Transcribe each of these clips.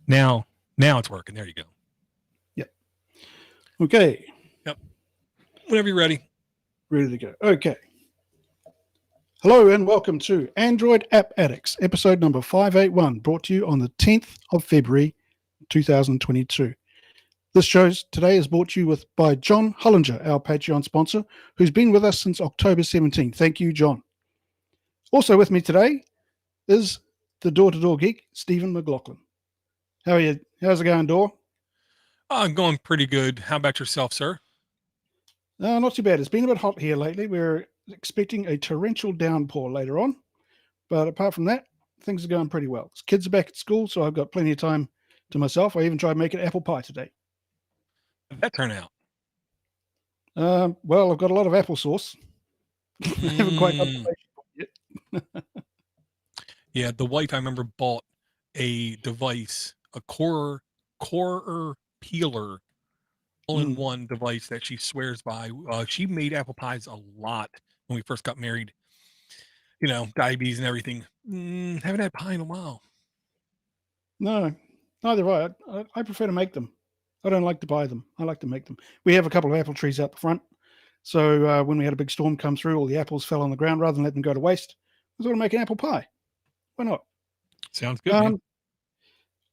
Now it's working. There you go. Yep. Okay. Yep. Whenever you're ready. Ready to go. Okay. Hello and welcome to Android App Addicts, episode number 581, brought to you on the 10th of February, 2022. This show today is brought to you by John Hollinger, our Patreon sponsor, who's been with us since October 17. Thank you, John. Also with me today is the DoorToDoorGeek, Stephen McLaughlin. How are you? How's it going, Door? Going pretty good. How about yourself, sir? Not too bad. It's been a bit hot here lately. We're expecting a torrential downpour later on. But apart from that, things are going pretty well. Kids are back at school, so I've got plenty of time to myself. I even tried making apple pie today. How did that turn out? Well, I've got a lot of applesauce. I haven't quite got the yet. Yeah, the wife, I remember, bought a device, a core peeler, all-in-one device that she swears by. She made apple pies a lot when we first got married. You know, diabetes and everything. Haven't had pie in a while. No, neither have I. I prefer to make them. I don't like to buy them. I like to make them. We have a couple of apple trees out the front. So when we had a big storm come through, all the apples fell on the ground. Rather than let them go to waste, I was going to make an apple pie. Why not? Sounds good.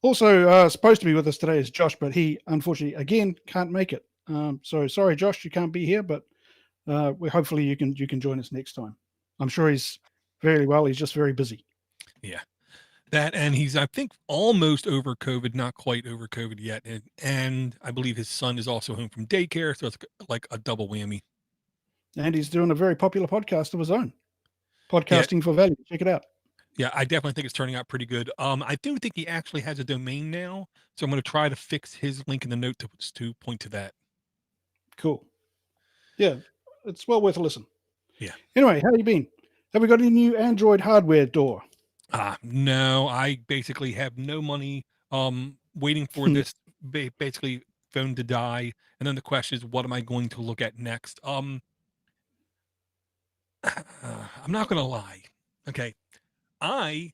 Also, supposed to be with us today is Josh, but he unfortunately again can't make it. So sorry, Josh, you can't be here, but hopefully you can join us next time. I'm sure he's very well. He's just very busy. Yeah, that, and he's, I think, almost over COVID, not quite over COVID yet, and I believe his son is also home from daycare, so it's like a double whammy. And he's doing a very popular podcast of his own, Podcasting for Value. Check it out. Yeah, I definitely think it's turning out pretty good. I do think he actually has a domain now, so I'm going to try to fix his link in the note to point to that. Cool. Yeah, it's well worth a listen. Yeah. Anyway, how you been? Have we got any new Android hardware, Door? No, I basically have no money. Waiting for this basically phone to die, and then the question is, what am I going to look at next? I'm not going to lie. Okay. I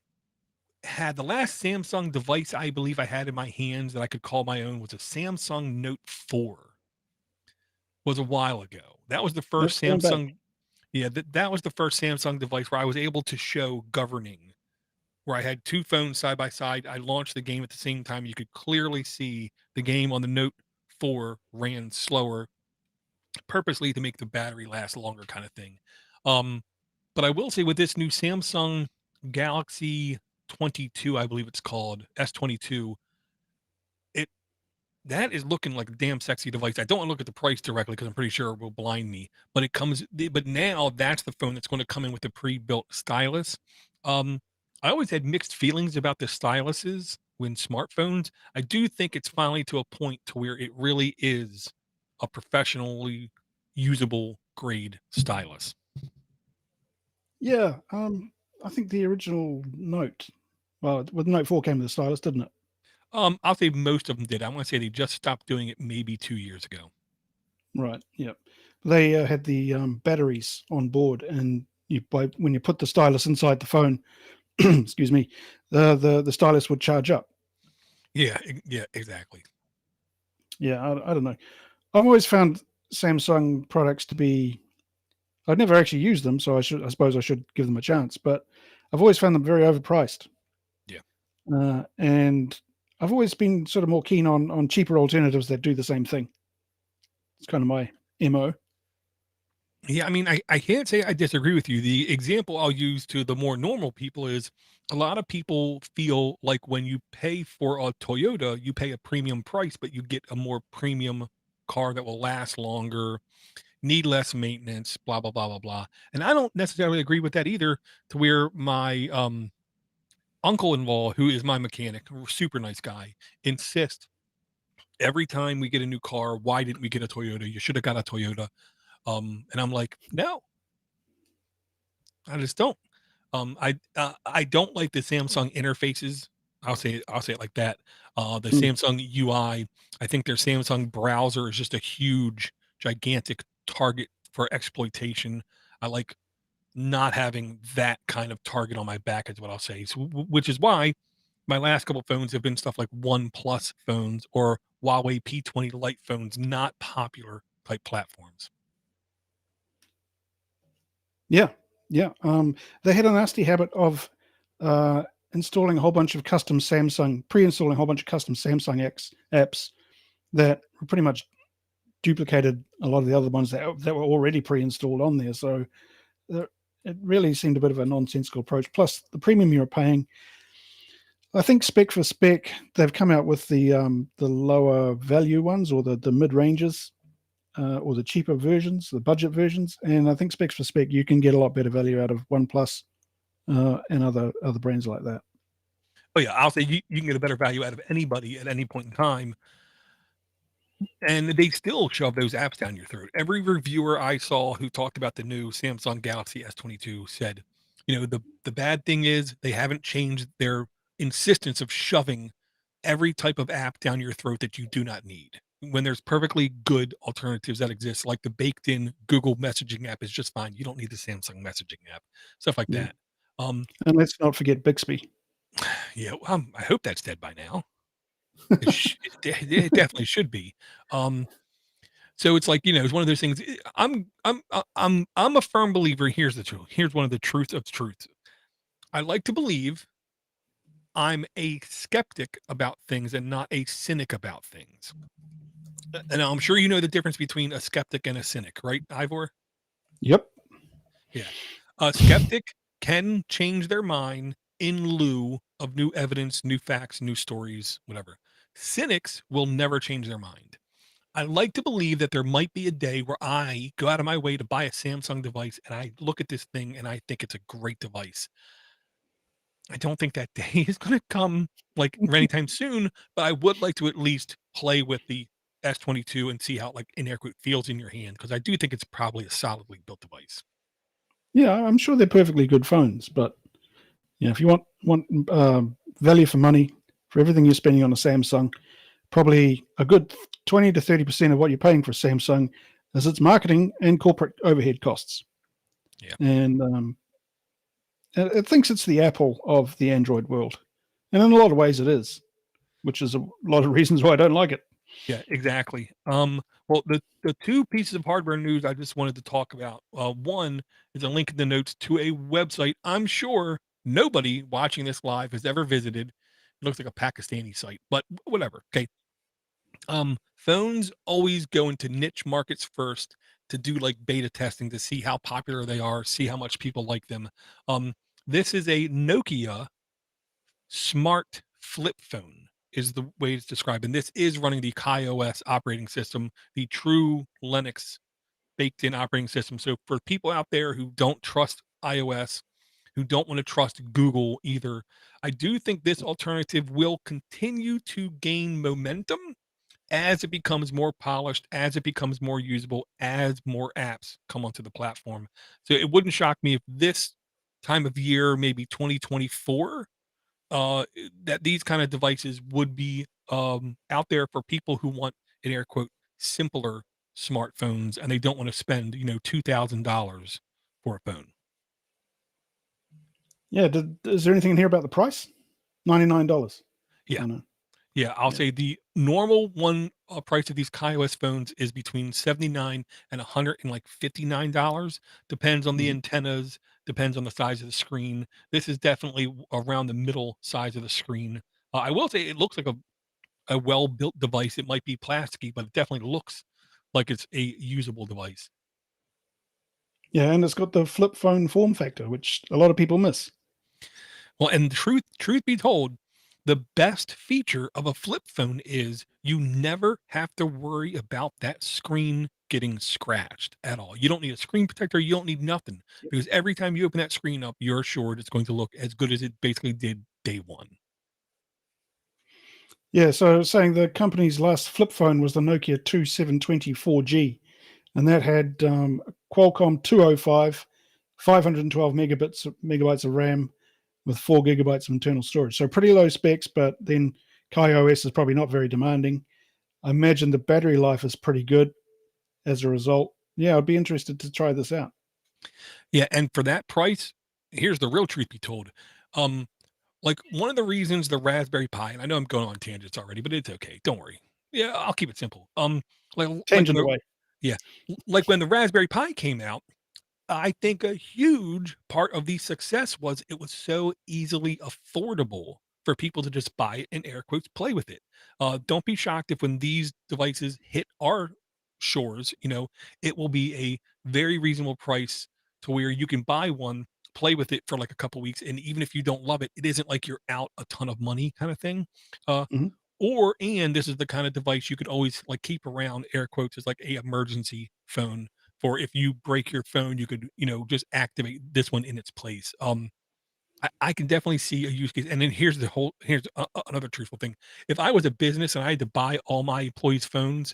had the last Samsung device I believe I had in my hands that I could call my own was a Samsung Note 4. Was a while ago. That was the first Samsung. Yeah, that was the first Samsung device where I was able to show governing, where I had two phones side by side. I launched the game at the same time. You could clearly see the game on the Note 4 ran slower, purposely to make the battery last longer, kind of thing. But I will say with this new Samsung Galaxy 22, I believe it's called S22, that is looking like a damn sexy device. I don't want to look at the price directly because I'm pretty sure it will blind me. But but now that's the phone that's going to come in with a pre-built stylus. I always had mixed feelings about the styluses when smartphones. I do think it's finally to a point to where it really is a professionally usable grade stylus. Yeah, I think the original Note, well, with Note 4 came with a stylus, didn't it? I'll say most of them did. I want to say they just stopped doing it maybe 2 years ago. Right. Yeah. They had the batteries on board, and when you put the stylus inside the phone, excuse me, the stylus would charge up. Yeah, exactly. Yeah, I don't know. I've always found Samsung products to be. I've never actually used them, so I suppose I should give them a chance. But I've always found them very overpriced. Yeah. And I've always been sort of more keen on cheaper alternatives that do the same thing. It's kind of my MO. Yeah, I mean, I can't say I disagree with you. The example I'll use to the more normal people is a lot of people feel like when you pay for a Toyota, you pay a premium price, but you get a more premium car that will last longer, need less maintenance, blah, blah, blah, blah, blah. And I don't necessarily agree with that either, to where my uncle-in-law, who is my mechanic, a super nice guy, insists every time we get a new car, why didn't we get a Toyota? You should have got a Toyota. And I'm like, no, I just don't. I don't like the Samsung interfaces. I'll say it like that. The Samsung UI. I think their Samsung browser is just a huge, gigantic target for exploitation. I like not having that kind of target on my back, is what I'll say. So, which is why My last couple phones have been stuff like OnePlus phones or Huawei P20 Lite phones, not popular type platforms. Yeah, yeah. They had a nasty habit of installing a whole bunch of custom Samsung, pre-installing a whole bunch of custom Samsung apps that pretty much duplicated a lot of the other ones that were already pre-installed on there. So it really seemed a bit of a nonsensical approach. Plus, the premium you're paying, I think spec for spec, they've come out with the lower value ones or the mid ranges. Or the cheaper versions, the budget versions, and I think specs for spec, you can get a lot better value out of OnePlus and other brands like that. Oh yeah, I'll say you can get a better value out of anybody at any point in time, and they still shove those apps down your throat. Every reviewer I saw who talked about the new Samsung Galaxy S22 said, the bad thing is they haven't changed their insistence of shoving every type of app down your throat that you do not need. When there's perfectly good alternatives that exist, like the baked-in Google messaging app is just fine. You don't need the Samsung messaging app, stuff like Yeah. that. And let's not forget Bixby. Yeah, I hope that's dead by now. It definitely should be. So it's like, it's one of those things. I'm a firm believer. Here's the truth. Here's one of the truths of truth. I like to believe I'm a skeptic about things and not a cynic about things. And I'm sure you know the difference between a skeptic and a cynic, right, Ivor? Yep. Yeah. A skeptic can change their mind in lieu of new evidence, new facts, new stories, whatever. Cynics will never change their mind. I like to believe that there might be a day where I go out of my way to buy a Samsung device and I look at this thing and I think it's a great device. I don't think that day is going to come like anytime soon, but I would like to at least play with the S22 and see how like in air quote feels in your hand because I do think it's probably a solidly built device. Yeah, I'm sure they're perfectly good phones, but if you want value for money for everything you're spending on a Samsung, probably a good 20 to 30% of what you're paying for Samsung is its marketing and corporate overhead costs. Yeah. And it thinks it's the Apple of the Android world. And in a lot of ways it is, which is a lot of reasons why I don't like it. Yeah, exactly. Well, the two pieces of hardware news I just wanted to talk about. One is a link in the notes to a website I'm sure nobody watching this live has ever visited. It looks like a Pakistani site, but whatever. Okay. Phones always go into niche markets first to do like beta testing to see how popular they are, see how much people like them. This is a Nokia smart flip phone is the way it's described. And this is running the KaiOS operating system, the true Linux baked in operating system. So for people out there who don't trust iOS, who don't want to trust Google either, I do think this alternative will continue to gain momentum as it becomes more polished, as it becomes more usable, as more apps come onto the platform. So it wouldn't shock me if this time of year, maybe 2024, that these kind of devices would be out there for people who want an air quote simpler smartphones and they don't want to spend $2,000 for a phone. Yeah. Is there anything in here about the price? $99. Yeah. Oh, no. Yeah, I'll say the normal one price of these KaiOS phones is between $79 and $159. Depends on the antennas, depends on the size of the screen. This is definitely around the middle size of the screen. I will say it looks like a well-built device. It might be plasticky, but it definitely looks like it's a usable device. Yeah, and it's got the flip phone form factor, which a lot of people miss. Well, and truth be told, the best feature of a flip phone is you never have to worry about that screen getting scratched at all. You don't need a screen protector. You don't need nothing because every time you open that screen up, you're assured it's going to look as good as it basically did day one. Yeah, so saying the company's last flip phone was the Nokia 2720 4G, and that had Qualcomm 205, 512 megabytes of RAM with 4 gigabytes of internal storage. So pretty low specs, but then KaiOS is probably not very demanding. I imagine the battery life is pretty good as a result. Yeah, I'd be interested to try this out. Yeah, and for that price, here's the real truth be told. like one of the reasons the Raspberry Pi, and I know I'm going on tangents already, but it's okay. Don't worry. Yeah, I'll keep it simple. Like when Tangent the away. yeah, like when the Raspberry Pi came out, I think a huge part of the success was it was so easily affordable for people to just buy it and air quotes play with it. Don't be shocked if when these devices hit our shores, it will be a very reasonable price to where you can buy one, play with it for like a couple weeks, and even if you don't love it, it isn't like you're out a ton of money kind of thing. Uh, Mhm. and this is the kind of device you could always like keep around, air quotes, as like a emergency phone for if you break your phone, you could, just activate this one in its place. I can definitely see a use case. And then here's another truthful thing. If I was a business and I had to buy all my employees' phones,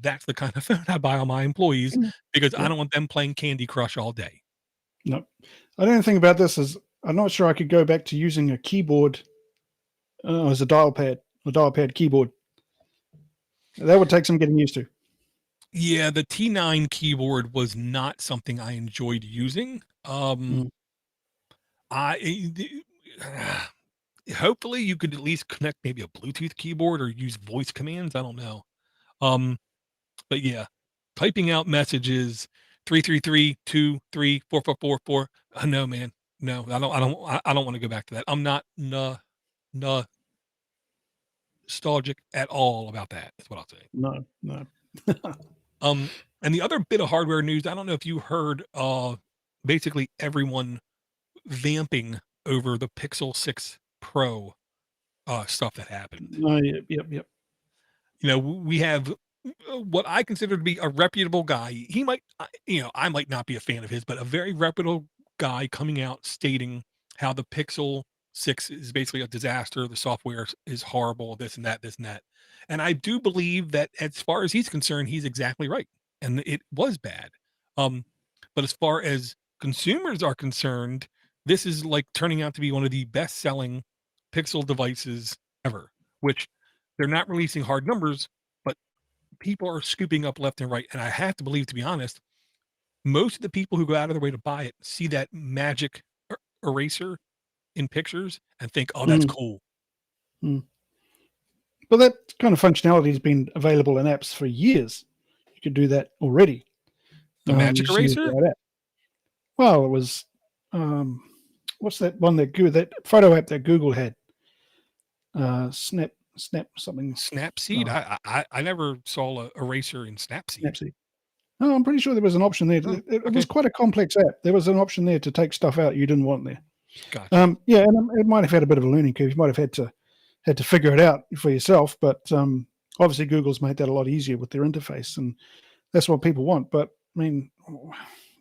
that's the kind of phone I buy all my employees Mm, because I yep. don't want them playing Candy Crush all day. No. I don't think about this is I'm not sure I could go back to using a keyboard as a dial pad keyboard. That would take some getting used to. Yeah, the T9 keyboard was not something I enjoyed using. Mm. I hopefully you could at least connect maybe a Bluetooth keyboard or use voice commands. I don't know. Um, but yeah, typing out messages 333-234-444. No, man. No, I don't want to go back to that. I'm not nostalgic at all about that. Is what I'll say. No, no. Um, and the other bit of hardware news, I don't know if you heard basically everyone vamping over the Pixel 6 Pro stuff that happened. No, yep. We have what I consider to be a reputable guy. He might, I might not be a fan of his, but a very reputable guy coming out stating how the Pixel 6 is basically a disaster. The software is horrible, this and that, this and that. And I do believe that as far as he's concerned, he's exactly right. And it was bad. Um, but as far as consumers are concerned, this is like turning out to be one of the best selling Pixel devices ever, which they're not releasing hard numbers, but people are scooping up left and right. And I have to believe, to be honest, most of the people who go out of their way to buy it see that magic eraser in pictures and think, oh, that's Mm, cool. mm. But that kind of functionality has been available in apps for years. You could do that already. The You magic just need the eraser? right app. Well, it was um, what's that one that photo app that Google had? Snap something. Snapseed? Oh, I never saw a eraser in Snapseed. Snapseed. Oh, I'm pretty sure there was an option there. Oh, It okay. was quite a complex app. There was an option there to take stuff out you didn't want there. Gotcha. Yeah, and it might have had a bit of a learning curve. You might have had to figure it out for yourself. But obviously, Google's made that a lot easier with their interface, and that's what people want. But I mean,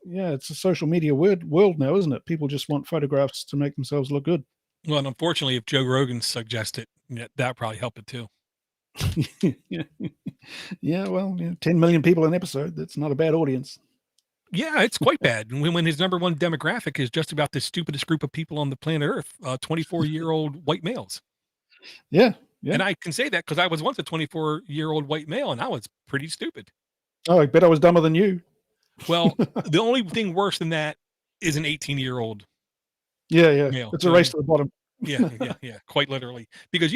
yeah, it's a social media world now, isn't it? People just want photographs to make themselves look good. Well, and unfortunately, if Joe Rogan suggests it, that probably help it too. Yeah, yeah. Well, 10 million people an episode. That's not a bad audience. Yeah, it's quite bad. And when his number one demographic is just about the stupidest group of people on the planet Earth, 24-year-old white males. Yeah, yeah. And I can say that because I was once a 24-year-old white male and I was pretty stupid. Oh, I bet I was dumber than you. Well, the only thing worse than that is an 18-year-old Yeah. male. It's a race to the bottom. Yeah, quite literally. Because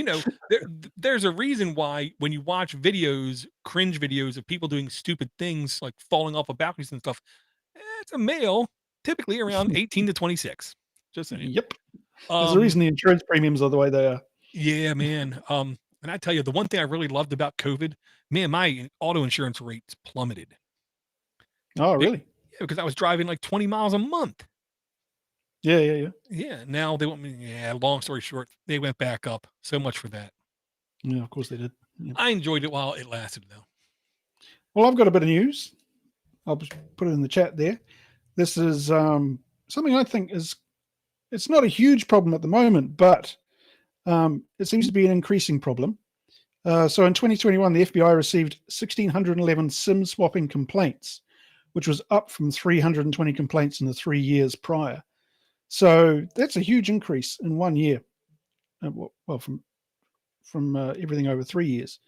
there's a reason why when you watch cringe videos of people doing stupid things like falling off of balconies and stuff, it's a male, typically around 18 to 26. Just saying. Yep. There's a reason the insurance premiums are the way they are. Yeah, man. And I tell you, the one thing I really loved about COVID, man, my auto insurance rates plummeted. Oh, really? Yeah, because I was driving like 20 miles a month. Yeah. Yeah, now they want me. Yeah, long story short, they went back up. So much for that. Yeah, of course they did. Yeah. I enjoyed it while it lasted, though. Well, I've got a bit of news. I'll just put it in the chat there. This is something I think it's not a huge problem at the moment, but it seems to be an increasing problem. So in 2021, the FBI received 1,611 SIM swapping complaints, which was up from 320 complaints in the 3 years prior. So that's a huge increase in 1 year. Well, from everything over 3 years.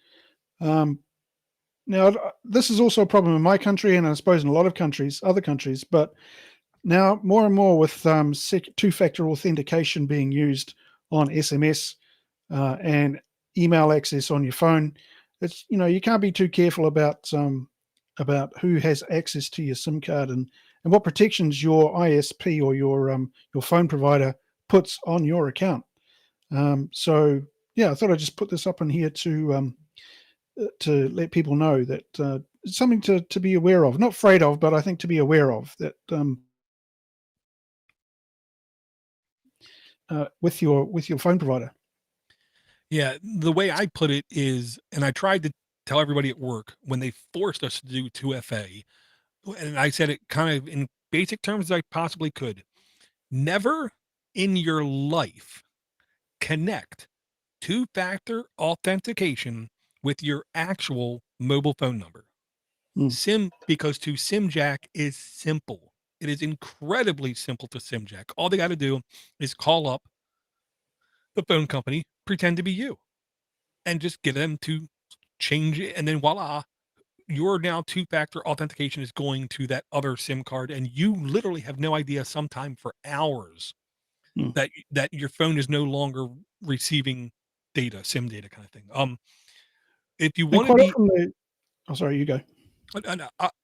Now, this is also a problem in my country, and I suppose in a lot of other countries, but now more and more with two-factor authentication being used on SMS and email access on your phone. It's, you can't be too careful about who has access to your SIM card and what protections your ISP or your phone provider puts on your account. So yeah, I thought I'd just put this up in here to let people know that it's something to be aware of, not afraid of, but I think to be aware of that with your phone provider. Yeah, the way I put it is, and I tried to tell everybody at work when they forced us to do 2FA, and I said it kind of in basic terms as I possibly could. Never in your life connect two-factor authentication with your actual mobile phone number. Because to SimJack is simple. It is incredibly simple to SimJack. All they got to do is call up the phone company, pretend to be you, and just get them to change it. And then voila, your now two-factor authentication is going to that other SIM card. And you literally have no idea sometime for hours that your phone is no longer receiving data, SIM data kind of thing. If you want to be, oh, sorry, you go.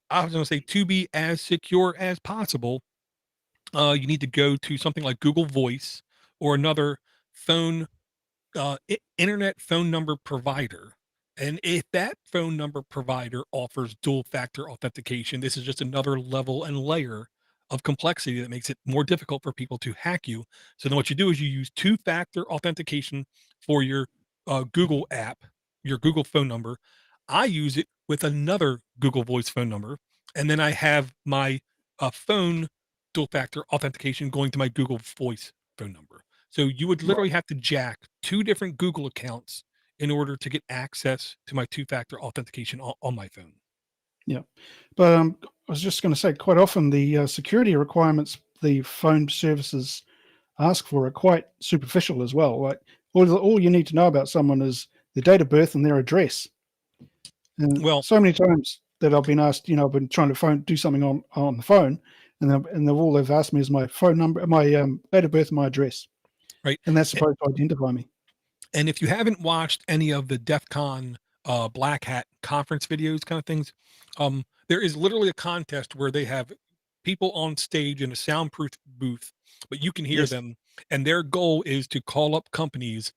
I was going to say, to be as secure as possible, you need to go to something like Google Voice or another phone, internet phone number provider. And if that phone number provider offers dual factor authentication, this is just another level and layer of complexity that makes it more difficult for people to hack you. So then what you do is you use two-factor authentication for your Google app, your Google phone number. I use it with another Google Voice phone number, and then I have my phone dual-factor authentication going to my Google Voice phone number. So you would literally have to jack two different Google accounts in order to get access to my two-factor authentication on my phone. Yeah, but I was just going to say, quite often the security requirements the phone services ask for are quite superficial as well. Like all you need to know about someone is their date of birth and their address. And so many times that I've been asked, I've been trying to do something on the phone, and all they've asked me is my phone number, my date of birth, and my address. Right, and that's supposed to identify me. And if you haven't watched any of the DEF CON Black Hat conference videos kind of things, there is literally a contest where they have people on stage in a soundproof booth, but you can hear them. And their goal is to call up companies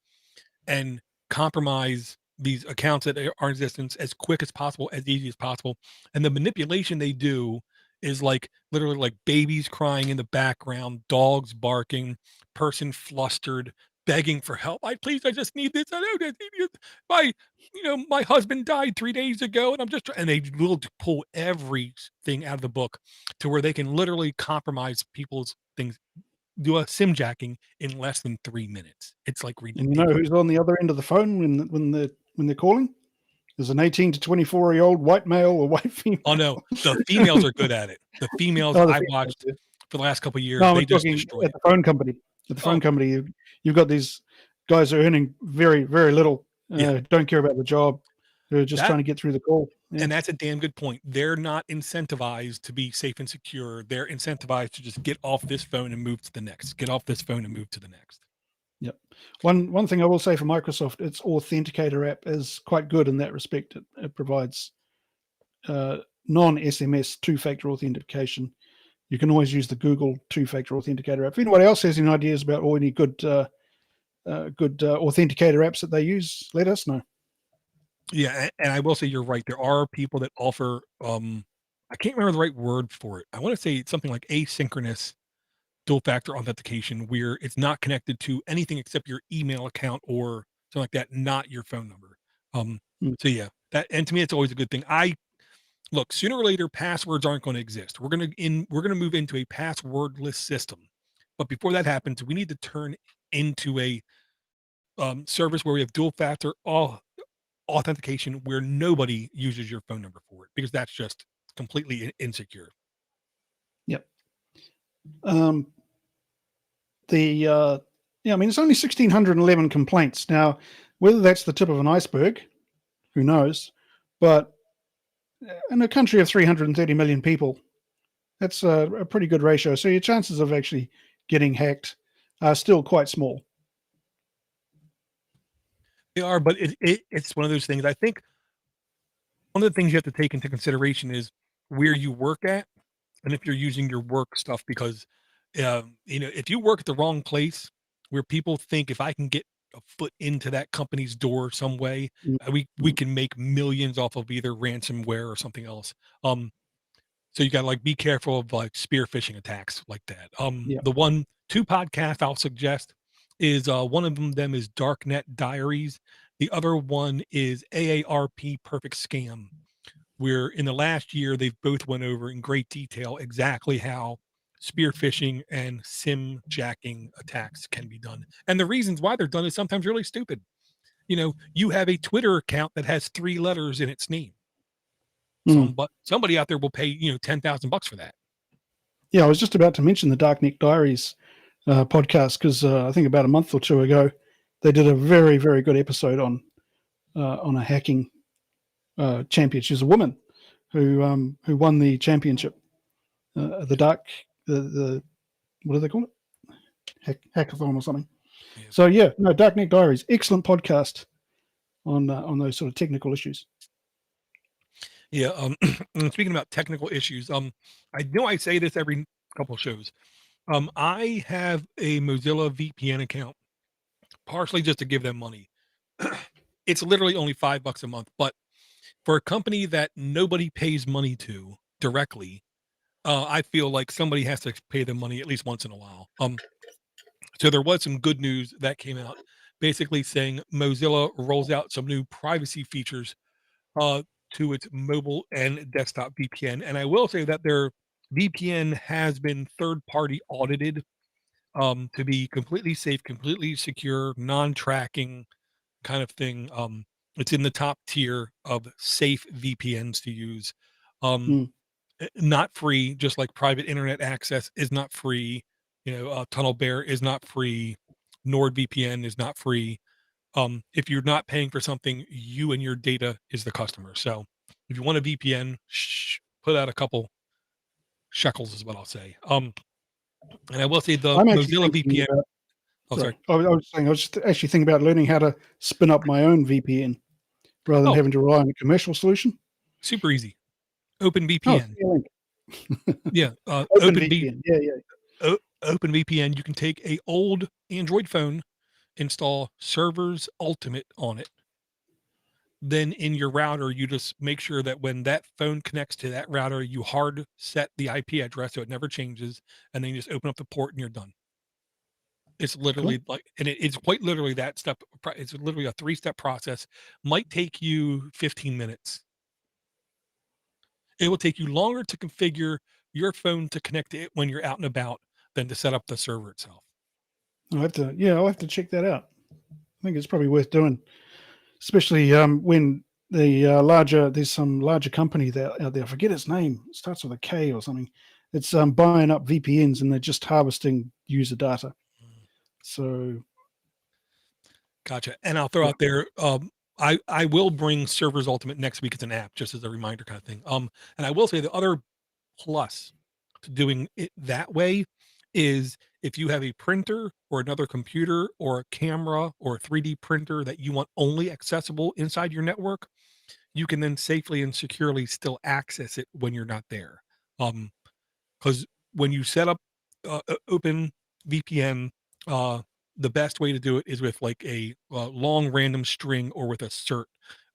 and compromise these accounts that are in existence as quick as possible, as easy as possible. And the manipulation they do is like literally like babies crying in the background, dogs barking, person flustered, begging for help. I just need this. I don't my husband died 3 days ago, and and they will pull everything out of the book to where they can literally compromise people's things, do a SIM jacking in less than 3 minutes. It's like ridiculous. And you know who's on the other end of the phone when they're calling? There's an 18 to 24-year-old white male or white female. Oh no, the females are good at it. The females I watched for the last couple of years, they just destroy at the phone company. At the phone company, you've got these guys who are earning very, very little, don't care about the job. They're just trying to get through the call. Yeah. And that's a damn good point. They're not incentivized to be safe and secure. They're incentivized to just get off this phone and move to the next. Get off this phone and move to the next. Yep. One thing I will say for Microsoft, its Authenticator app is quite good in that respect. It provides non-SMS two-factor authentication. You can always use the Google two-factor authenticator app. If anybody else has any ideas about any good authenticator apps that they use, let us know. Yeah, and I will say you're right. There are people that offer I can't remember the right word for it. I want to say it's something like asynchronous dual-factor authentication, where it's not connected to anything except your email account or something like that, not your phone number. So yeah, and to me, it's always a good thing. Look, sooner or later, passwords aren't going to exist. We're going to move into a passwordless system, but before that happens, we need to turn into a service where we have dual-factor authentication, where nobody uses your phone number for it, because that's just completely insecure. Yep. It's only 1,611 complaints. Now, whether that's the tip of an iceberg, who knows? But in a country of 330 million people, that's a pretty good ratio. So your chances of actually getting hacked are still quite small. They are, but it's one of those things. I think one of the things you have to take into consideration is where you work at, and if you're using your work stuff, because if you work at the wrong place where people think if I can get a foot into that company's door some way, Mm, we can make millions off of either ransomware or something else. So you got to like be careful of like spear phishing attacks like that. yeah. The two podcasts I'll suggest is one of them is Darknet Diaries. The other one is AARP Perfect Scam, where in the last year they've both went over in great detail exactly how spear phishing and sim jacking attacks can be done. And the reasons why they're done is sometimes really stupid. You have a Twitter account that has 3 letters in its name. Mm. Somebody out there will pay, $10,000 for that. Yeah, I was just about to mention the Darknet Diaries podcast because I think about a month or two ago they did a very, very good episode on a hacking champion. She's a woman who won the championship. The what do they call it? Hackathon or something. Yeah. So yeah, no, Darknet Diaries, excellent podcast on those sort of technical issues. Yeah. And speaking about technical issues, I know I say this every couple of shows. I have a Mozilla VPN account, partially just to give them money. It's literally only $5 a month, but for a company that nobody pays money to directly, I feel like somebody has to pay them money at least once in a while. So there was some good news that came out, basically saying Mozilla rolls out some new privacy features uh, to its mobile and desktop VPN. And I will say that their VPN has been third-party audited to be completely safe, completely secure, non-tracking kind of thing. It's in the top tier of safe VPNs to use. Um, Mm. Not free, just like private internet access is not free. Tunnel Bear is not free. NordVPN is not free. If you're not paying for something, you and your data is the customer. So if you want a VPN, put out a couple shekels is what I'll say. And I will say the I'm actually Mozilla thinking VPN. about. Oh, Sorry, sorry. I was saying I was just actually thinking about learning how to spin up my own VPN rather than Oh, having to rely on a commercial solution. super easy. Oh, OpenVPN. C-Link. Yeah. OpenVPN. Yeah. OpenVPN. You can take a old Android phone, install Servers Ultimate on it. Then in your router, you just make sure that when that phone connects to that router, you hard set the IP address so it never changes, and then you just open up the port and you're done. It's literally like, and it's quite literally that step. It's literally a 3-step process. Might take you 15 minutes. It will take you longer to configure your phone to connect to it when you're out and about than to set up the server itself. I'll have to check that out. I think it's probably worth doing, especially when there's some larger company out there. I forget its name. It starts with a K or something. It's buying up VPNs and they're just harvesting user data. So Gotcha. And I'll throw yeah. out there, I will bring Servers Ultimate next week as an app, just as a reminder kind of thing. And I will say the other plus to doing it that way is if you have a printer or another computer or a camera or a 3D printer that you want only accessible inside your network, you can then safely and securely still access it when you're not there. Because when you set up Open VPN, the best way to do it is with like a long random string or with a cert.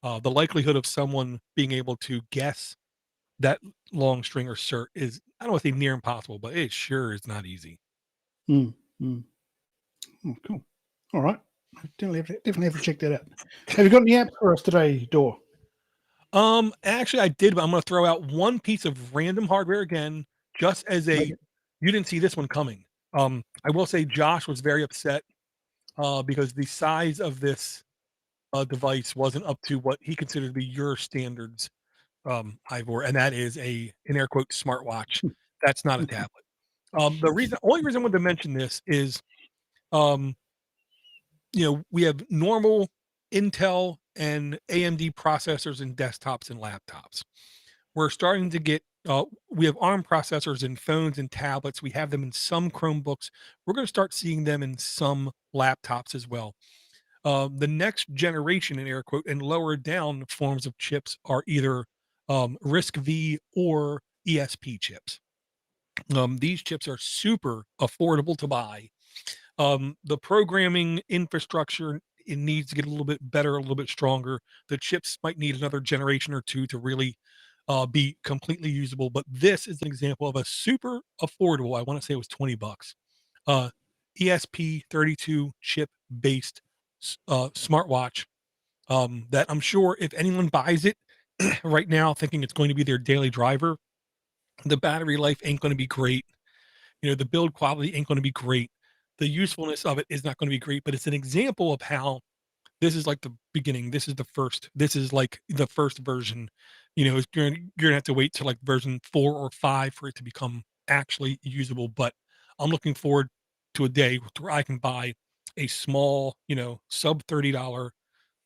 The likelihood of someone being able to guess that long string or cert is, I don't want to say near impossible, but it sure is not easy. Mm, mm. Oh, cool. All right. Definitely have to check that out. Have you got any apps for us today, Dor? Actually I did, but I'm going to throw out one piece of random hardware again, just as Okay. you didn't see this one coming. I will say Josh was very upset because the size of this device wasn't up to what he considered to be your standards, Ivor, and that is in air quote smartwatch. That's not a tablet. Only reason I wanted to mention this is, um, we have normal Intel and AMD processors in desktops and laptops. We're starting to get, we have ARM processors in phones and tablets. We have them in some Chromebooks. We're going to start seeing them in some laptops as well. The next generation, in air quote, and lower down forms of chips are either RISC-V or ESP chips. These chips are super affordable to buy. The programming infrastructure, it needs to get a little bit better, a little bit stronger. The chips might need another generation or two to really be completely usable. But this is an example of a super affordable, I want to say it was $20, ESP32 chip based smartwatch that I'm sure if anyone buys it right now thinking it's going to be their daily driver, the battery life ain't going to be great. The build quality ain't going to be great. The usefulness of it is not going to be great, but it's an example of how this is like the beginning. This is like the first version. You're gonna have to wait till like version 4 or 5 for it to become actually usable. But I'm looking forward to a day where I can buy a small, sub $30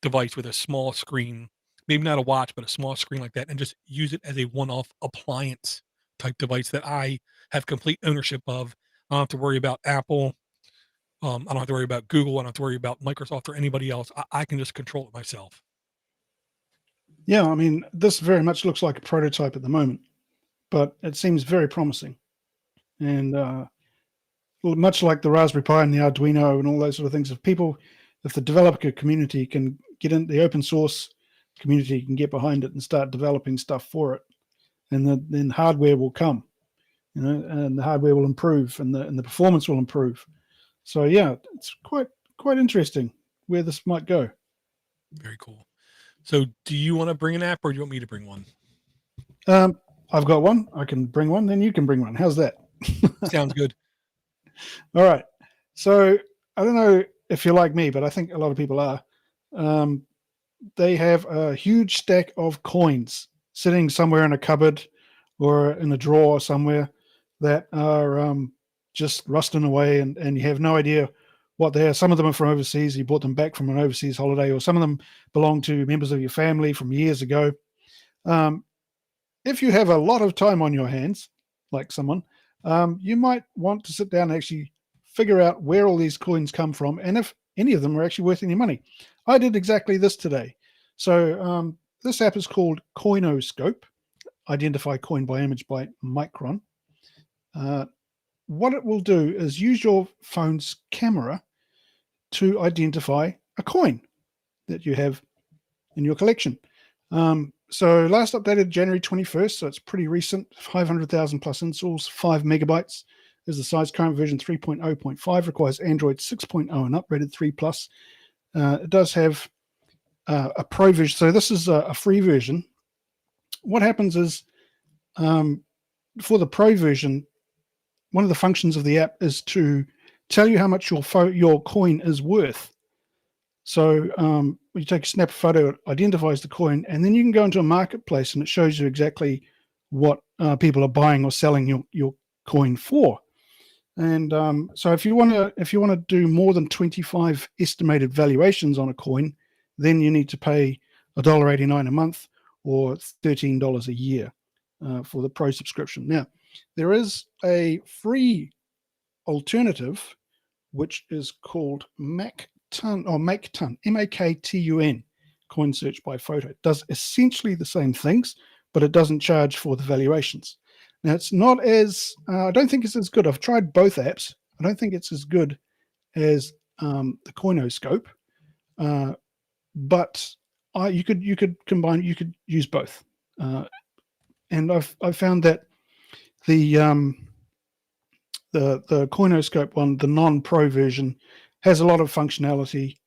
device with a small screen, maybe not a watch, but a small screen like that, and just use it as a one-off appliance type device that I have complete ownership of. I don't have to worry about Apple. I don't have to worry about Google. I don't have to worry about Microsoft or anybody else. I can just control it myself. Yeah, I mean, this very much looks like a prototype at the moment, but it seems very promising. And much like the Raspberry Pi and the Arduino and all those sort of things, if the developer community can get in, the open source community can get behind it and start developing stuff for it, and then hardware will come, and the hardware will improve, and the performance will improve. So yeah, it's quite interesting where this might go. Very cool. So do you want to bring an app or do you want me to bring one? I've got one. I can bring one. Then you can bring one. How's that? Sounds good. All right. So I don't know if you're like me, but I think a lot of people are. They have a huge stack of coins sitting somewhere in a cupboard or in a drawer somewhere that are just rusting away, and you have no idea what they are. Some of them are from overseas. You bought them back from an overseas holiday, or some of them belong to members of your family from years ago. If you have a lot of time on your hands, like someone, you might want to sit down and actually figure out where all these coins come from and if any of them are actually worth any money. I did exactly this today. So this app is called Coinoscope, Identify Coin by Image by Micron. What it will do is use your phone's camera to identify a coin that you have in your collection. So last updated January 21st, so it's pretty recent, 500,000 plus installs, 5 megabytes is the size. Current version 3.0.5, requires Android 6.0 and up, rated 3 plus. It does have a pro version. So this is a free version. What happens is for the pro version, one of the functions of the app is to tell you how much your coin is worth. So you take a snap photo, it identifies the coin, and then you can go into a marketplace and it shows you exactly what people are buying or selling your coin for. And so if you want to do more than 25 estimated valuations on a coin, then you need to pay $1.89 a month or $13 a year for the pro subscription. Now, there is a free alternative which is called Maktun, M-A-K-T-U-N, coin search by photo. It does essentially the same things, but it doesn't charge for the valuations. Now, it's not as, I don't think it's as good. I've tried both apps. I don't think it's as good as the Coinoscope, but you could combine, you could use both. And I've found that the Coinoscope one, the non-pro version, has a lot of functionality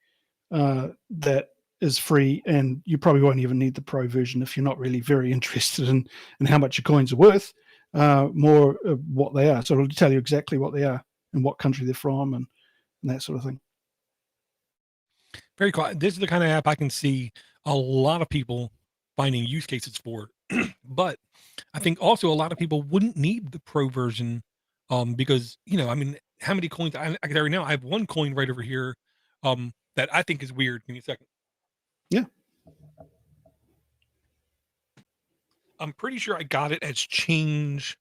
that is free, and you probably won't even need the pro version if you're not really very interested in how much your coins are worth, more what they are. So it'll tell you exactly what they are and what country they're from and that sort of thing. Very cool. This is the kind of app I can see a lot of people finding use cases for. But I think also a lot of people wouldn't need the pro version because, I mean, how many coins I can tell right now? I have one coin right over here that I think is weird. Give me a second. Yeah. I'm pretty sure I got it as change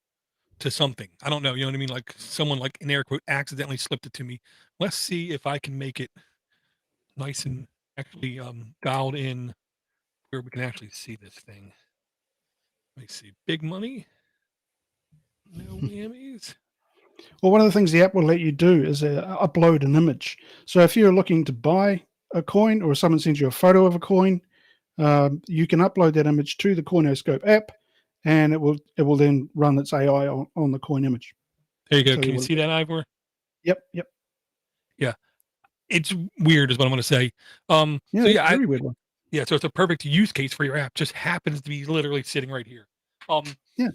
to something. I don't know. You know what I mean? Like someone, like in air quote, accidentally slipped it to me. Let's see if I can make it nice and actually dialed in where we can actually see this thing. Let me see. Big money. No whammies. Well, one of the things the app will let you do is upload an image. So if you're looking to buy a coin or someone sends you a photo of a coin, you can upload that image to the Coinoscope app, and it will then run its AI on the coin image. There you go. So Can you see that, Ivor? Yep. Yeah. It's weird is what I'm going to say. Yeah, So it's yeah, a very weird one. yeah, so it's a perfect use case for your app. Just happens to be literally sitting right here. Yeah.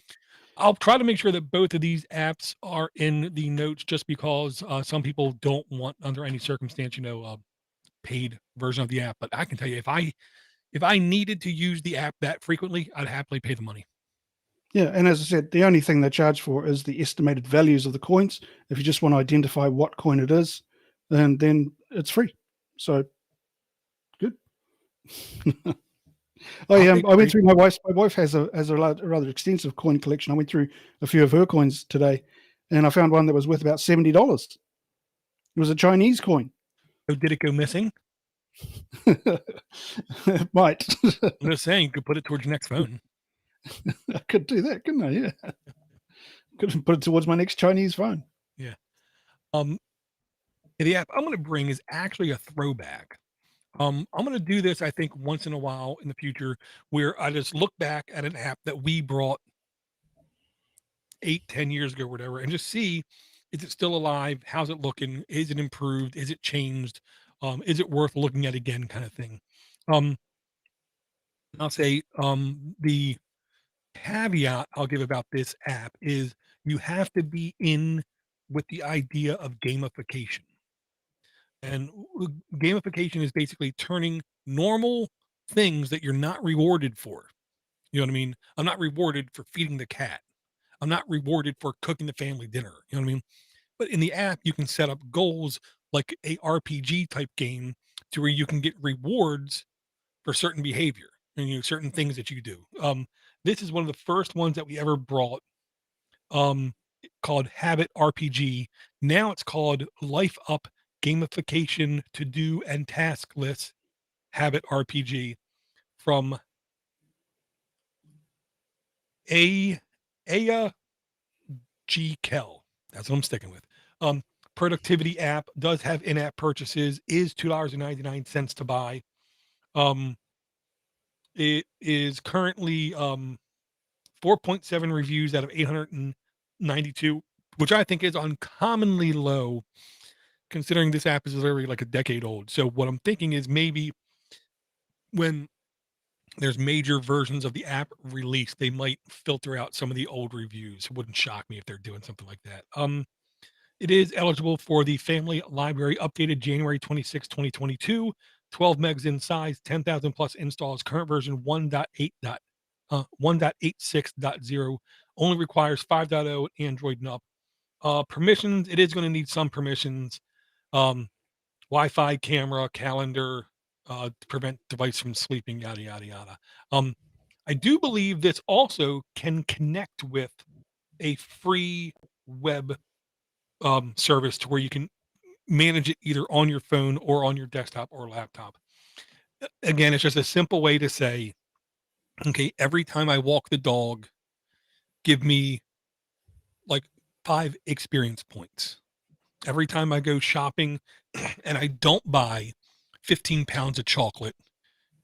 I'll try to make sure that both of these apps are in the notes, just because some people don't want, under any circumstance, paid version of the app. But I can tell you, if I needed to use the app that frequently, I'd happily pay the money. Yeah, and as I said, the only thing they charge for is the estimated values of the coins. If you just want to identify what coin it is, then it's free. So good. I went through my wife. My wife has a rather extensive coin collection. I went through a few of her coins today, and I found one that was worth about $70. It was a Chinese coin. So did it go missing? It might. I'm just saying, you could put it towards your next phone. I could do that, couldn't I? Yeah. Could put it towards my next Chinese phone. Yeah. The app I'm going to bring is actually a throwback. I'm going to do this, I think, once in a while in the future, where I just look back at an app that we brought 8-10 years ago, or whatever, and just see, is it still alive? How's it looking? Is it improved? Is it changed? Is it worth looking at again, kind of thing. I'll say the caveat I'll give about this app is you have to be in with the idea of gamification. And gamification is basically turning normal things that you're not rewarded for. You know what I mean? I'm not rewarded for feeding the cat. I'm not rewarded for cooking the family dinner. You know what I mean? But in the app, you can set up goals like a RPG type game, to where you can get rewards for certain behavior and certain things that you do. This is one of the first ones that we ever brought, called Habit RPG. Now it's called Life Up Gamification To Do and Task List Habit RPG, from Aya G. Kell. That's what I'm sticking with. Productivity app, does have in-app purchases, is $2.99 to buy. It is currently 4.7 reviews out of 892, which I think is uncommonly low, considering this app is literally like a decade old. So what I'm thinking is, maybe when there's major versions of the app released, they might filter out some of the old reviews. It wouldn't shock me if they're doing something like that. It is eligible for the family library, updated January 26, 2022, 12 megs in size, 10,000 plus installs, current version 1.86.0, only requires 5.0 Android and up. Permissions, it is going to need some permissions. Wi-Fi, camera, calendar, to prevent device from sleeping, yada, yada, yada. I do believe this also can connect with a free web service, to where you can manage it either on your phone or on your desktop or laptop. Again, it's just a simple way to say, okay, every time I walk the dog, give me like 5 experience points. Every time I go shopping and I don't buy 15 pounds of chocolate,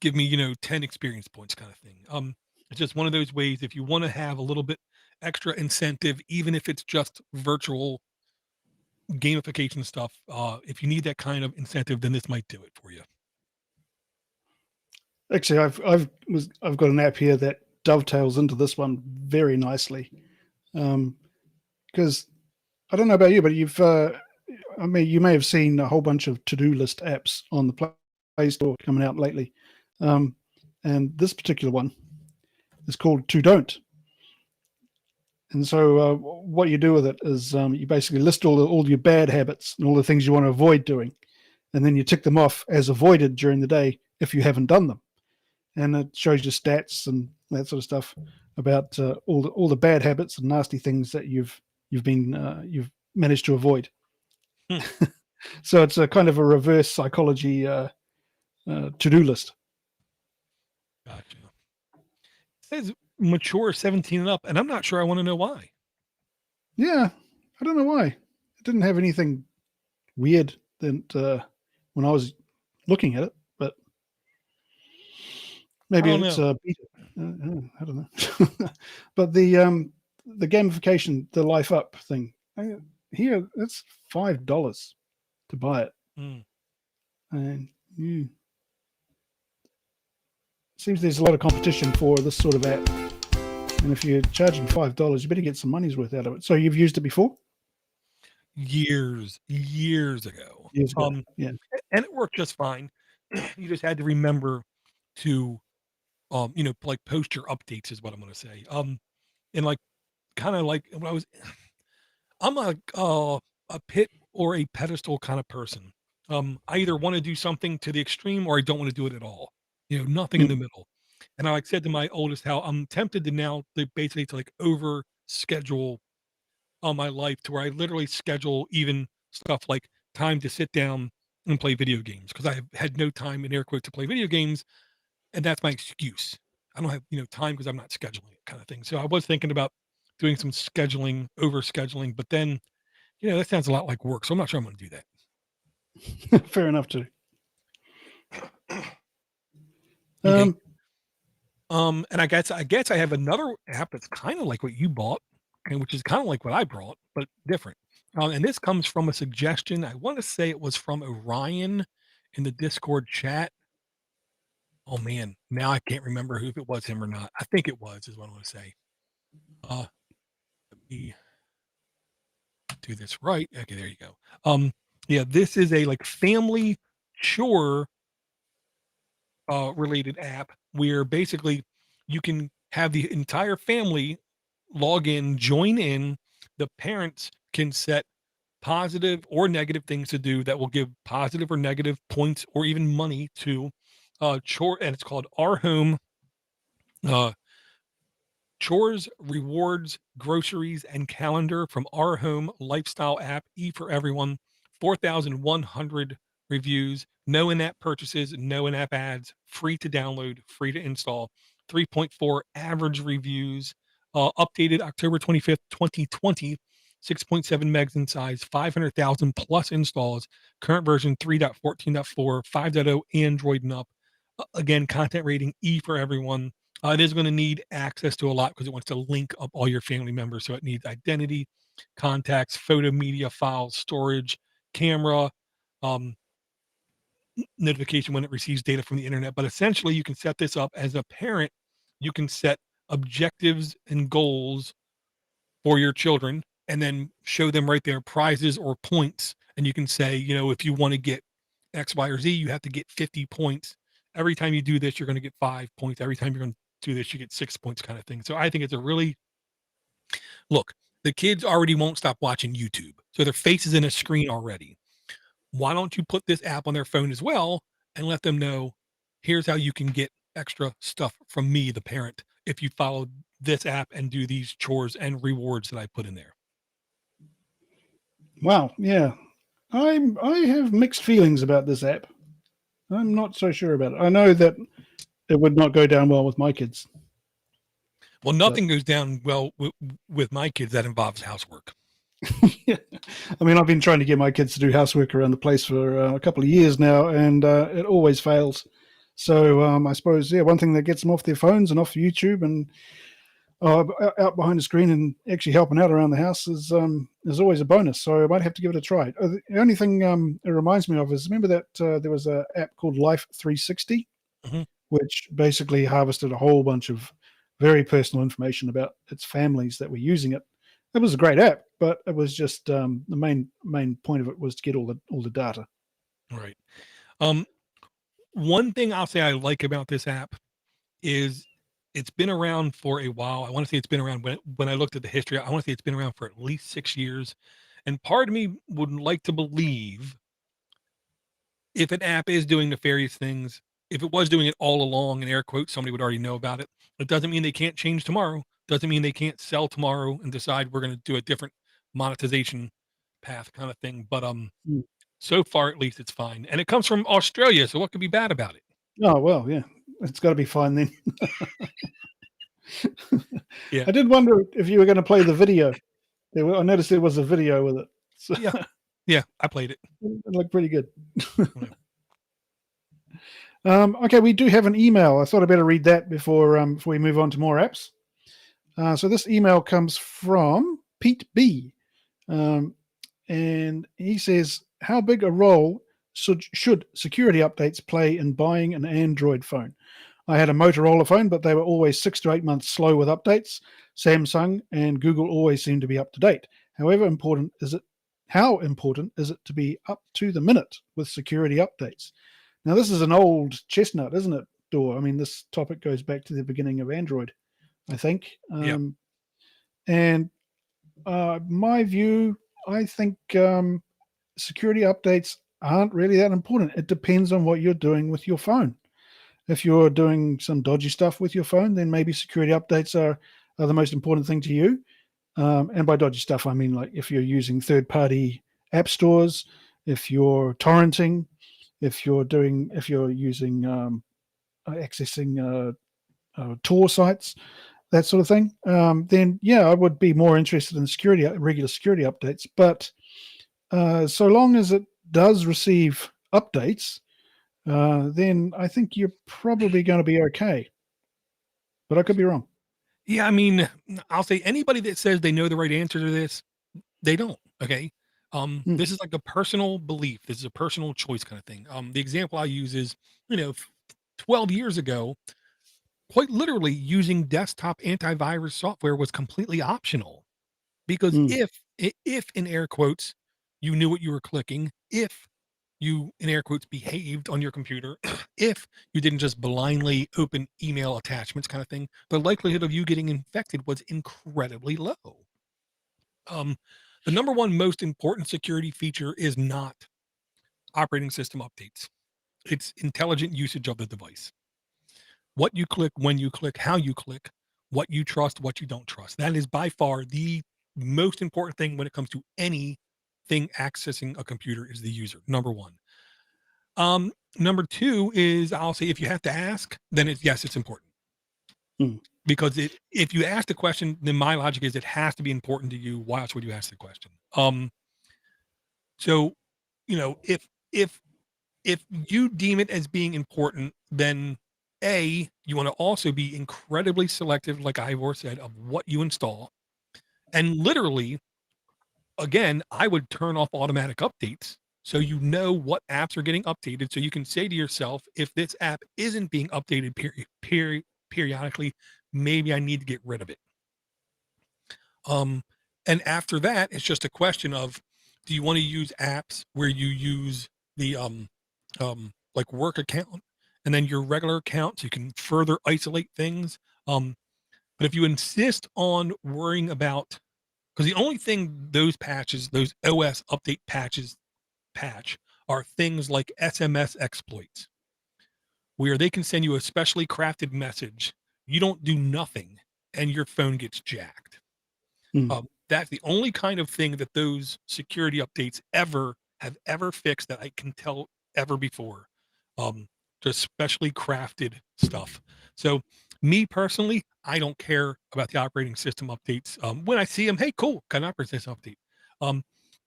give me, 10 experience points, kind of thing. It's just one of those ways, if you want to have a little bit extra incentive, even if it's just virtual gamification stuff, if you need that kind of incentive, then this might do it for you. Actually, I've got an app here that dovetails into this one very nicely. Because I don't know about you, but you may have seen a whole bunch of to-do list apps on the Play Store coming out lately. And this particular one is called To Don't. And so what you do with it is you basically list all your bad habits and all the things you want to avoid doing. And then you tick them off as avoided during the day if you haven't done them. And it shows you stats and that sort of stuff about all the bad habits and nasty things that you've managed to avoid. So it's a kind of a reverse psychology to-do list. Gotcha. It says mature 17 and up, and I'm not sure I want to know why. Yeah, I don't know why. It didn't have anything weird that when I was looking at it, but maybe it's a beta. I don't know. But the gamification, the life up thing here, it's $5 to buy it, and seems there's a lot of competition for this sort of app. And if you're charging $5, you better get some money's worth out of it. So you've used it before? Years ago. Yeah. And it worked just fine. You just had to remember to, like post your updates is what I'm going to say. And like, kind of like when I'm a pit or a pedestal kind of person. I either want to do something to the extreme or I don't want to do it at all. Nothing in the middle. And I said to my oldest how I'm tempted to now basically to like over schedule on my life to where I literally schedule even stuff like time to sit down and play video games because I have had no time in air quotes to play video games, and that's my excuse. I don't have time because I'm not scheduling it kind of thing. So I was thinking about doing some scheduling, over scheduling, but then that sounds a lot like work. So I'm not sure I'm going to do that. Fair enough too. Okay. And I guess I have another app that's kind of like what you bought, and which is kind of like what I brought, but different. And this comes from a suggestion. I want to say it was from Orion in the Discord chat. Oh man, now I can't remember if it was him or not. I think it was, is what I want to say. Let me do this right. Okay, there you go. Yeah, this is a like family chore related app where basically you can have the entire family log in, join in. The parents can set positive or negative things to do that will give positive or negative points or even money to chore, and it's called Our Home Chores, Rewards, Groceries, and Calendar from Our Home Lifestyle app, for everyone. 4,100 reviews, no in-app purchases, no in-app ads, free to download, free to install. 3.4 average reviews, updated October 25th, 2020. 6.7 megs in size, 500,000 plus installs. Current version 3.14.4, 5.0 Android and up. Again, content rating E for everyone. It is going to need access to a lot because it wants to link up all your family members. So it needs identity, contacts, photo, media, files, storage, camera, notification when it receives data from the internet. But essentially, you can set this up as a parent. You can set objectives and goals for your children and then show them right there prizes or points. And you can say, if you want to get X, Y, or Z, you have to get 50 points. Every time you do this, you're going to get 5 points. Every time you're going to do this, you get 6 points kind of thing. So I think it's a really, look, the kids already won't stop watching YouTube. So their face is in a screen already. Why don't you put this app on their phone as well and let them know, here's how you can get extra stuff from me, the parent, if you follow this app and do these chores and rewards that I put in there. Wow. Yeah. I have mixed feelings about this app. I'm not so sure about it. I know that it would not go down well with my kids. Well, nothing goes down well with my kids that involves housework. Yeah. I mean, I've been trying to get my kids to do housework around the place for a couple of years now, and it always fails. So I suppose, one thing that gets them off their phones and off YouTube and out behind the screen and actually helping out around the house is always a bonus. So I might have to give it a try. The only thing it reminds me of is, remember that there was an app called Life 360, which basically harvested a whole bunch of very personal information about its families that were using it. It was a great app, but it was just the main point of it was to get all the data. Right. One thing I'll say I like about this app is it's been around for a while. I want to say it's been around when I looked at the history. I want to say it's been around for at least 6 years. And part of me would like to believe if an app is doing nefarious things, if it was doing it all along, in air quotes, somebody would already know about it. It doesn't mean they can't change tomorrow. Doesn't mean they can't sell tomorrow and decide we're going to do a different monetization path kind of thing. But So far, at least, it's fine, and it comes from Australia. So what could be bad about it? Oh, well, yeah. It's got to be fine then. Yeah, I did wonder if you were going to play the video. I noticed there was a video with it. So yeah, yeah. I played it. it looked pretty good. Yeah. Okay, we do have an email. I thought I'd better read that before we move on to more apps. So this email comes from Pete B. And he says, how big a role should security updates play in buying an Android phone? I had a Motorola phone, but they were always 6 to 8 months slow with updates. Samsung and Google always seem to be up to date. How important is it to be up to the minute with security updates? Now, this is an old chestnut, isn't it, Dor? I mean, this topic goes back to the beginning of Android, I think. Yeah. And my view, I think security updates aren't really that important. It depends on what you're doing with your phone. If you're doing some dodgy stuff with your phone, then maybe security updates are the most important thing to you. And by dodgy stuff, I mean like if you're using third-party app stores, if you're torrenting, if you're using accessing Tor sites, that sort of thing, then yeah, I would be more interested in regular security updates. But so long as it does receive updates, then I think you're probably going to be okay. But I could be wrong. Yeah, I mean, I'll say anybody that says they know the right answer to this, they don't. Okay. This is like a personal belief. This is a personal choice kind of thing. The example I use is, 12 years ago, quite literally using desktop antivirus software was completely optional because if in air quotes, you knew what you were clicking, if you in air quotes behaved on your computer, if you didn't just blindly open email attachments kind of thing, the likelihood of you getting infected was incredibly low. The number one most important security feature is not operating system updates. It's intelligent usage of the device. What you click, when you click, how you click, what you trust, what you don't trust. That is by far the most important thing when it comes to anything accessing a computer is the user. Number one. Number two is I'll say if you have to ask, then it's important. Because if you ask the question, then my logic is it has to be important to you. Why else would you ask the question? So, if you deem it as being important, then you want to also be incredibly selective, like Ivor said, of what you install. And literally, again, I would turn off automatic updates so you know what apps are getting updated. So you can say to yourself, if this app isn't being updated periodically, maybe I need to get rid of it. And after that, it's just a question of, do you want to use apps where you use the like work account and then your regular account so you can further isolate things? But if you insist on worrying about, because the only thing those OS update patch are things like SMS exploits, where they can send you a specially crafted message. You don't do nothing and your phone gets jacked. That's the only kind of thing that those security updates have ever fixed that I can tell ever before. Just specially crafted stuff. So me personally, I don't care about the operating system updates. When I see them, hey, cool, got an operating system update.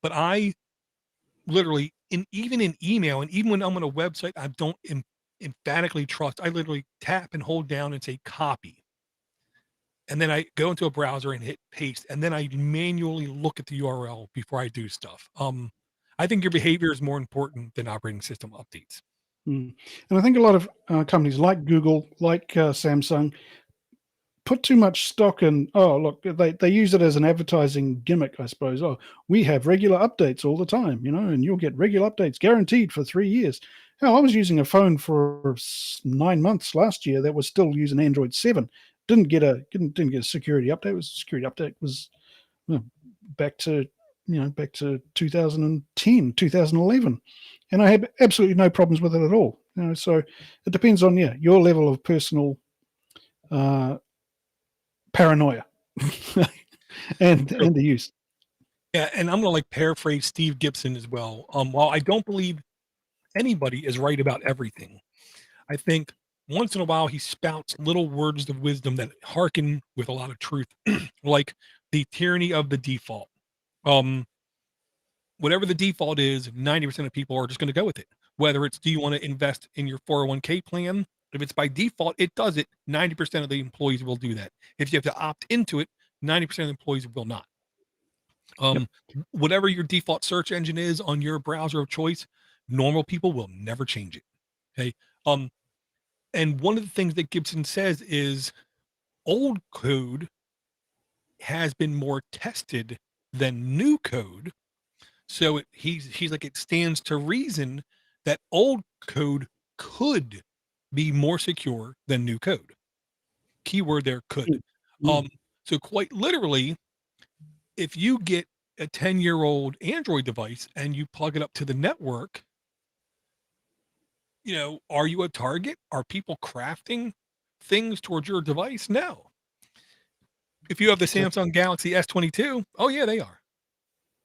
But I literally, even in email, and even when I'm on a website, I don't emphatically trust. I literally tap and hold down and say copy. And then I go into a browser and hit paste, and then I manually look at the URL before I do stuff. I think your behavior is more important than operating system updates. And I think a lot of companies like Google, like Samsung, put too much stock in, look, they use it as an advertising gimmick, I suppose. Oh, we have regular updates all the time, and you'll get regular updates guaranteed for 3 years. Hell, I was using a phone for 9 months last year that was still using Android 7. Didn't get a security update. Security update was back to 2010, 2011, and I had absolutely no problems with it at all. So it depends on your level of personal paranoia and the use. Yeah, and I'm gonna like paraphrase Steve Gibson as well. While I don't believe anybody is right about everything, I think once in a while he spouts little words of wisdom that harken with a lot of truth, like the tyranny of the default. Um, Whatever the default is, 90% of people are just going to go with it. Whether it's do you want to invest in your 401k plan? If it's by default, it does it. 90% of the employees will do that. If you have to opt into it, 90% of employees will not. Yep. Um, Whatever your default search engine is on your browser of choice, normal people will never change it. Okay. Um, and one of the things that Gibson says is old code has been more tested than new code. So he's like, it stands to reason that old code could be more secure than new code. Keyword there, could. Mm. So quite literally, if you get a 10-year-old Android device and you plug it up to the network, are you a target? Are people crafting things towards your device? No. If you have the So, Samsung Galaxy S22, oh yeah, they are.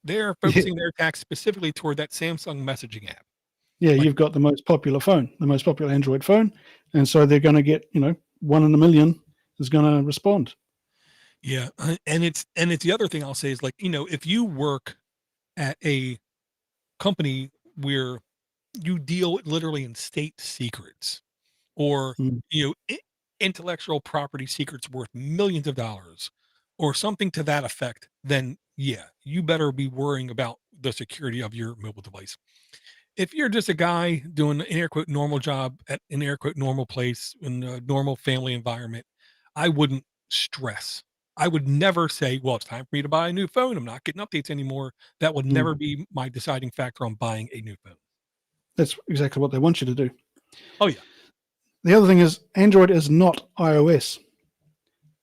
They're yeah, focusing their attacks specifically toward that Samsung messaging app. yeah, Like, you've got the most popular phone, the most popular Android phone, and so they're going to get, 1 in a million is going to respond. yeah, and it's the other thing I'll say is like, if you work at a company where you deal literally in state secrets or Mm. intellectual property secrets worth millions of dollars or something to that effect, then yeah, you better be worrying about the security of your mobile device. If you're just a guy doing an air quote normal job at an air quote normal place in a normal family environment, I wouldn't stress. I would never say, well, it's time for me to buy a new phone. I'm not getting updates anymore. That would Mm. never be my deciding factor on buying a new phone. That's exactly what they want you to do. Oh yeah. The other thing is Android is not iOS.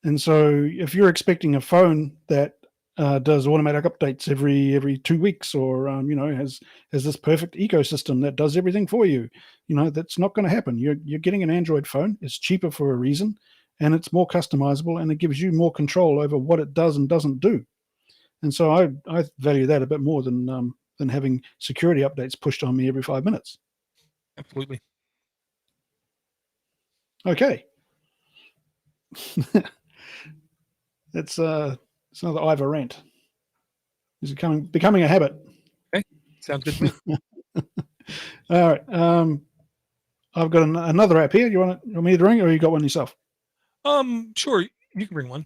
And so if you're expecting a phone that does automatic updates every 2 weeks, or has this perfect ecosystem that does everything for you, that's not going to happen. You're getting an Android phone. It's cheaper for a reason, and it's more customizable, and it gives you more control over what it does and doesn't do. And so I value that a bit more than having security updates pushed on me every 5 minutes. Absolutely. Okay. It's another Ivor rant. Is it becoming a habit? Okay. Sounds good to me. All right. I've got another app here. You want me to ring, or you got one yourself? Sure. You can bring one.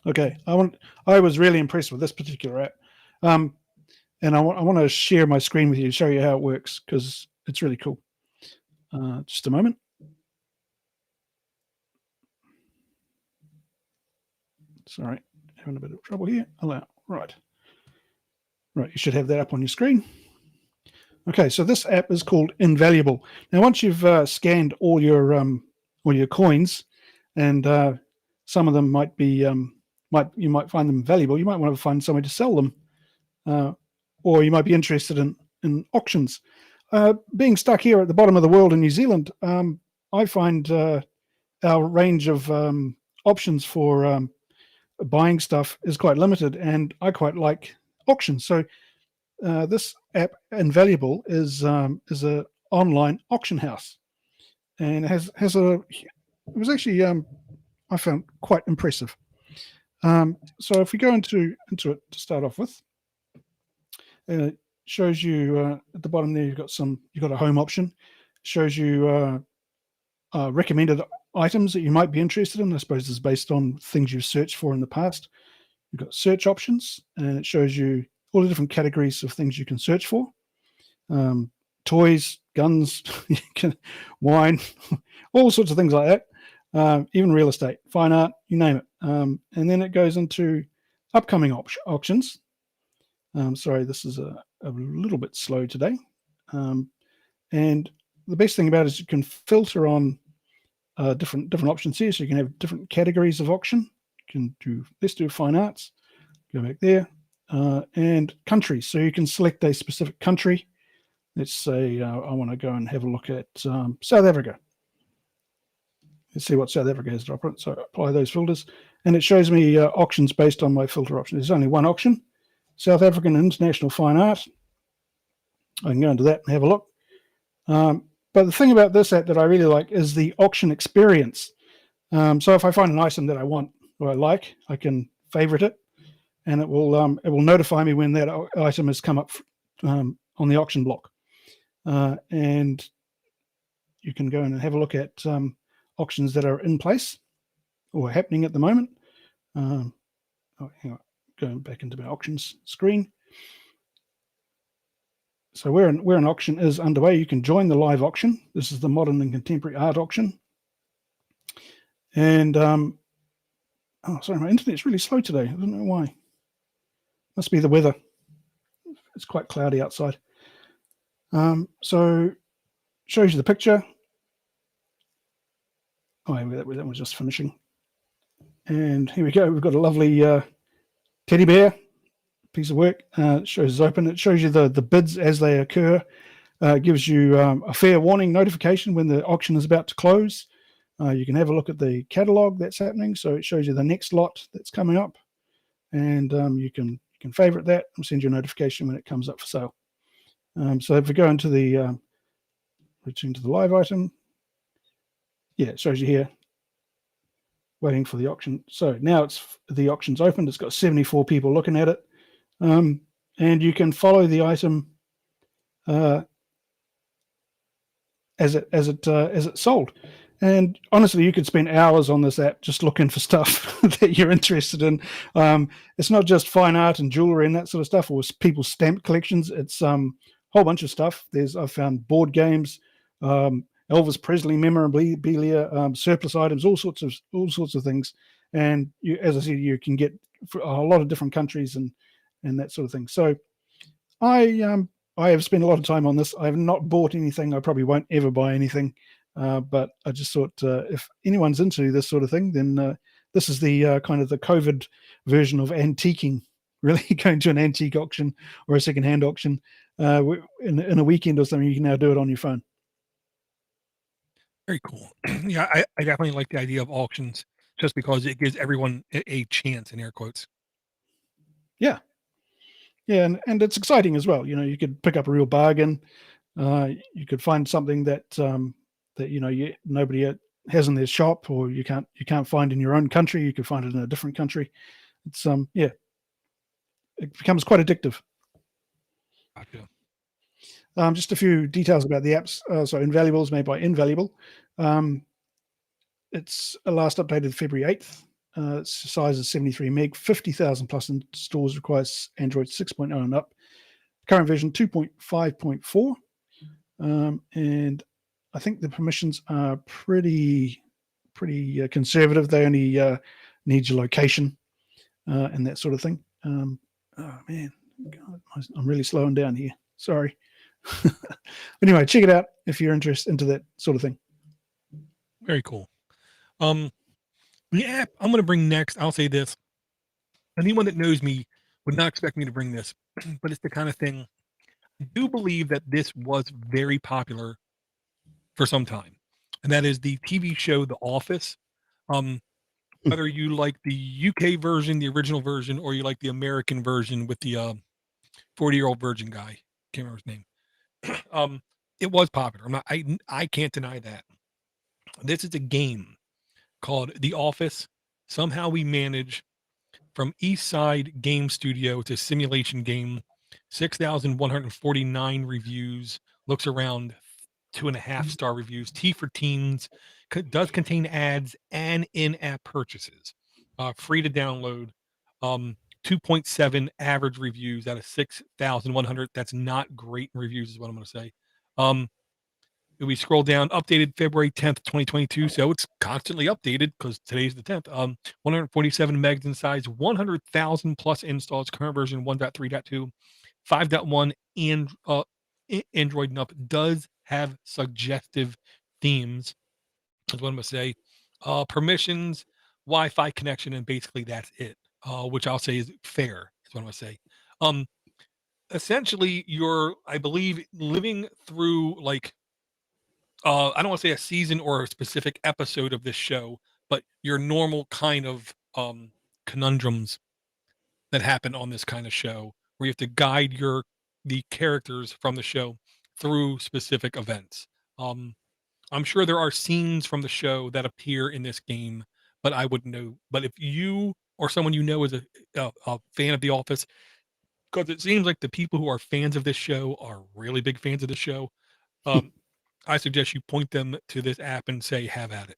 Okay. I was really impressed with this particular app, and I want to share my screen with you to show you how it works because it's really cool. Just a moment. Sorry, having a bit of trouble here. Allow. Right. You should have that up on your screen. Okay, so this app is called Invaluable. Now, once you've scanned all your coins, and some of them might be you might find them valuable. You might want to find somewhere to sell them, or you might be interested in auctions. Being stuck here at the bottom of the world in New Zealand, I find our range of options for buying stuff is quite limited, and I quite like auctions. So this app, Invaluable, is a online auction house, and it has a. It was actually I found quite impressive. So if we go into it to start off with, it shows you at the bottom there. You've got a home option. Shows you recommended items that you might be interested in. I suppose it's based on things you've searched for in the past. You've got search options, and it shows you all the different categories of things you can search for. Toys, guns, wine, all sorts of things like that. Even real estate, fine art, you name it. And then it goes into upcoming auctions. Sorry, this is a little bit slow today. And the best thing about it is you can filter on different options here. So you can have different categories of auction. Let's do fine arts. Go back there. And countries. So you can select a specific country. Let's say I want to go and have a look at South Africa. Let's see what South Africa has to offer. So apply those filters, and it shows me auctions based on my filter option. There's only one auction, South African and International Fine Art. I can go into that and have a look. But the thing about this app that I really like is the auction experience. So if I find an item that I want or I like, I can favorite it, and it will notify me when that item has come up on the auction block. And you can go and have a look at auctions that are in place or happening at the moment. Hang on, going back into my auctions screen. So where an auction is underway, you can join the live auction. This is the modern and contemporary art auction. And oh, sorry, my internet's really slow today. I don't know why. Must be the weather. It's quite cloudy outside. So shows you the picture. Oh, that was just finishing. And here we go. We've got a lovely teddy bear piece of work. It shows it's open. It shows you the bids as they occur. It gives you a fair warning notification when the auction is about to close. You can have a look at the catalog that's happening. So it shows you the next lot that's coming up, and you can favorite that and send you a notification when it comes up for sale. So if we go into the return to the live item, yeah, it shows you here waiting for the auction. So now the auction's opened. It's got 74 people looking at it, and you can follow the item as it's sold. And honestly, you could spend hours on this app just looking for stuff that you're interested in. It's not just fine art and jewelry and that sort of stuff, or people's stamp collections. It's a whole bunch of stuff. I've found board games, Elvis Presley memorabilia, surplus items, all sorts of things. And as I said, you can get for a lot of different countries and that sort of thing. So I have spent a lot of time on this. I have not bought anything. I probably won't ever buy anything. But I just thought if anyone's into this sort of thing, then this is the kind of the COVID version of antiquing, really going to an antique auction or a secondhand auction in a weekend or something. You can now do it on your phone. Very cool. Yeah, I definitely like the idea of auctions just because it gives everyone a chance, in air quotes. Yeah. Yeah, and it's exciting as well. You could pick up a real bargain. You could find something that nobody has in their shop, or you can't find in your own country. You could find it in a different country. It's it becomes quite addictive. Gotcha. Just a few details about the apps. So Invaluable is made by Invaluable. It's last updated February 8th. Its size is 73 meg, 50,000 plus in stores, requires Android 6.0 and up. Current version 2.5.4. And I think the permissions are pretty conservative. They only need your location and that sort of thing. Oh man, God, I'm really slowing down here. Sorry. Anyway, check it out if you're interested into that sort of thing. Very cool. The app I'm going to bring next, I'll say this. Anyone that knows me would not expect me to bring this, but it's the kind of thing. I do believe that this was very popular for some time, and that is the TV show The Office. Whether you like the UK version, the original version, or you like the American version with the 40-year-old virgin guy, can't remember his name. It was popular. I can't deny that. This is a game called The Office. Somehow we manage from East Side Game Studio to simulation game, 6,149 reviews, looks around 2.5-star reviews, T for teens, does contain ads and in-app purchases, free to download, 2.7 average reviews out of 6,100. That's not great reviews is what I'm going to say. We scroll down, updated February 10th, 2022. So it's constantly updated because today's the 10th. 147 megs in size, 100,000 plus installs, current version 1.3.2, 5.1, and Android and up. Does have suggestive themes, is what I'm going to say. Permissions, Wi-Fi connection, and basically that's it, which I'll say is fair, is what I'm going to say. Essentially, you're, I believe, living through like, I don't want to say a season or a specific episode of this show, but your normal kind of conundrums that happen on this kind of show where you have to guide the characters from the show through specific events. I'm sure there are scenes from the show that appear in this game, but I wouldn't know. But if you or someone you know is a fan of The Office, because it seems like the people who are fans of this show are really big fans of the show, um, I suggest you point them to this app and say, "Have at it."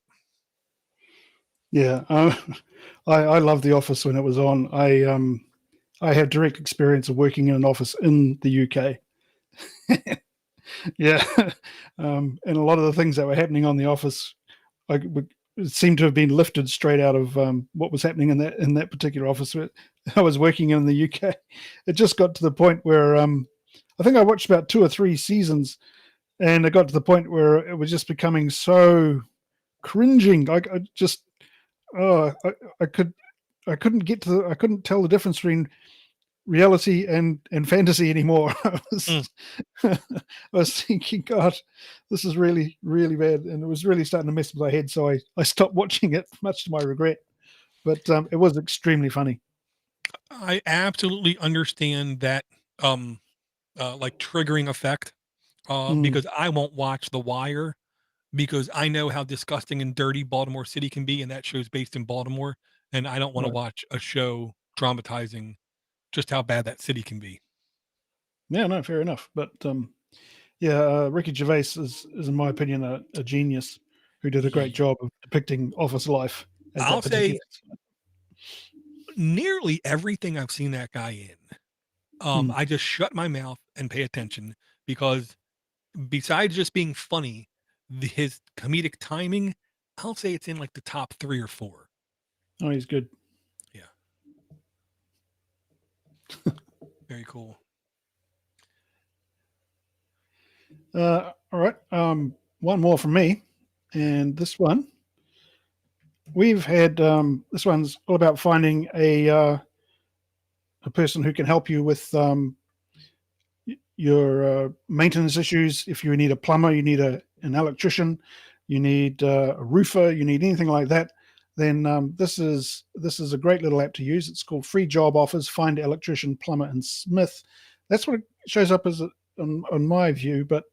Yeah, I love The Office when it was on. I have direct experience of working in an office in the UK. Yeah, and a lot of the things that were happening on The Office, seemed to have been lifted straight out of what was happening in that particular office where I was working in the UK. It just got to the point where I think I watched about 2 or 3 seasons, and it got to the point where it was just becoming so cringing. I just oh I could I couldn't get to I couldn't tell the difference between reality and fantasy anymore. Mm. I was thinking, God, this is really, really bad. And it was really starting to mess with my head. So I stopped watching it, much to my regret. But it was extremely funny. I absolutely understand that, um, like triggering effect, Mm, because I won't watch The Wire because I know how disgusting and dirty Baltimore City can be, and that show's based in Baltimore, and I don't want to right. watch a show dramatizing just how bad that city can be. Yeah, no, fair enough. But yeah, Ricky Gervais is, in my opinion, a genius who did a great Ye job of depicting office life at I'll that particular say nearly everything I've seen that guy in, time. I just shut my mouth and pay attention because besides just being funny, his comedic timing, I'll say it's in like the top 3 or 4. Oh, he's good. Yeah, very cool. All right. One more from me. And this one, we've had this one's all about finding a person who can help you with your maintenance issues. If you need a plumber, you need an electrician, you need a roofer, you need anything like that, then this is a great little app to use. It's called Free Job Offers. Find electrician, plumber, and smith. That's what it shows up as on my view. But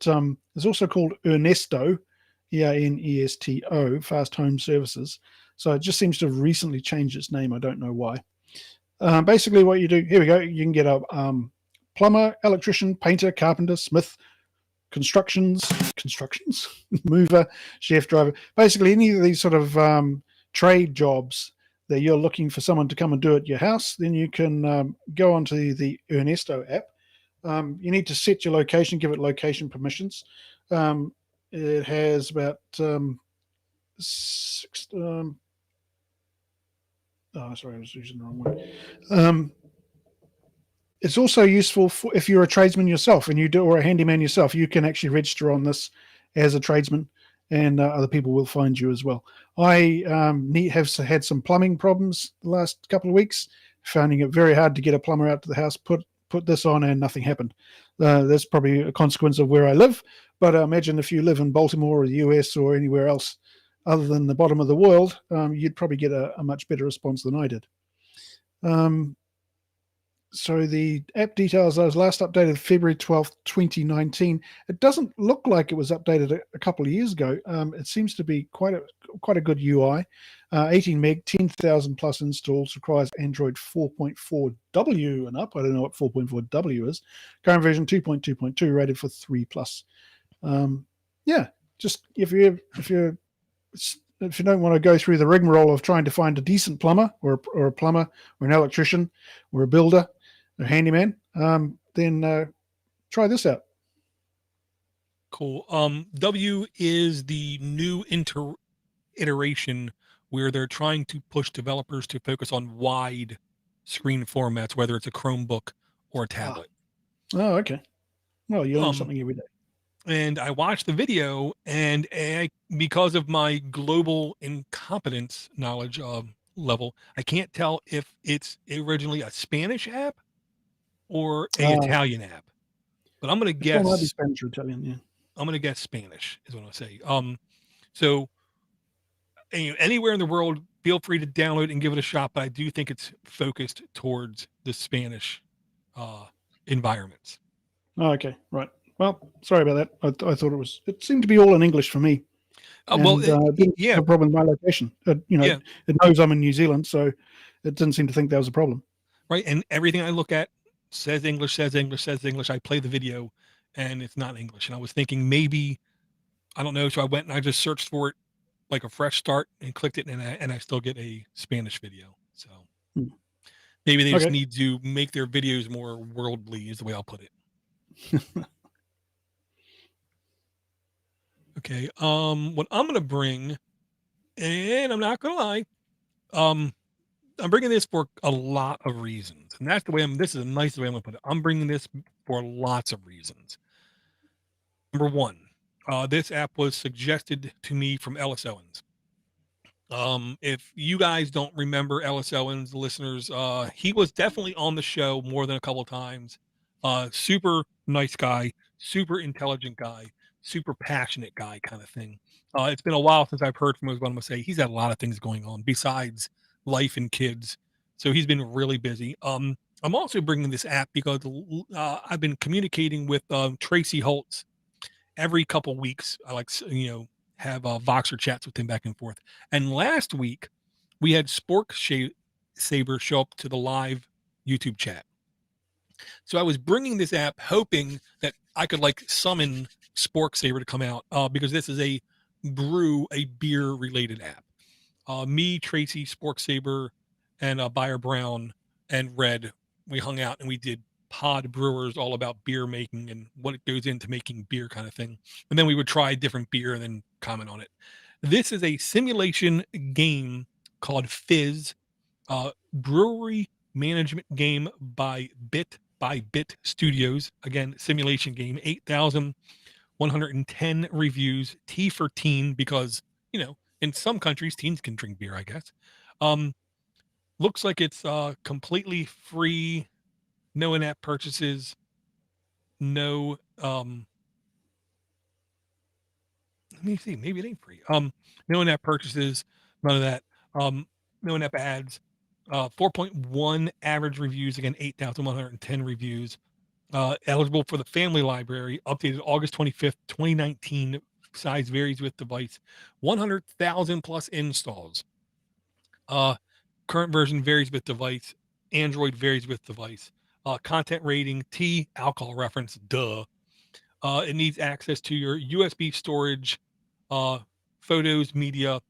it's also called Ernesto, Ernesto, Fast Home Services. So it just seems to have recently changed its name. I don't know why. Basically, what you do, here we go. You can get a plumber, electrician, painter, carpenter, smith, constructions, mover, chef, driver. Basically, any of these sort of trade jobs that you're looking for someone to come and do at your house, then you can go onto the Ernesto app. You need to set your location, give it location permissions. It has about six. Sorry, I was using the wrong one. It's also useful for if you're a tradesman yourself and you do, or a handyman yourself, you can actually register on this as a tradesman, and other people will find you as well. I have had some plumbing problems the last couple of weeks, finding it very hard to get a plumber out to the house. Put this on and nothing happened. That's probably a consequence of where I live, but imagine if you live in Baltimore or the US or anywhere else other than the bottom of the world, you'd probably get a much better response than I did. So the app details, I was last updated February 12th, 2019. It doesn't look like it was updated a couple of years ago. It seems to be quite a good UI. 18 meg, 10,000 plus installs, requires Android 4.4W and up. I don't know what 4.4W is. Current version 2.2.2, rated for 3 plus. Yeah, just if you don't want to go through the rigmarole of trying to find a decent plumber or a plumber or an electrician or a builder, a handyman, then try this out. Cool. W is the new iteration where they're trying to push developers to focus on wide screen formats, whether it's a Chromebook or a Ah, tablet. oh, okay. Well, you learn Um, something every day. and I watched the video, and because of my global incompetence knowledge level, I can't tell if it's originally a Spanish app or a Uh, Italian app. But I'm gonna this one might be guess Spanish or Italian. Yeah. Spanish is what I'll say. So anywhere in the world, feel free to download and give it a shot. But I do think it's focused towards the Spanish environments. Oh, okay, right. Well, sorry about that. I thought it seemed to be all in English for me, Well, and didn't yeah, have a problem with my location. yeah, It knows I'm in New Zealand, so it didn't seem to think that was a problem. right. And everything I look at says English, says English, says English. I play the video, and it's not English. And I was thinking maybe I don't know. So I went and I just searched for it like a fresh start and clicked it, and I still get a Spanish video. So Hmm. maybe they just Okay. need to make their videos more worldly, is the way I'll put it. Okay. What I'm gonna bring, and I'm not gonna lie, um, I'm bringing this for a lot of reasons, and that's the way I'm. This is a nice way I'm gonna put it. I'm bringing this for lots of reasons. Number one, this app was suggested to me from Ellis Owens. If you guys don't remember Ellis Owens, listeners, he was definitely on the show more than a couple of times. Super nice guy, super intelligent guy, super passionate guy, kind of thing. It's been a while since I've heard from him. What I'm gonna say, he's had a lot of things going on besides life and kids, so he's been really busy. I'm also bringing this app because I've been communicating with Tracy Holtz every couple weeks. I like have Voxer chats with him back and forth. And last week we had Saber show up to the live YouTube chat. So I was bringing this app hoping that I could like summon Spork Saber to come out because this is a beer related app. Me, Tracy, Spork Saber, and Buyer Brown and Red, we hung out and we did pod brewers all about beer making and what it goes into making beer kind of thing. And then we would try different beer and then comment on it. This is a simulation game called Fizz, brewery management game by Bit Studios. Again, simulation game, 8,110 reviews, T for teen, because, in some countries, teens can drink beer, I guess. Looks like it's completely free, no in-app purchases, no let me see, maybe it ain't free. No in-app purchases, none of that. No in-app ads. 4.1 average reviews, again, 8,110 reviews. Eligible for the family library, updated August 25th, 2019. Size varies with device. 100,000 plus installs. Current version varies with device. Android varies with device. Content rating, T, alcohol reference, duh. It needs access to your USB storage, photos, media,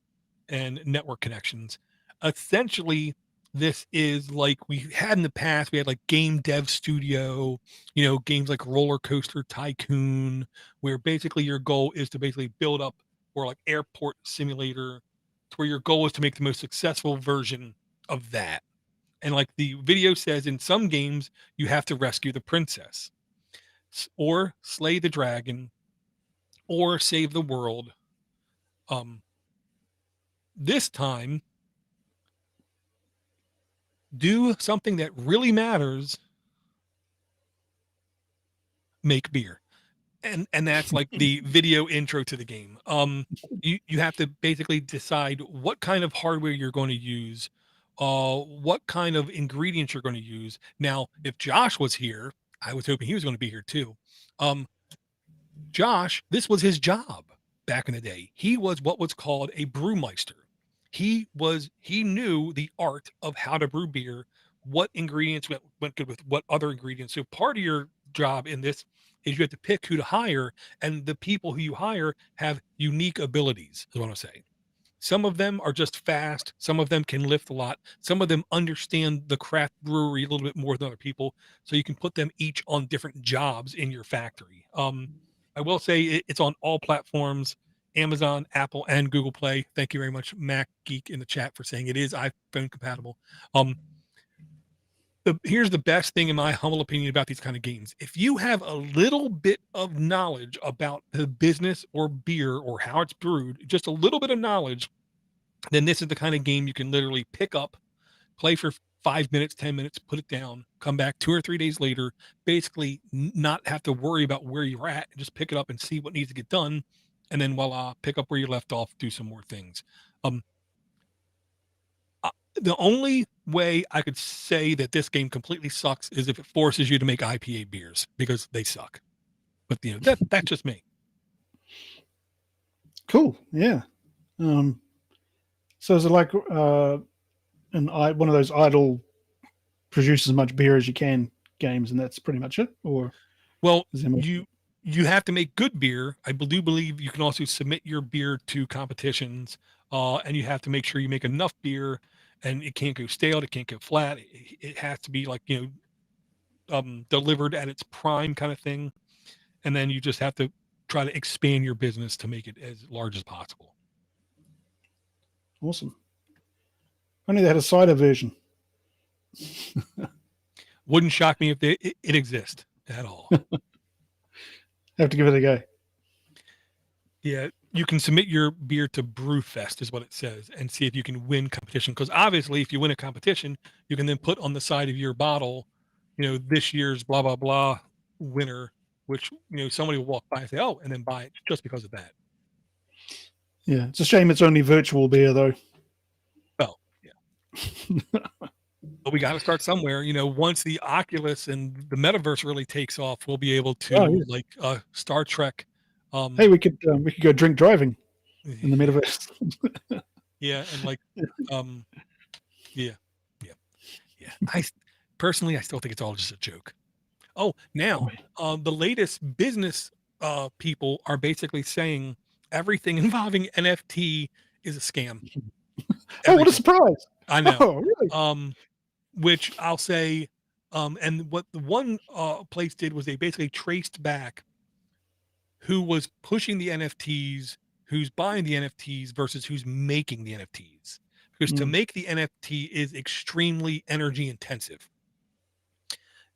and network connections. Essentially, this is like we had in the past. We had like Game Dev Studio, games like Roller Coaster Tycoon, where basically your goal is to basically build up, or like Airport Simulator, to where your goal is to make the most successful version of that. And like the video says, in some games, you have to rescue the princess, or slay the dragon, or save the world. This time, do something that really matters, make beer. And that's like the video intro to the game. You have to basically decide what kind of hardware you're going to use, what kind of ingredients you're going to use. Now, if Josh was here, I was hoping he was going to be here too. Josh, this was his job back in the day. He was what was called a brewmeister. He knew the art of how to brew beer, what ingredients went good with what other ingredients. So part of your job in this is you have to pick who to hire, and the people who you hire have unique abilities, is what I'm saying. Some of them are just fast. Some of them can lift a lot. Some of them understand the craft brewery a little bit more than other people. So you can put them each on different jobs in your factory. I will say it's on all platforms, Amazon, Apple, and Google Play. Thank you very much, Mac Geek, in the chat for saying it is iPhone compatible. Here's the best thing, in my humble opinion, about these kind of games. If you have a little bit of knowledge about the business or beer or how it's brewed, just a little bit of knowledge, then this is the kind of game you can literally pick up, play for 5 minutes, 10 minutes, put it down, come back 2 or 3 days later, basically not have to worry about where you're at, and just pick it up and see what needs to get done. And then voila, pick up where you left off, do some more things. The only way I could say that this game completely sucks is if it forces you to make IPA beers because they suck. But that's just me. Cool. Yeah. So is it like one of those idle produce as much beer as you can games, and that's pretty much it? Or Well, is there more? you have to make good beer. I do believe you can also submit your beer to competitions, and you have to make sure you make enough beer, and it can't go stale, it can't go flat. It has to be like delivered at its prime kind of thing, and then you just have to try to expand your business to make it as large as possible. Awesome. Only they had a cider version. Wouldn't shock me if it exists at all. Have to give it a go. Yeah, you can submit your beer to Brewfest, is what it says, and see if you can win competition. Because obviously, if you win a competition, you can then put on the side of your bottle, this year's blah blah blah winner, which somebody will walk by and say, "Oh," and then buy it just because of that. Yeah, it's a shame it's only virtual beer though. Oh, yeah. But we got to start somewhere. Once the Oculus and the metaverse really takes off, we'll be able to like Star Trek. Hey, we could go drink driving in the metaverse. Yeah, and like, yeah. I personally, I still think it's all just a joke. Oh, now the latest business people are basically saying everything involving NFT is a scam. Oh, what a surprise! I know. Oh, really? Which I'll say, and what the one place did was they basically traced back who was pushing the NFTs, who's buying the NFTs versus who's making the NFTs. Because to make the NFT is extremely energy intensive.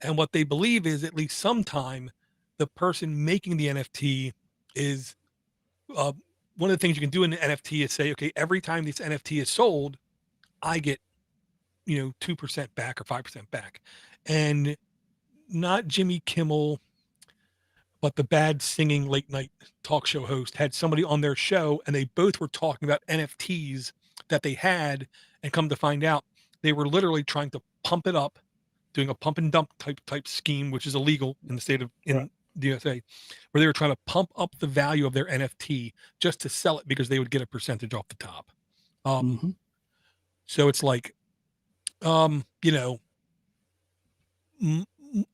And what they believe is at least sometime the person making the NFT is one of the things you can do in the NFT is say, okay, every time this NFT is sold, I get 2% back or 5% back. And not Jimmy Kimmel, but the bad singing late night talk show host had somebody on their show, and they both were talking about NFTs that they had, and come to find out they were literally trying to pump it up, doing a pump and dump type scheme, which is illegal in the state of the USA, where they were trying to pump up the value of their NFT just to sell it because they would get a percentage off the top. So it's like,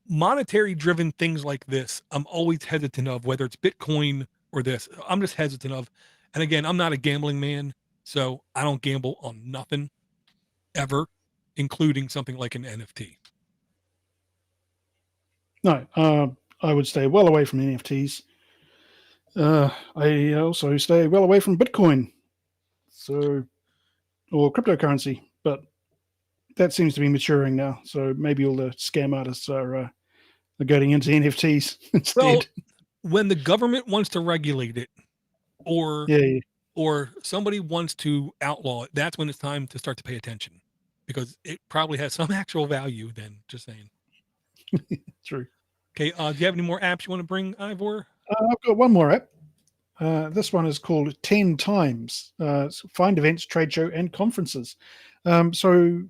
monetary driven things like this, I'm always hesitant of, whether it's Bitcoin or this. I'm just hesitant of, and again, I'm not a gambling man, so I don't gamble on nothing ever, including something like an NFT. No, I would stay well away from NFTs. I also stay well away from Bitcoin, or cryptocurrency, but that seems to be maturing now. So maybe all the scam artists are getting into NFTs instead. Well, when the government wants to regulate it, or somebody wants to outlaw it, that's when it's time to start to pay attention, because it probably has some actual value. Then, just saying. True. Okay. Do you have any more apps you want to bring, Ivor? I've got one more app. This one is called 10 Times. Find events, trade show, and conferences. So,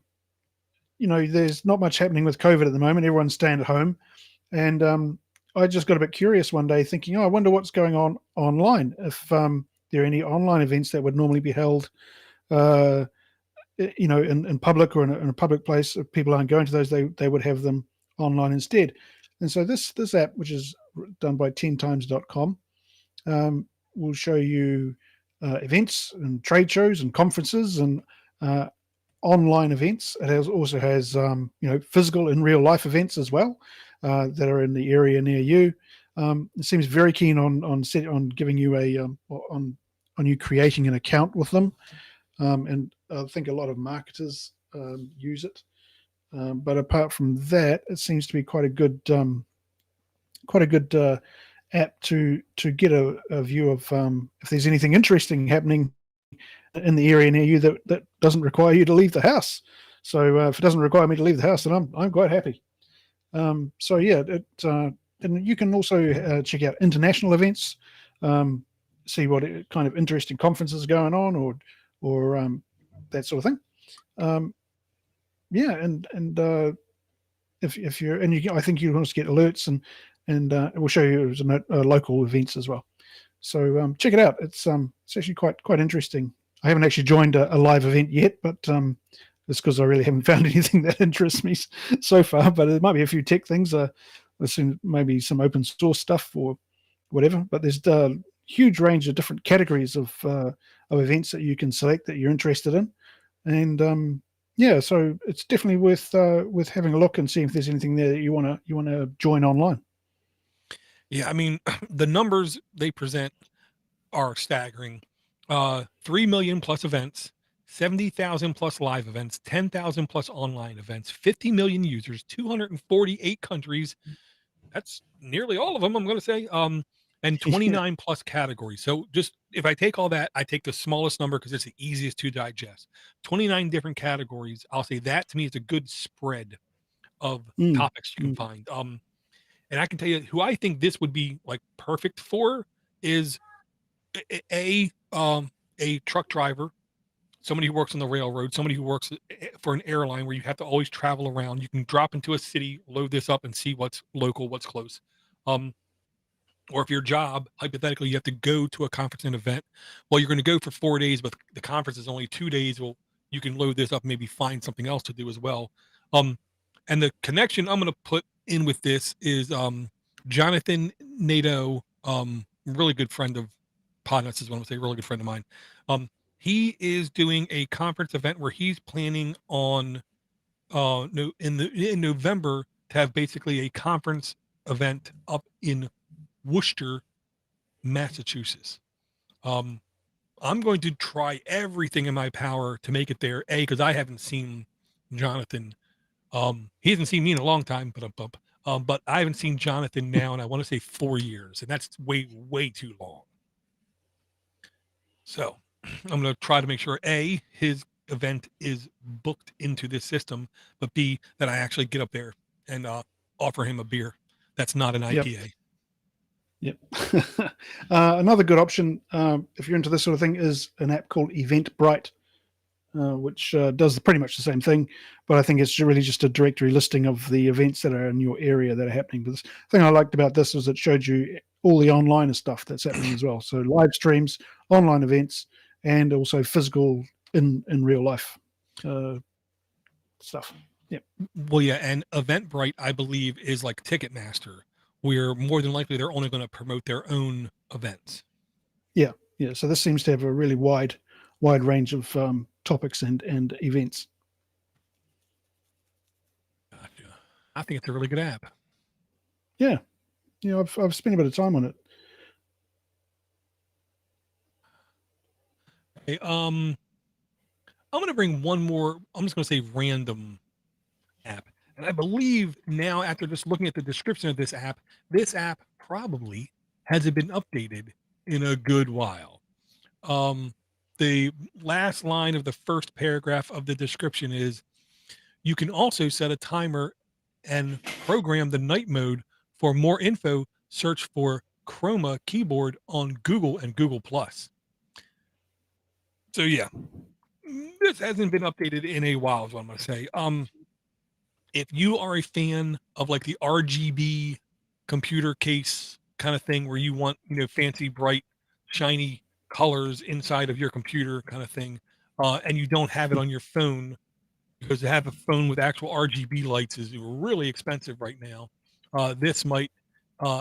there's not much happening with COVID at the moment. Everyone's staying at home. And I just got a bit curious one day thinking, I wonder what's going on online. If there are any online events that would normally be held, in public or in a public place, if people aren't going to those, they would have them online instead. And so this app, which is done by 10times.com, will show you events and trade shows and conferences and online events. It also has physical in real life events as well that are in the area near you. It seems very keen on giving you on you creating an account with them, and I think a lot of marketers use it. But apart from that, it seems to be quite a good app to get a view of if there's anything interesting happening in the area near you that doesn't require you to leave the house. So if it doesn't require me to leave the house, then I'm quite happy. And you can also check out international events, see what kind of interesting conferences are going on, or that sort of thing. yeah, if you're and I think you also get alerts and it will show you local events as well. So check it out. It's actually quite interesting. I haven't actually joined a live event yet, but it's because I really haven't found anything that interests me so far. But there might be a few tech things. Maybe some open source stuff or whatever. But there's a huge range of different categories of events that you can select that you're interested in, and yeah, so it's definitely worth having a look and seeing if there's anything there that you wanna join online. Yeah, I mean, the numbers they present are staggering. 3 million plus events, 70,000 plus live events, 10,000 plus online events, 50 million users, 248 countries. That's nearly all of them, I'm going to say. And Yeah. 29 plus categories. So just if I take all that, I take the smallest number because it's the easiest to digest. 29 different categories. I'll say that to me is a good spread of Mm, topics you can mm, find. And I can tell you who I think this would be like perfect for is a truck driver, somebody who works on the railroad, somebody who works for an airline where you have to always travel around. You can drop into a city, load this up, and see what's local, what's close. Um, or if your job, hypothetically, you have to go to a conference and event, well, you're going to go for 4 days, but the conference is only 2 days. Well, you can load this up, maybe find something else to do as well. And the connection I'm going to put in with this is Jonathan Nadeau, really good friend of Podnutz is what I'm going to say, really good friend of mine. He is doing a conference event where he's planning on no in November to have basically a conference event up in Worcester, Massachusetts. Um, I'm going to try everything in my power to make it there. A, because I haven't seen Jonathan. He hasn't seen me in a long time, but I haven't seen Jonathan now, and I want to say 4 years, and that's way too long. So I'm going to try to make sure A, his event is booked into this system, but B, that I actually get up there and offer him a beer that's not an yep. IPA. Yep. Another good option, if you're into this sort of thing, is an app called Eventbrite, which does pretty much the same thing, but I think it's really just a directory listing of the events that are in your area that are happening. But the thing I liked about this is it showed you all the online stuff that's happening as well. So live streams, online events, and also physical in real life stuff. Yeah. Well, yeah, and Eventbrite, I believe, is like Ticketmaster, where more than likely they're only going to promote their own events. Yeah. Yeah. So this seems to have a really wide range of topics and events. Gotcha. I think it's a really good app. Yeah. Yeah. I've spent a bit of time on it. Okay, I'm going to bring one more. I'm just going to say random app, and I believe now after just looking at the description of this app probably hasn't been updated in a good while. The last line of the first paragraph of the description is, you can also set a timer and program the night mode. For more info, search for Chroma Keyboard on Google and Google Plus. So yeah, this hasn't been updated in a while, is what I'm going to say. If you are a fan of like the RGB computer case kind of thing where you want, fancy, bright, shiny colors inside of your computer kind of thing, and you don't have it on your phone, because to have a phone with actual RGB lights is really expensive right now. This might,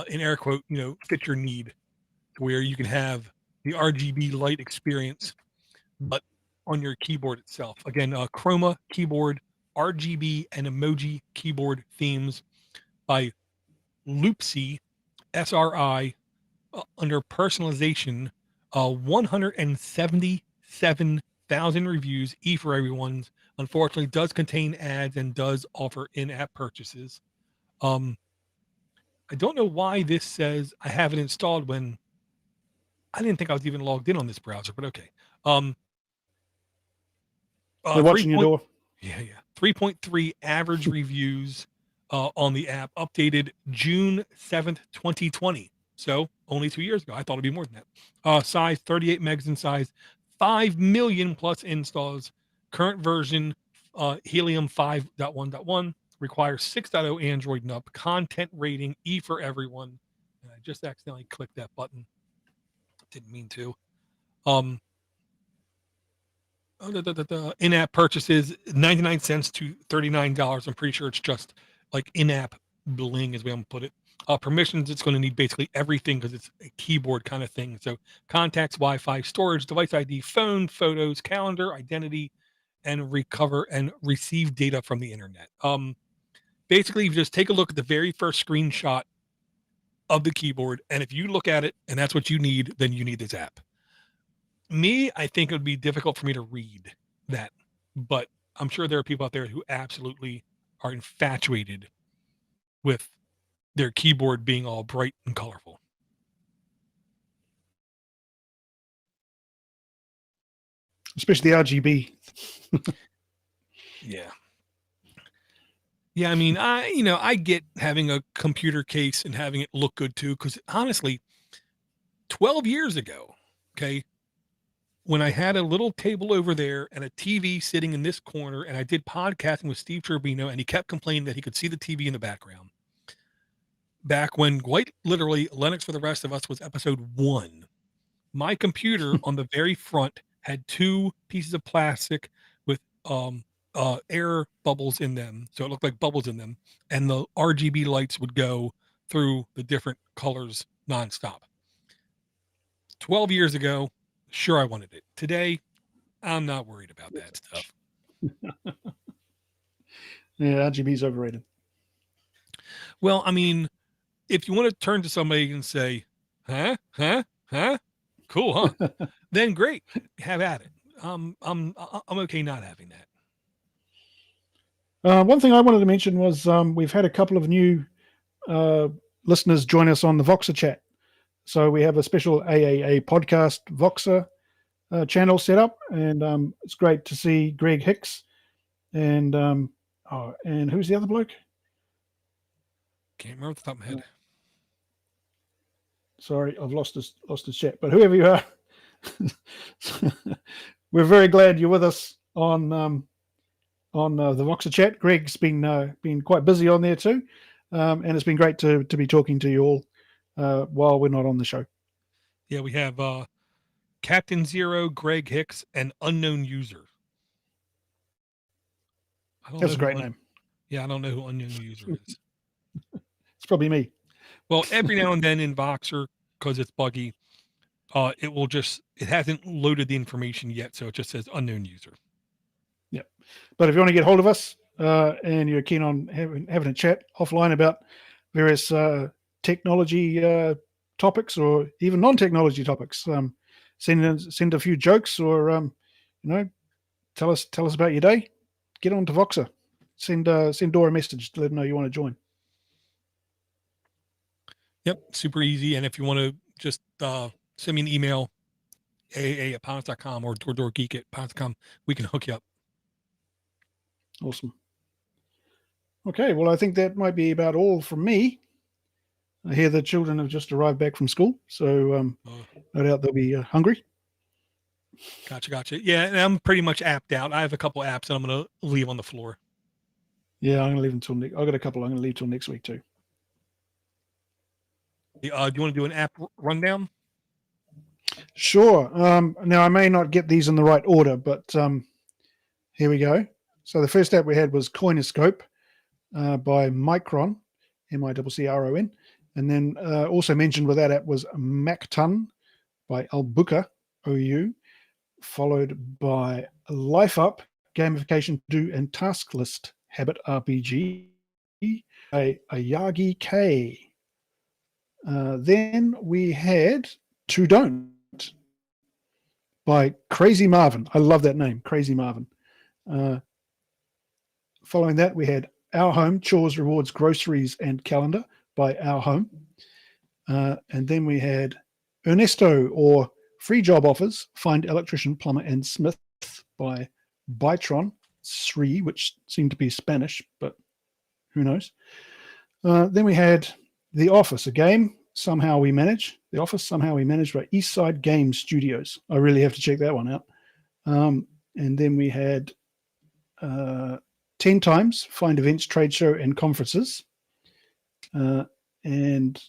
in air quote, fit your need to where you can have the RGB light experience, but on your keyboard itself. Again, Chroma Keyboard RGB and emoji keyboard themes by Loopsy, SRI, under personalization, 177,000 reviews, E for everyone's. Unfortunately, does contain ads and does offer in-app purchases. I don't know why this says I have it installed when I didn't think I was even logged in on this browser, but okay. They're watching your door. Yeah. 3.3 average reviews on the app, updated June 7th, 2020. So only 2 years ago. I thought it'd be more than that. Size 38 megs in size, 5 million plus installs. Current version Helium 5.1.1 requires 6.0 Android and up. Content rating E for everyone. And I just accidentally clicked that button. Didn't mean to. In-app purchases 99 cents to $39. I'm pretty sure it's just like in-app bling is the way I'm gonna put it. Permissions, it's going to need basically everything because it's a keyboard kind of thing. So contacts, Wi-Fi, storage, device ID, phone, photos, calendar, identity, and recover and receive data from the internet. Basically, you just take a look at the very first screenshot of the keyboard, and if you look at it and that's what you need, then you need this app. Me, I think it would be difficult for me to read that, but I'm sure there are people out there who absolutely are infatuated with their keyboard being all bright and colorful. Especially the RGB. Yeah. Yeah, I mean, I get having a computer case and having it look good too, because honestly, 12 years ago, okay, when I had a little table over there and a TV sitting in this corner, and I did podcasting with Steve Turbino, and he kept complaining that he could see the TV in the background. Back when quite literally Linux for the Rest of Us was episode 1, my computer on the very front had 2 pieces of plastic with air bubbles in them, so it looked like bubbles in them, and the RGB lights would go through the different colors nonstop. 12 years ago, sure, I wanted it. Today, I'm not worried about that stuff. Yeah, RGB's overrated. Well, I mean, if you want to turn to somebody and say, huh, cool, huh? Then great, have at it. I'm okay not having that. One thing I wanted to mention was we've had a couple of new listeners join us on the Voxer chat. So we have a special AAA podcast Voxer channel set up, and it's great to see Greg Hicks and who's the other bloke? Can't remember off the top of my head. Sorry, I've lost his chat. But whoever you are, we're very glad you're with us on the Voxer chat. Greg's been quite busy on there too, and it's been great to be talking to you all while we're not on the show. Yeah, we have Captain Zero, Greg Hicks, and Unknown User. That's a great name. Yeah, I don't know who Unknown User is. It's probably me. Well, every now and then in Voxer, because it's buggy, it hasn't loaded the information yet, so it just says Unknown User. Yep. But if you want to get hold of us and you're keen on having a chat offline about various technology topics or even non-technology topics, send a few jokes or tell us about your day. Get on to Voxer. Send Dora a message to let them know you want to join. Yep, super easy. And if you want to just send me an email, aa@podnutz.com or DoorToDoorGeek@podnutz.com, we can hook you up. Awesome. Okay, well, I think that might be about all from me. I hear the children have just arrived back from school, so no doubt they'll be hungry. Gotcha. Yeah, and I'm pretty much apped out. I have a couple apps that I'm going to leave on the floor. Yeah, I'm going to leave until I've got a couple I'm going to leave till next week too. Do you want to do an app rundown? Sure. Now, I may not get these in the right order, but here we go. So the first app we had was Coinoscope by Micron, MICCRON. And then also mentioned with that app was MacTun by Albuca, OU, followed by Life Up, Gamification, Do, and Task List Habit RPG, a Yagi K. Then we had To Don't by Crazy Marvin. I love that name, Crazy Marvin. Following that, we had Our Home, Chores, Rewards, Groceries, and Calendar by Our Home. And then we had Ernesto, or Free Job Offers, Find Electrician, Plumber, and Smith by Bytron Sri, which seemed to be Spanish, but who knows. Then we had The Office, a game, Somehow We Manage. The Office, Somehow We Manage by Eastside Game Studios. I really have to check that one out. And then we had 10 times, find events, trade show, and conferences. And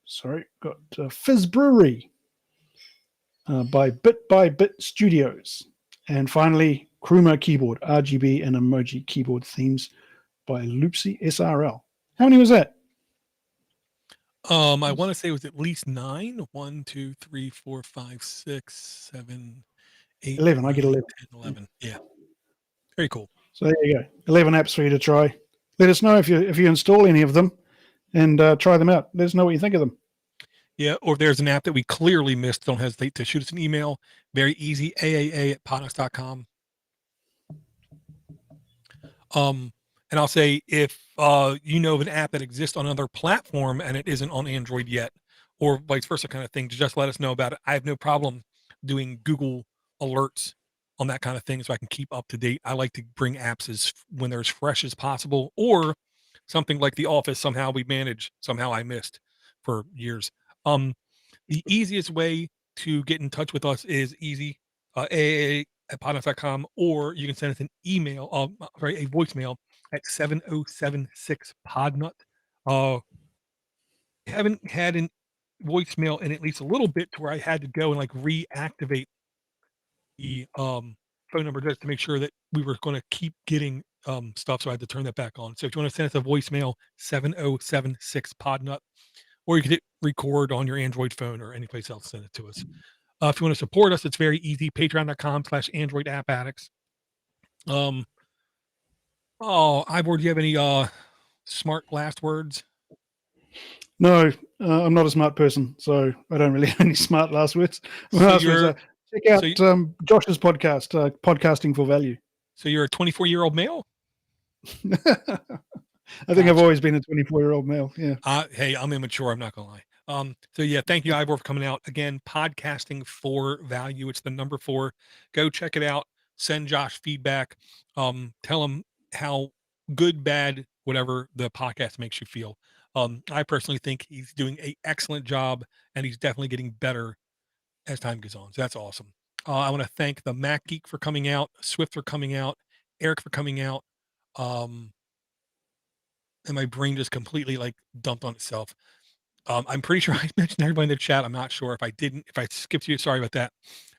sorry, got Fizz Brewery by Bit Studios. And finally, Chroma Keyboard RGB and emoji keyboard themes by Loopsy SRL. How many was that? I want to say it was at least 9. 1, 2, 3, 4, 5, 6, 7, 8, 11. 9, I get 11. 10, 11. Yeah. Very cool. So there you go. 11 apps for you to try. Let us know if you install any of them and try them out. Let us know what you think of them. Yeah, or if there's an app that we clearly missed, don't hesitate to shoot us an email. Very easy, aaa@podnutz.com. And I'll say if you know of an app that exists on another platform and it isn't on Android yet, or vice versa kind of thing, just let us know about it. I have no problem doing Google alerts on that kind of thing so I can keep up to date. I like to bring apps when they're as fresh as possible, or something like The Office somehow I missed for years. The easiest way to get in touch with us is easy, aaa@podnutz.com, or you can send us an email, a voicemail at 7076 Podnut. Haven't had an voicemail in at least a little bit to where I had to go and like reactivate the phone number just to make sure that we were going to keep getting stuff. So I had to turn that back on. So if you want to send us a voicemail, 7076 Podnut, or you can hit record on your Android phone or any place else, send it to us. If you want to support us, it's very easy. Patreon.com/Android App Addicts. Ivor, do you have any smart last words? No, I'm not a smart person, so I don't really have any smart last words. So check out Josh's podcast, Podcasting for Value. So you're a 24-year-old male? I think I've always been a 24-year-old male. Yeah. Hey, I'm immature. I'm not gonna lie. So yeah, thank you, Ivor, for coming out again. Podcasting for Value. It's the number 4. Go check it out. Send Josh feedback. Tell him how good, bad, whatever the podcast makes you feel. I personally think he's doing an excellent job, and he's definitely getting better as time goes on. So that's awesome. I want to thank the Mac Geek for coming out, Swift for coming out, Eric for coming out. And my brain just completely like dumped on itself. I'm pretty sure I mentioned everybody in the chat. I'm not sure if I didn't. If I skipped you, sorry about that.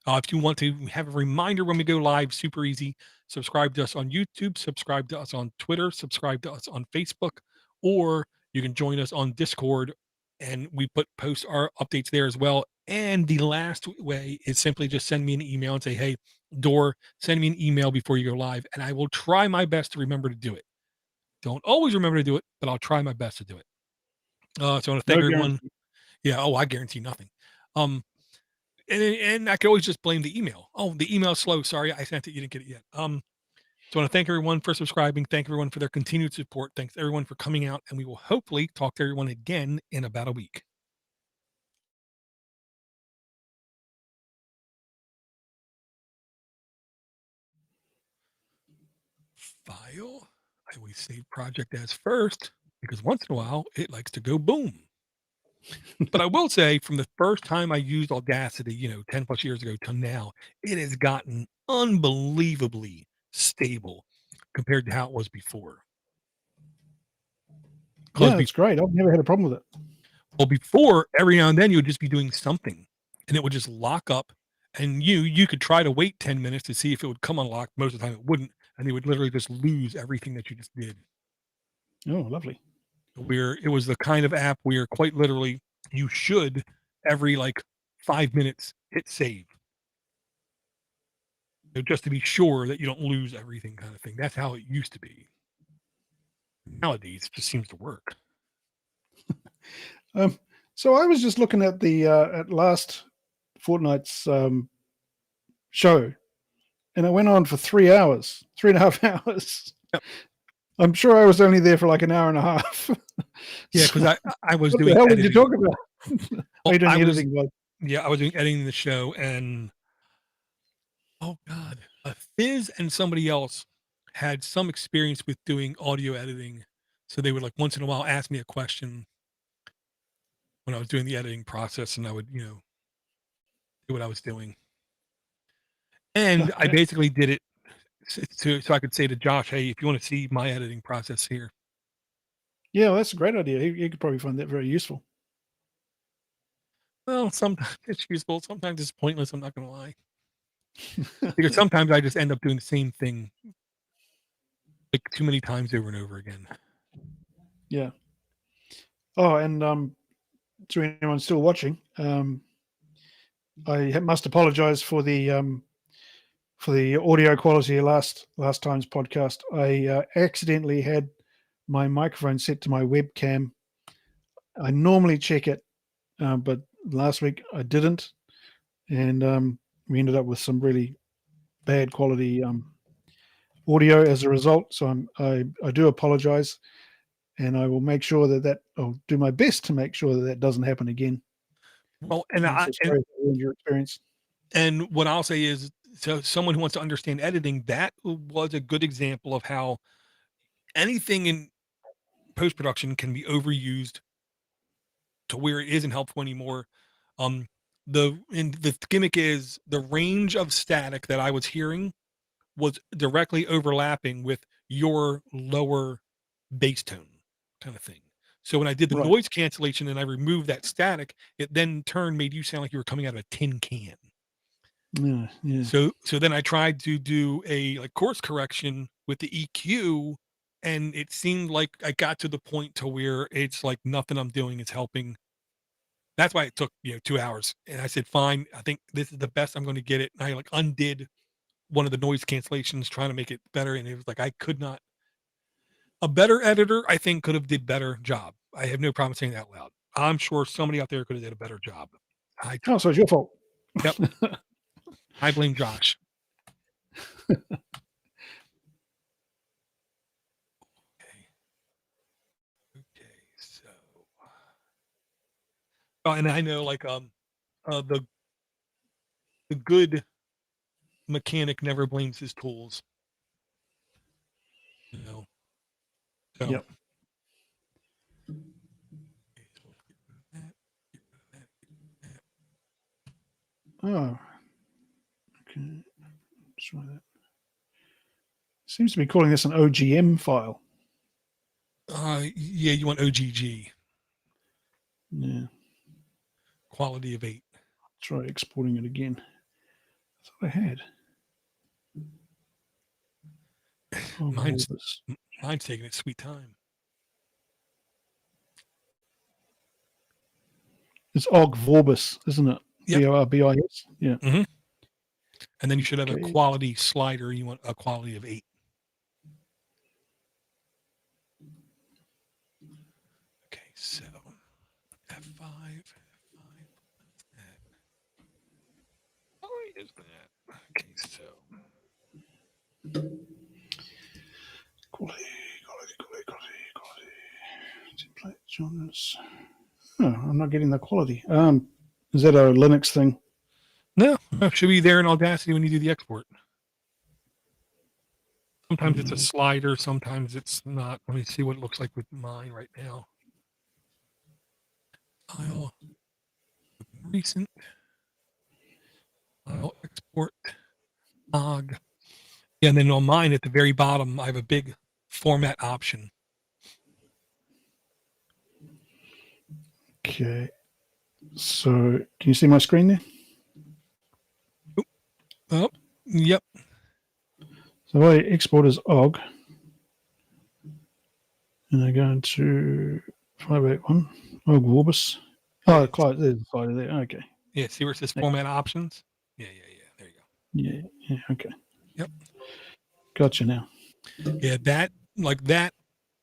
If you want to have a reminder when we go live, super easy. Subscribe to us on YouTube, subscribe to us on Twitter, subscribe to us on Facebook, or you can join us on Discord, and we post our updates there as well. And the last way is simply just send me an email and say, hey, Door, send me an email before you go live, and I will try my best to remember to do it. Don't always remember to do it, but I'll try my best to do it. So I want to thank everyone. Yeah. Oh, I guarantee nothing. And I could always just blame the email. Oh, the email's slow. Sorry, I sent it. You didn't get it yet. So I want to thank everyone for subscribing. Thank everyone for their continued support. Thanks everyone for coming out, and we will hopefully talk to everyone again in about a week. File. I always save project as first because once in a while it likes to go boom. But I will say, from the first time I used Audacity, 10 plus years ago to now, it has gotten unbelievably stable compared to how it was before. Yeah, it's great. I've never had a problem with it. Well, before, every now and then you would just be doing something and it would just lock up, and you could try to wait 10 minutes to see if it would come unlocked. Most of the time it wouldn't, and you would literally just lose everything that you just did. Oh, lovely. It was the kind of app where quite literally you should every 5 minutes hit save. Just to be sure that you don't lose everything, kind of thing. That's how it used to be. Nowadays, it just seems to work. So I was just looking at the at last fortnight's show, and it went on for 3 hours, 3.5 hours. Yep. I'm sure I was only there for like an hour and a half. Yeah, because I was doing. What the hell editing. did you talk about? Well, doing editing? Yeah, I was doing editing the show, and oh god, Fizz and somebody else had some experience with doing audio editing, so they would once in a while ask me a question when I was doing the editing process, and I would do what I was doing, and I basically did it so I could say to Josh, hey, if you want to see my editing process here. Yeah, well, that's a great idea. You could probably find that very useful. Well, sometimes it's useful, sometimes it's pointless, I'm not gonna lie. Because sometimes I just end up doing the same thing like too many times over and over again. Yeah. Oh, and to anyone still watching, I must apologize for the audio quality of last time's podcast. I accidentally had my microphone set to my webcam. I normally check it, but last week I didn't, and we ended up with some really bad quality audio as a result. So I do apologize, and I will make sure that I'll do my best to make sure that doesn't happen again. Well, So sorry if I ruined your experience. And what I'll say is, so someone who wants to understand editing, that was a good example of how anything in post-production can be overused to where it isn't helpful anymore. The gimmick is the range of static that I was hearing was directly overlapping with your lower bass tone kind of thing. So when I did the Right. noise cancellation and I removed that static, it then made you sound like you were coming out of a tin can. Yeah. So then I tried to do a like course correction with the EQ, and it seemed like I got to the point to where it's like nothing I'm doing is helping. That's why it took 2 hours. And I said, fine, I think this is the best I'm going to get it. And I like undid one of the noise cancellations, trying to make it better. And it was like I could not. A better editor, I think, could have did better job. I have no problem saying that out loud. I'm sure somebody out there could have did a better job. Oh, so it's your fault. Yep. I blame Josh. Okay, so and I know like the good mechanic never blames his tools. So Yep. Oh, okay. Let's try that. Seems to be calling this an OGM file. Yeah, you want OGG. Yeah. Quality of 8. Try exporting it again. I thought I had. Oh, mine's taking its sweet time. It's Og Vorbis, isn't it? Yep. VORBIS. Yeah. Mm-hmm. And then you should have a quality slider. You want a quality of 8. Okay, so F5. Why is that? Okay, so Quality. Template genres. Oh, I'm not getting the quality. Is that a Linux thing? No, it should be there in Audacity when you do the export. Sometimes it's a slider, sometimes it's not. Let me see what it looks like with mine right now. File recent. File export. OG. Yeah, and then on mine at the very bottom, I have a big format option. Okay. So, can you see my screen there? Oh, yep. So I export as OG. And I go into 581, OG Vorbis. Oh, there's the slider there. Okay. Yeah, see where it says format options? Yeah. There you go. Yeah, okay. Yep. Gotcha now. Yeah, that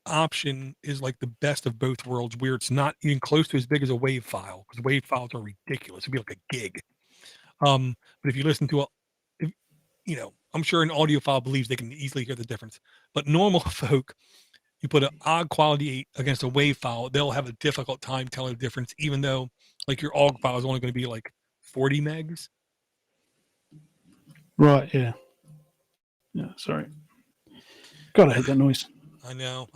option is like the best of both worlds, where it's not even close to as big as a WAV file, because WAV files are ridiculous. It'd be like a gig. But if you listen to I'm sure an audiophile believes they can easily hear the difference. But normal folk, you put an OGG quality 8 against a WAV file, they'll have a difficult time telling the difference, even though like your OGG file is only going to be like 40 megs. Right, yeah. Yeah, sorry. God, I hate that noise. I know.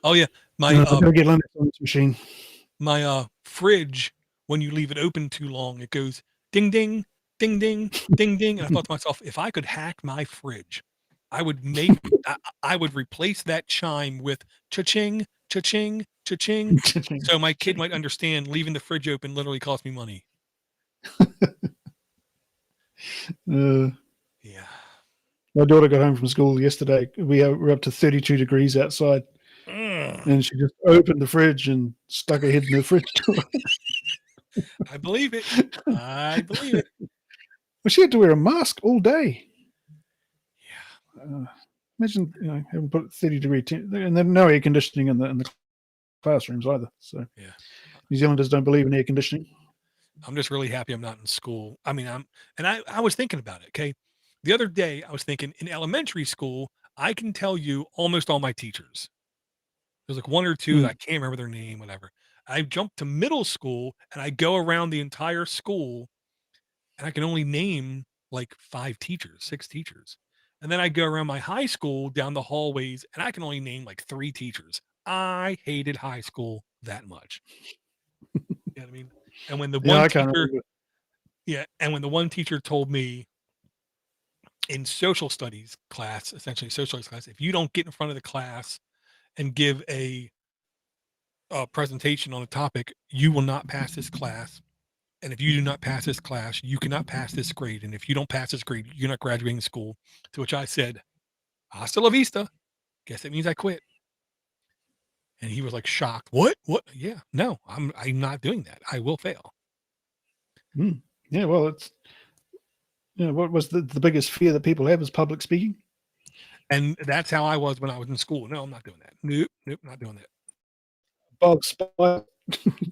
Oh yeah, my I gotta get Linux on this machine. My fridge, when you leave it open too long, it goes ding ding ding, ding, ding, ding. And I thought to myself, if I could hack my fridge, I would make, I would replace that chime with cha-ching, cha-ching, cha-ching. So my kid might understand leaving the fridge open literally cost me money. Yeah. My daughter got home from school yesterday. We were up to 32 degrees outside, and she just opened the fridge and stuck her head in the fridge door. I believe it. I believe it. Well, she had to wear a mask all day. Yeah. Imagine, having put 30-degree and then no air conditioning in the classrooms either. So Yeah. New Zealanders don't believe in air conditioning. I'm just really happy I'm not in school. I mean, I was thinking about it. Okay. The other day I was thinking in elementary school, I can tell you almost all my teachers. There's like one or two that I can't remember their name, whatever. I jumped to middle school and I go around the entire school and I can only name like 5 teachers, 6 teachers. And then I go around my high school down the hallways and I can only name like 3 teachers. I hated high school that much. You know what I mean? And when the Yeah, one I can't teacher, remember. yeah, and when the one teacher told me in social studies class, essentially social studies class, if you don't get in front of the class and give a presentation on a topic, you will not pass this class. And if you do not pass this class, you cannot pass this grade. And if you don't pass this grade, you're not graduating school. To which I said, hasta la vista. Guess that means I quit. And he was like shocked. What? What? Yeah, no, I'm not doing that. I will fail. Yeah, well, it's what was the biggest fear that people have is public speaking. And that's how I was when I was in school. No, I'm not doing that. Nope, nope, not doing that. Bugs,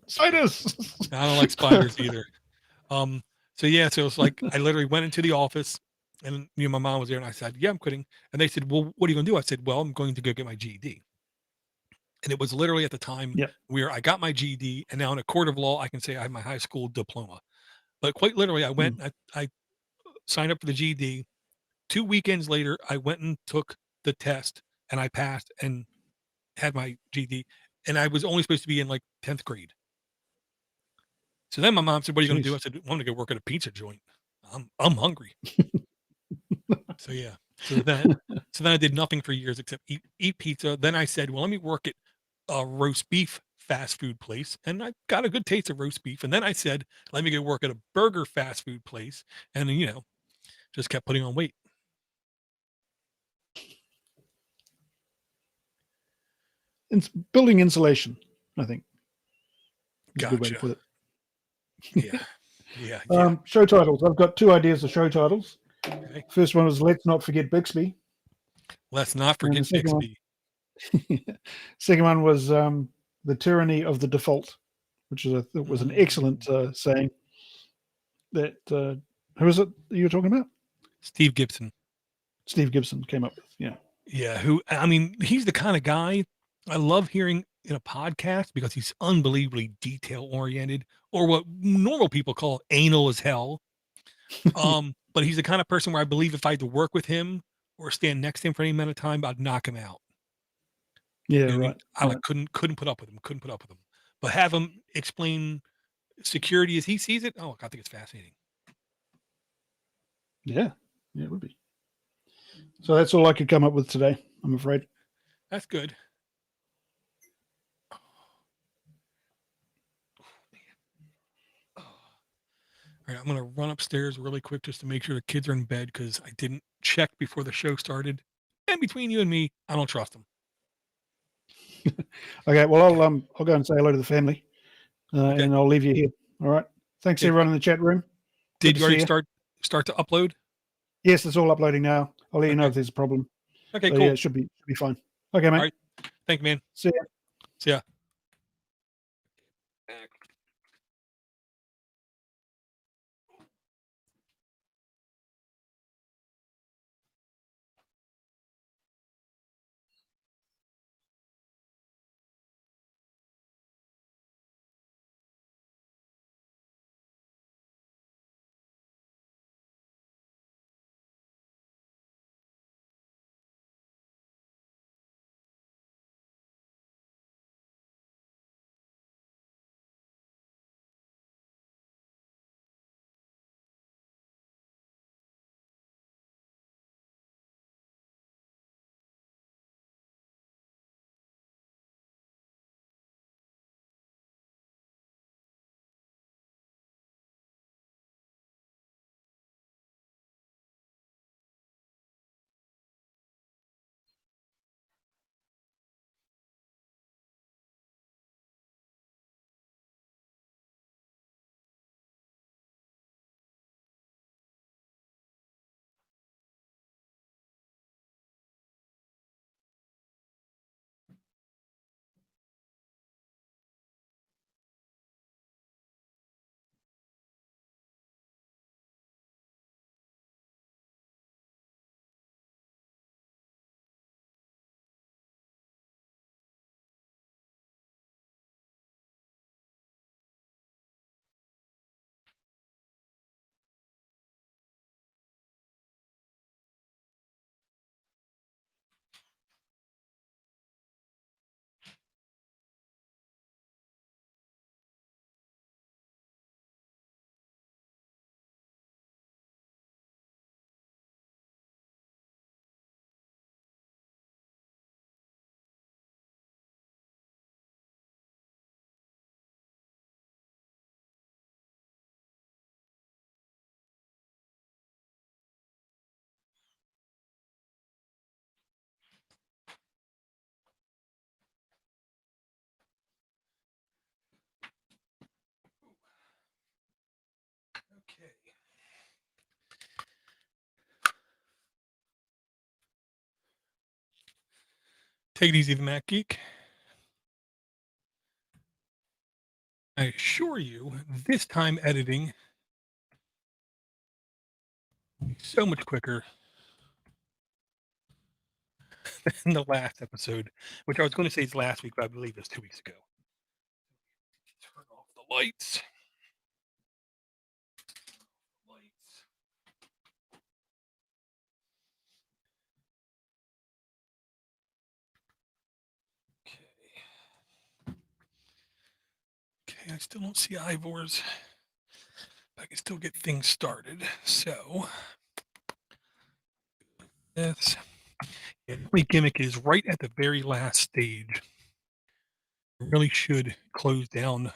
spiders. I don't like spiders either. So yeah, so it's like I literally went into the office and my mom was there and I said, yeah, I'm quitting. And they said, well, what are you going to do? I said, well, I'm going to go get my GED. And it was literally at the time Yeah. where I got my GED and now in a court of law, I can say I have my high school diploma. But quite literally, I went, I signed up for the GED. 2 weekends later, I went and took the test and I passed and had my GED. And I was only supposed to be in like 10th grade. So then my mom said, what are you going to do? I said, I'm going to go work at a pizza joint. I'm hungry. So yeah. So then I did nothing for years except eat pizza. Then I said, well, let me work at a roast beef fast food place. And I got a good taste of roast beef. And then I said, let me go work at a burger fast food place. And just kept putting on weight. It's building insulation, I think. Is a good way to Gotcha. put it. Yeah. Show titles. I've got 2 ideas of show titles. Okay. First one was Let's Not Forget Bixby. Let's not forget Bixby. Second one was The Tyranny of the Default, which was an excellent saying. That who is it you were talking about? Steve Gibson. Steve Gibson came up with. Yeah. He's the kind of guy I love hearing in a podcast because he's unbelievably detail oriented, or what normal people call anal as hell. But he's the kind of person where I believe if I had to work with him or stand next to him for any amount of time, I'd knock him out. Yeah, You know what right. I mean? I couldn't put up with him. But have him explain security as he sees it. Oh, I think it's fascinating. Yeah, it would be. So that's all I could come up with today, I'm afraid. That's good. All right, I'm gonna run upstairs really quick just to make sure the kids are in bed because I didn't check before the show started. And between you and me, I don't trust them. Okay, well I'll go and say hello to the family, Okay. and I'll leave you here. All right. Thanks Okay. everyone in the chat room. Did you already start to upload? Yes, it's all uploading now. I'll let you know Okay. if there's a problem. Okay, So, cool. yeah, it should be fine. Okay, mate. All right. Thank you, man. See ya. See ya. Take it easy, the Mac Geek. I assure you, this time editing will be so much quicker than the last episode, which I was going to say is last week, but I believe it's 2 weeks ago. Turn off the lights. Okay, I still don't see Ivor's. I can still get things started. So, this my gimmick is right at the very last stage. I really should close down.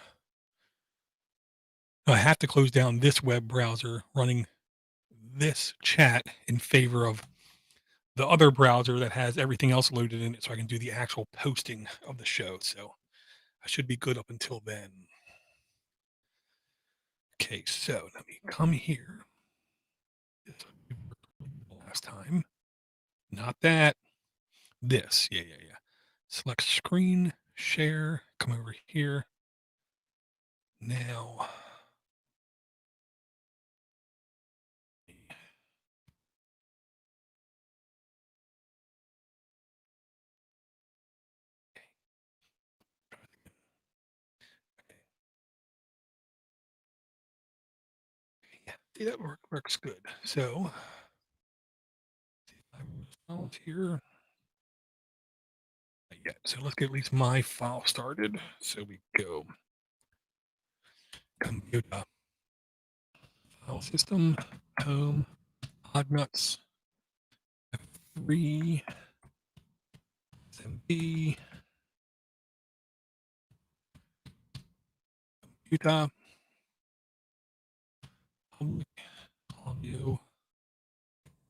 I have to close down this web browser running this chat in favor of the other browser that has everything else loaded in it so I can do the actual posting of the show. So I should be good up until then. Okay, so let me come here. Last time. Not that. This. Yeah. Select screen, share, come over here. Now. Yeah, see, that works good. So, files here. Not yet. So let's get at least my file started. So we go computer, file system, home, Podnutz, F3, SMB, computer, public, audio,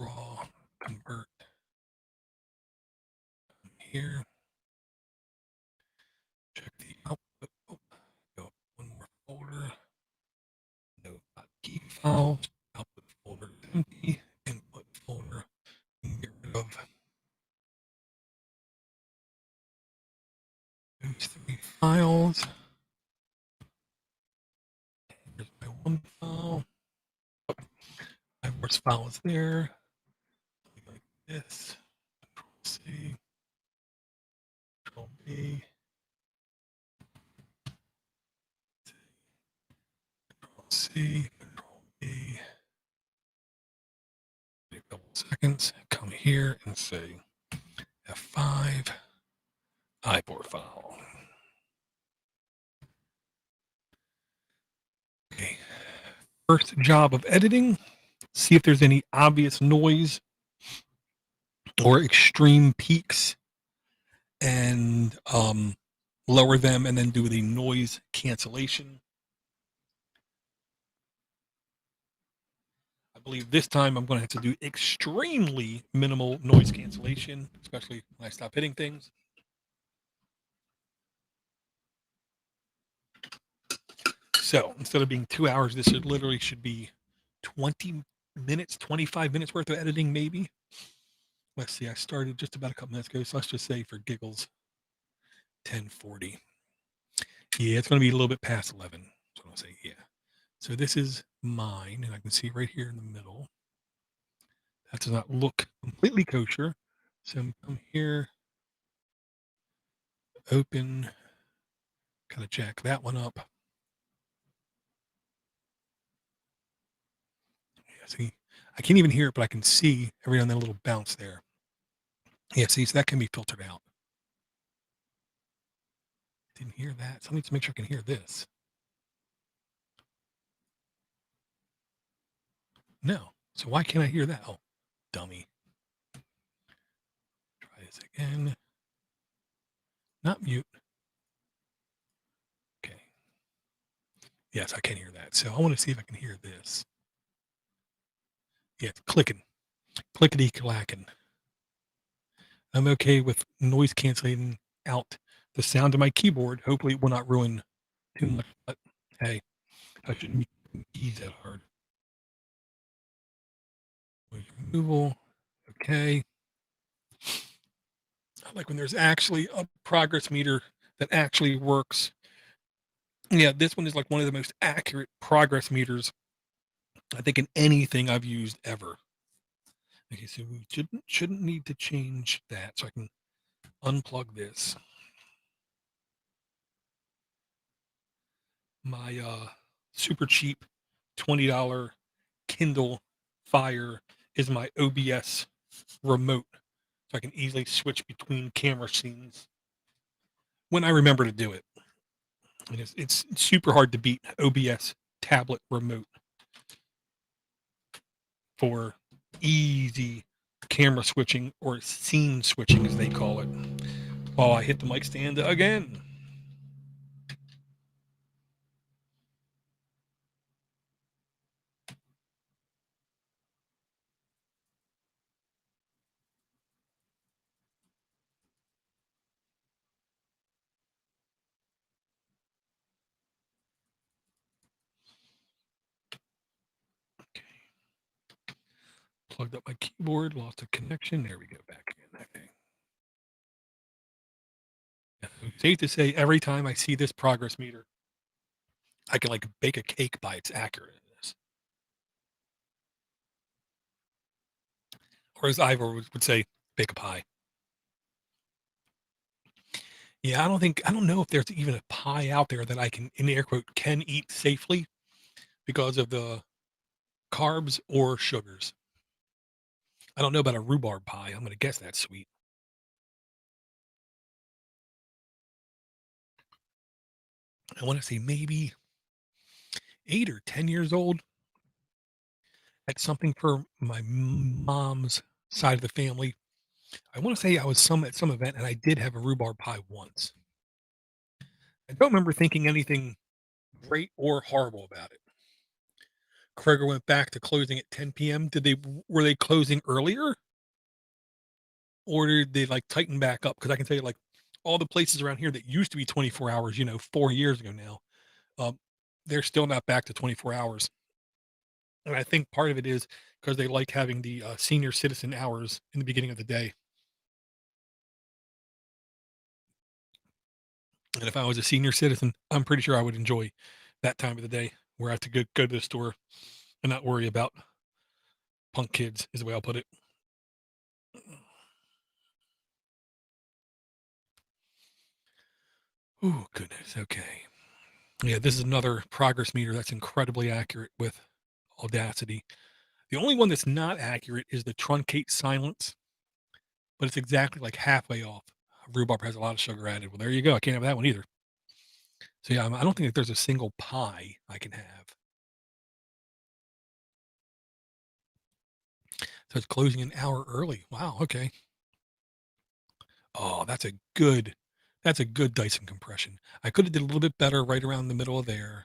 raw, convert. Here, check the output. Oh, go one more folder. No key files. Output folder is empty. Input folder. Get rid of those 3 files. Here's my one file. Oh, my worst file is there. Like this. Control C. Control B. Control C. Control B. Wait a couple seconds. Come here and say F5. iPort file. Okay. First job of editing. See if there's any obvious noise or extreme peaks and lower them and then do the noise cancellation. I believe this time I'm going to have to do extremely minimal noise cancellation, especially when I stop hitting things. So instead of being 2 hours, this literally should be 20 minutes, 25 minutes worth of editing, maybe. Let's see, I started just about a couple minutes ago, so let's just say for giggles, 10:40. Yeah, it's going to be a little bit past 11. So I'll say, yeah. So this is mine, and I can see right here in the middle. That does not look completely kosher. So come here, open, kind of jack that one up. Yeah, see, I can't even hear it, but I can see every now and then a little bounce there. Yeah, see, so that can be filtered out. Didn't hear that. So I need to make sure I can hear this. No. So why can't I hear that? Oh, dummy. Try this again. Not mute. Okay. Yes, I can hear that. So I want to see if I can hear this. Yeah, it's clicking. Clickety clacking. I'm okay with noise canceling out the sound of my keyboard. Hopefully it will not ruin too much. But hey, I shouldn't be keys that hard. Noise removal. Okay. I like when there's actually a progress meter that actually works. Yeah, this one is like one of the most accurate progress meters I think in anything I've used ever. Okay, so we shouldn't need to change that, so I can unplug this. My super cheap $20 Kindle Fire is my OBS remote, so I can easily switch between camera scenes when I remember to do it. And it's super hard to beat OBS tablet remote for easy camera switching, or scene switching as they call it. Oh, I hit the mic stand again. Okay. Plugged up my keyboard, lost a connection. There we go, back in. Okay. Safe to say, every time I see this progress meter, I can like bake a cake by its accurateness. Or as Ivor would say, bake a pie. Yeah, I don't know if there's even a pie out there that I can, in air quote, can eat safely because of the carbs or sugars. I don't know about a rhubarb pie. I'm going to guess that's sweet. I want to say maybe 8 or 10 years old. At something for my mom's side of the family. I want to say I was at some event and I did have a rhubarb pie once. I don't remember thinking anything great or horrible about it. Kroger went back to closing at 10 p.m. Were they closing earlier, or did they like tighten back up? Because I can tell you, like, all the places around here that used to be 24 hours, 4 years ago now, um, they're still not back to 24 hours. And I think part of it is because they like having the senior citizen hours in the beginning of the day. And if I was a senior citizen, I'm pretty sure I would enjoy that time of the day where I have to go to the store and not worry about punk kids, is the way I'll put it. Oh, goodness. Okay. Yeah, this is another progress meter that's incredibly accurate with Audacity. The only one that's not accurate is the truncate silence, but it's exactly like halfway off. Rhubarb has a lot of sugar added. Well, there you go. I can't have that one either. So yeah, I don't think that there's a single pie I can have. So it's closing an hour early. Wow. Okay. Oh, that's a good Dyson compression. I could have did a little bit better right around the middle of there.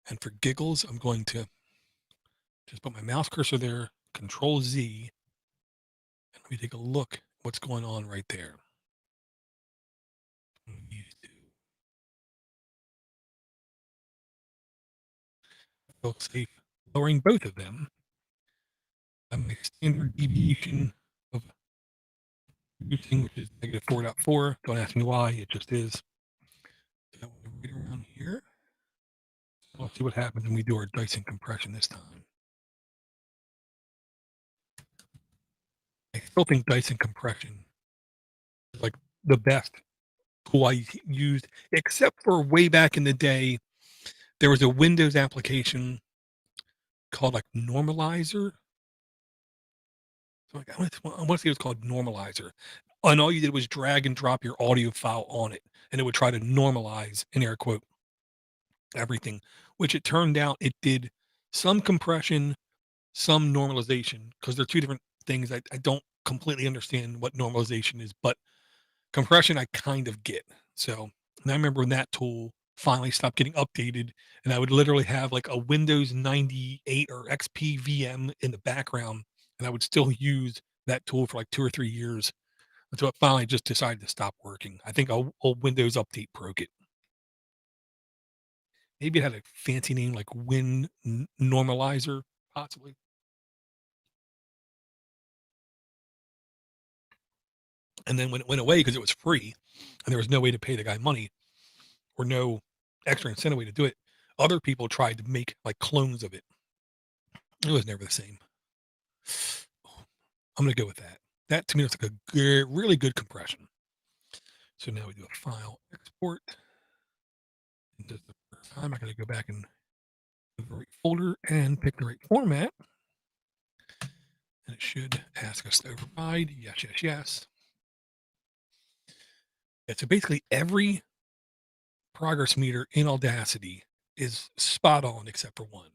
And for giggles, I'm going to just put my mouse cursor there, Control Z, and let me take a look what's going on right there. Feel safe lowering both of them. I'm a standard deviation of reducing, which is negative 4.4. Don't ask me why, it just is. So right around here. So let's see what happens when we do our Dyson compression this time. I still think Dyson compression is like the best tool I used, except for way back in the day. There was a Windows application called like Normalizer. So like, I want to say it was called Normalizer. And all you did was drag and drop your audio file on it, and it would try to normalize, in air quote, everything, which it turned out it did some compression, some normalization, because they're two different things. I don't completely understand what normalization is, but compression I kind of get. So, and I remember when that tool finally stopped getting updated, and I would literally have like a Windows 98 or XP VM in the background, and I would still use that tool for like 2 or 3 years until it finally just decided to stop working. I think a Windows update broke it. Maybe it had a fancy name like Normalizer, possibly. And then when it went away because it was free and there was no way to pay the guy money or no extra incentive way to do it, other people tried to make like clones of it. It was never the same. I'm going to go with that. That to me looks like a good, really good compression. So now we do a file export. And just the first time, I got to go back and the right folder and pick the right format. And it should ask us to override. Yes, yes, yes. Yeah, so basically every progress meter in Audacity is spot on except for one.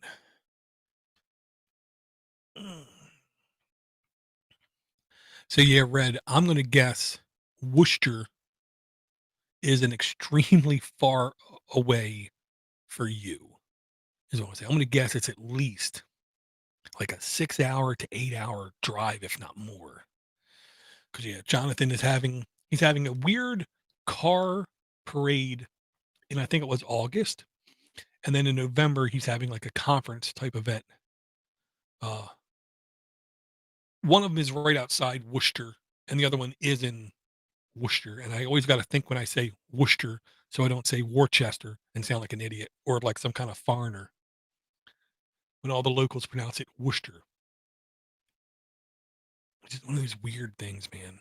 So yeah, Red, I'm going to guess Worcester is an extremely far away for you. Is what I'm saying. I'm going to guess it's at least like a 6 hour to 8 hour drive, if not more. Because yeah, Jonathan is he's having a weird car parade in I think it was August, and then in November he's having like a conference type event. One of them is right outside Worcester, and the other one is in Worcester. And I always got to think when I say Worcester, so I don't say Worcester and sound like an idiot or like some kind of foreigner. When all the locals pronounce it Worcester, which is one of those weird things, man.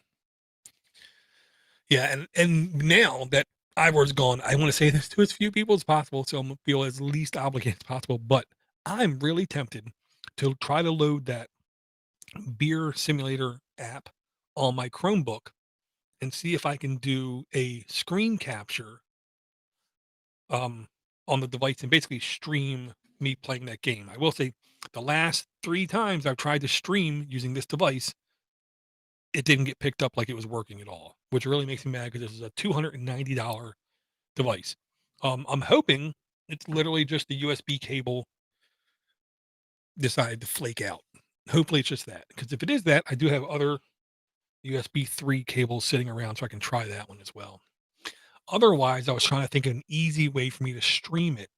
Yeah, and now that Ivor's gone, I want to say this to as few people as possible, so I'm gonna feel as least obligated as possible. But I'm really tempted to try to load that beer simulator app on my Chromebook and see if I can do a screen capture on the device and basically stream me playing that game. I will say the last 3 times I've tried to stream using this device, it didn't get picked up like it was working at all, which really makes me mad because this is a $290 device. I'm hoping it's literally just the USB cable decided to flake out. Hopefully it's just that, because if it is that, I do have other USB 3 cables sitting around so I can try that one as well. Otherwise, I was trying to think of an easy way for me to stream it.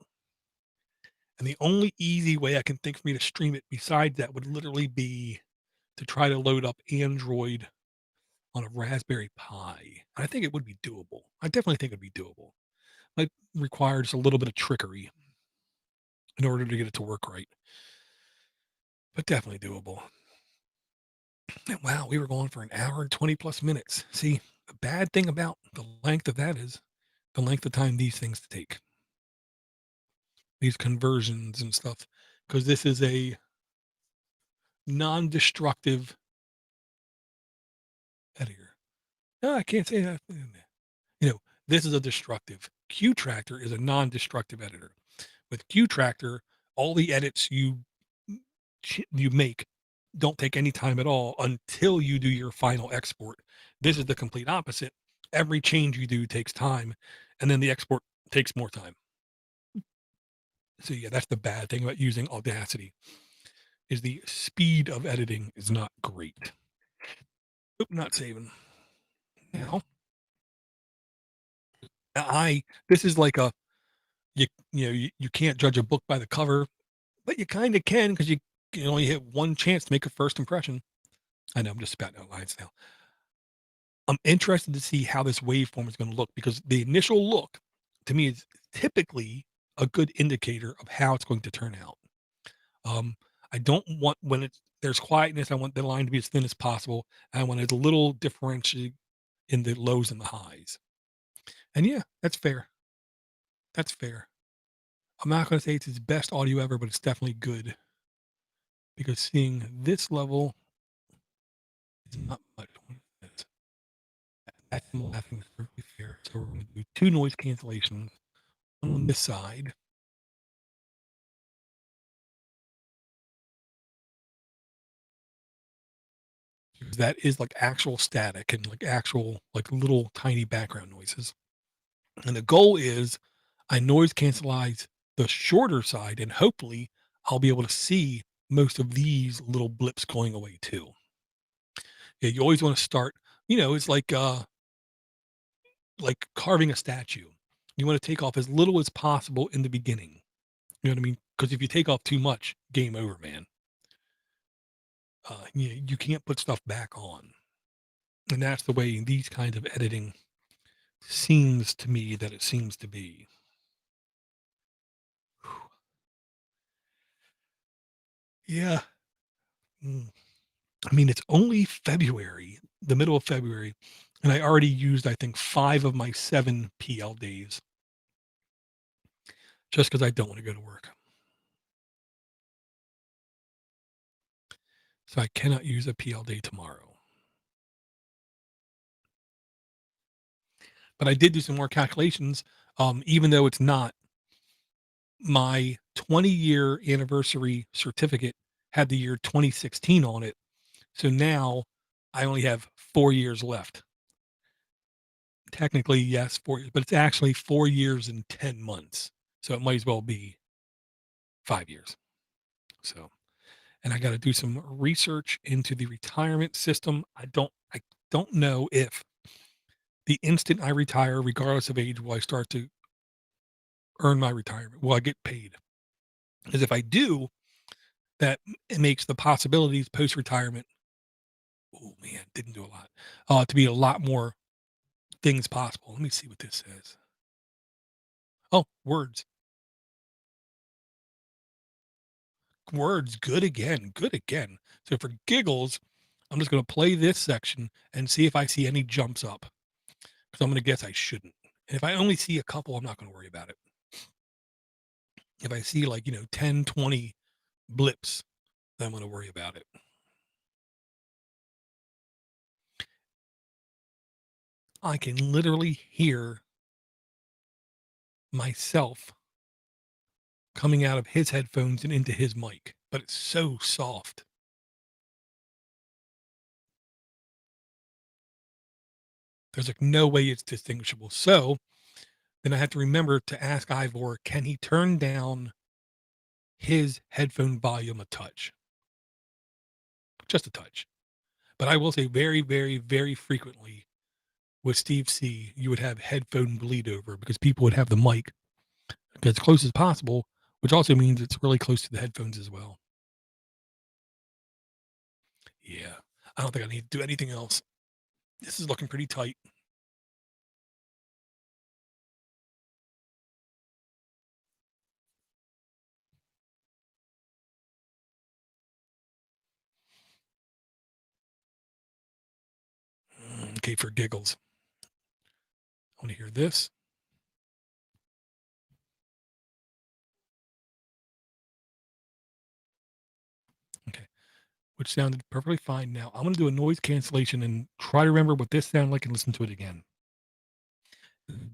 And the only easy way I can think for me to stream it besides that would literally be to try to load up Android on a Raspberry Pi. I think it would be doable. I definitely think it'd be doable. It requires a little bit of trickery in order to get it to work right, but definitely doable. And wow, we were going for an hour and 20 plus minutes. See, the bad thing about the length of that is the length of time these things take, these conversions and stuff, because this is a non-destructive editor. No, I can't say that. You know, this is a destructive. Qtractor is a non-destructive editor. With Qtractor, all the edits you make don't take any time at all until you do your final export. This is the complete opposite. Every change you do takes time, and then the export takes more time. So yeah, that's the bad thing about using Audacity, is the speed of editing is not great. Oop, not saving. Now, this is like a you can't judge a book by the cover, but you kind of can because you only hit one chance to make a first impression. I know I'm just spouting out lines now. I'm interested to see how this waveform is going to look because the initial look to me is typically a good indicator of how it's going to turn out. I don't want when there's quietness, I want the line to be as thin as possible. I want it a little differentiated in the lows and the highs. And yeah, that's fair. That's fair. I'm not going to say it's his best audio ever, but it's definitely good because seeing this level is not much. That's laughing is perfectly fair. So we're going to do 2 noise cancellations, one on this side. Because that is like actual static and like actual like little tiny background noises. And the goal is I noise cancelize the shorter side and hopefully I'll be able to see most of these little blips going away too. Yeah, you always want to start, it's like carving a statue. You want to take off as little as possible in the beginning. You know what I mean? Because if you take off too much, game over, man. You can't put stuff back on. And that's the way these kinds of editing seems to me that it seems to be. Yeah. Mm. I mean, it's only February, the middle of February, and I already used, I think, 5 of my 7 PL days just because I don't want to go to work. So I cannot use a PL day tomorrow. But I did do some more calculations, even though it's not my 20-year anniversary certificate had the year 2016 on it. So now I only have 4 years left. Technically, yes, 4 years, but it's actually 4 years and 10 months. So it might as well be 5 years. So, and I got to do some research into the retirement system. I don't know if the instant I retire, regardless of age, will I start to earn my retirement? Will I get paid? Because if I do, that it makes the possibilities post retirement. Oh man, didn't do a lot. To be a lot more things possible. Let me see what this says. Oh, words. Words. Good again. Good again. So for giggles, I'm just going to play this section and see if I see any jumps up. Because I'm going to guess I shouldn't. And if I only see a couple, I'm not going to worry about it. If I see like, 10, 20 blips, then I'm going to worry about it. I can literally hear myself coming out of his headphones and into his mic, but it's so soft. There's like no way it's distinguishable. So then I have to remember to ask Ivor, can he turn down his headphone volume a touch? Just a touch. But I will say very, very, very frequently with Steve C, you would have headphone bleed over because people would have the mic as close as possible, which also means it's really close to the headphones as well. Yeah. I don't think I need to do anything else. This is looking pretty tight. Okay, for giggles. I want to hear this. Okay, which sounded perfectly fine. Now I'm going to do a noise cancellation and try to remember what this sounded like and listen to it again.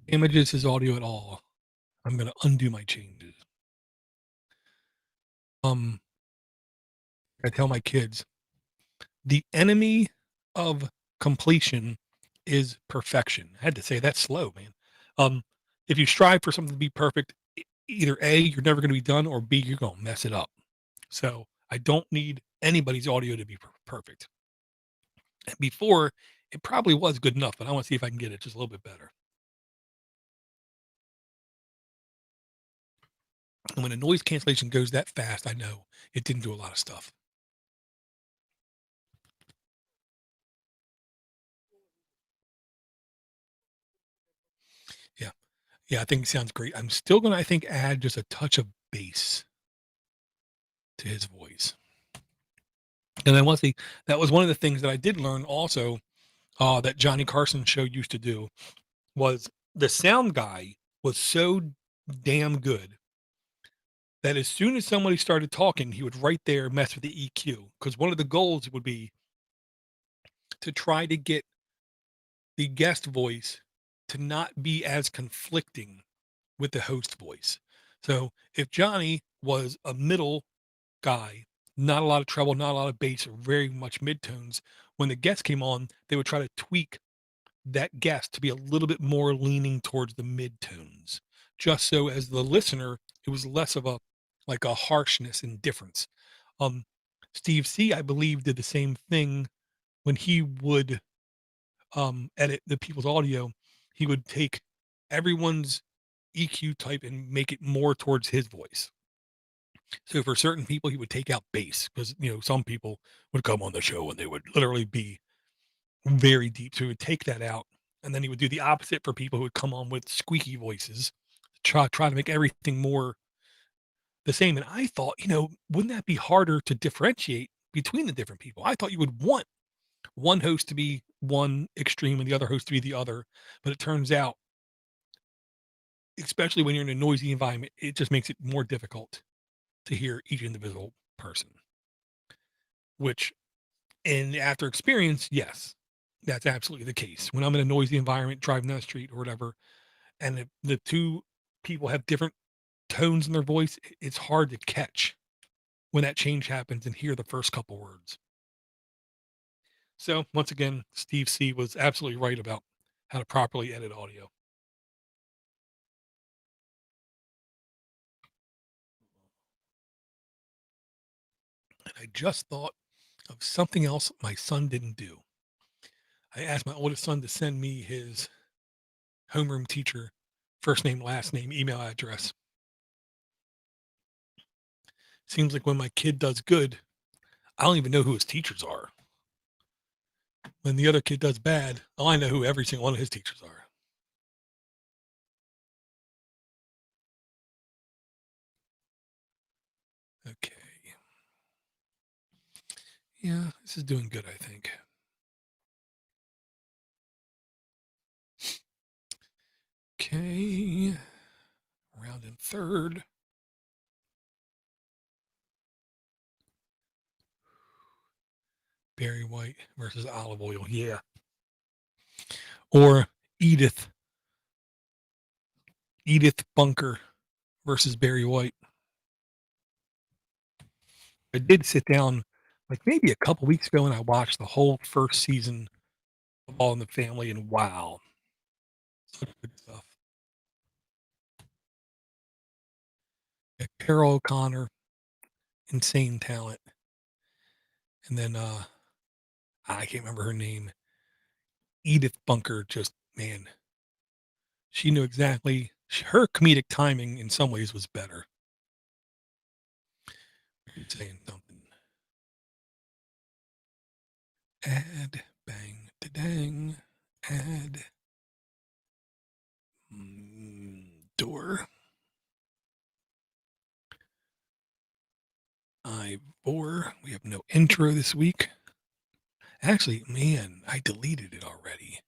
Damages his audio at all. I'm going to undo my changes. I tell my kids, the enemy of completion is perfection. I had to say that slow, man. If you strive for something to be perfect, either A, you're never going to be done, or B, you're going to mess it up. So I don't need anybody's audio to be perfect. And before, it probably was good enough, but I want to see if I can get it just a little bit better. And when a noise cancellation goes that fast, I know it didn't do a lot of stuff. Yeah. Yeah, I think it sounds great. I'm still going to, I think, add just a touch of bass to his voice. And I want to see, that was one of the things that I did learn also that Johnny Carson's show used to do was the sound guy was so damn good that as soon as somebody started talking, he would right there mess with the EQ. Because one of the goals would be to try to get the guest voice to not be as conflicting with the host voice. So if Johnny was a middle guy, not a lot of treble, not a lot of bass, or very much midtones, when the guest came on, they would try to tweak that guest to be a little bit more leaning towards the midtones, just so as the listener, it was less of a like a harshness and difference. Um, Steve C, I believe, did the same thing when he would edit the people's audio. He would take everyone's EQ type and make it more towards his voice. So for certain people, he would take out bass because some people would come on the show and they would literally be very deep. So he would take that out, and then he would do the opposite for people who would come on with squeaky voices, try to make everything more the same. And I thought, wouldn't that be harder to differentiate between the different people? I thought you would want one host to be one extreme and the other host to be the other. But it turns out, especially when you're in a noisy environment, it just makes it more difficult to hear each individual person. Which, and after experience, yes, that's absolutely the case. When I'm in a noisy environment, driving down the street or whatever, and the two people have different tones in their voice, it's hard to catch when that change happens and hear the first couple words. So once again, Steve C was absolutely right about how to properly edit audio. And I just thought of something else my son didn't do. I asked my oldest son to send me his homeroom teacher first name, last name, email address. Seems like when my kid does good, I don't even know who his teachers are. When the other kid does bad, I know who every single one of his teachers are. Okay. Yeah, this is doing good, I think. Okay. Round in third. Barry White versus olive oil. Yeah. Or Edith Bunker versus Barry White. I did sit down like maybe a couple weeks ago and I watched the whole first season of All in the Family, and wow, such good stuff. Yeah, Carol O'Connor, insane talent. And then I can't remember her name. Edith Bunker, just man, she knew exactly her comedic timing in some ways was better. Saying something. Add, bang, da-dang, add, door. Ivor. We have no intro this week. Actually, man, I deleted it already.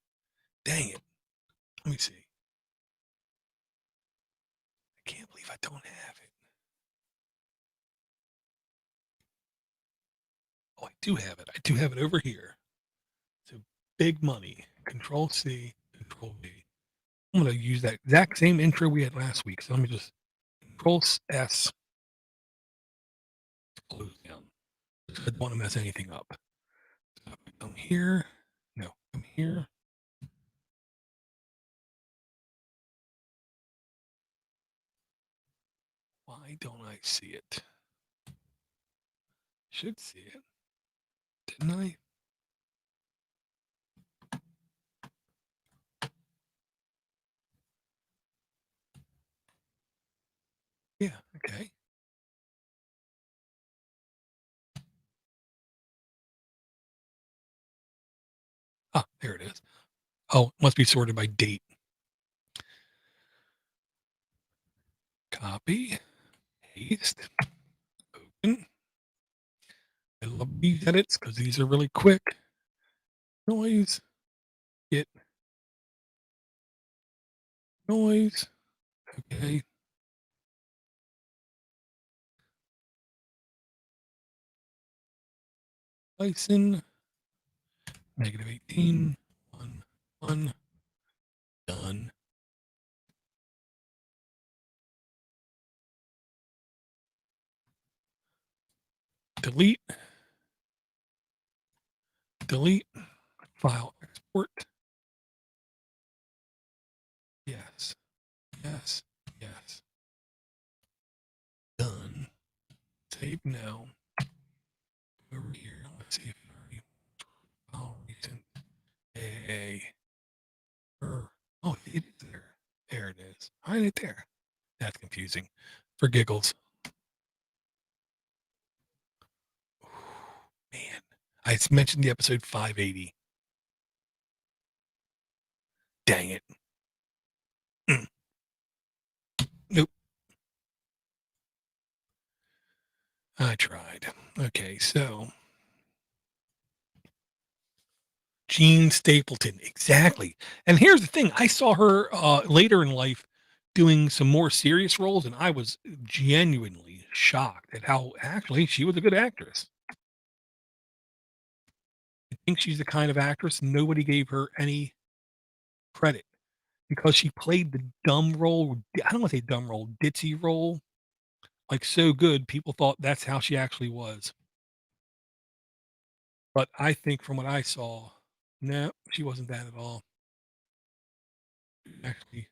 Dang it. Let me see. I can't believe I don't have it. Oh, I do have it. I do have it over here. So big money. Control C, Control V. I'm going to use that exact same intro we had last week. So let me just Control S. Close down. I don't want to mess anything up. So come here. No, come here. Why don't I see it? Should see it. Didn't I? Yeah, okay. Ah, there it is. Oh, it must be sorted by date. Copy, paste, open. I love these edits because these are really quick. Noise, get noise. Okay. Bison, -18, 1, 1, done. Delete, delete, file export. Yes, yes, yes. Done. Save now. Over here. Let's see if I already recent. Hey. Oh, it is there. There it is. Hide it there. That's confusing. For giggles. Ooh, man. I mentioned the episode 580. Dang it. Nope. I tried. Okay, so Jean Stapleton, exactly. And here's the thing, I saw her, later in life doing some more serious roles, and I was genuinely shocked at how actually she was a good actress. I think she's the kind of actress nobody gave her any credit because she played the dumb role. I don't want to say dumb role, ditzy role, like so good. People thought that's how she actually was. But I think from what I saw, no, she wasn't that at all. Actually,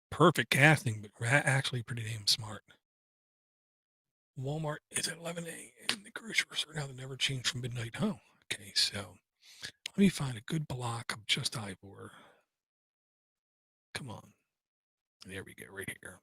perfect casting, but actually pretty damn smart. Walmart is at 11 a.m. The grocery store now, they never changed from midnight. Oh, okay. So let me find a good block of just Ivor. Come on. There we go, right here.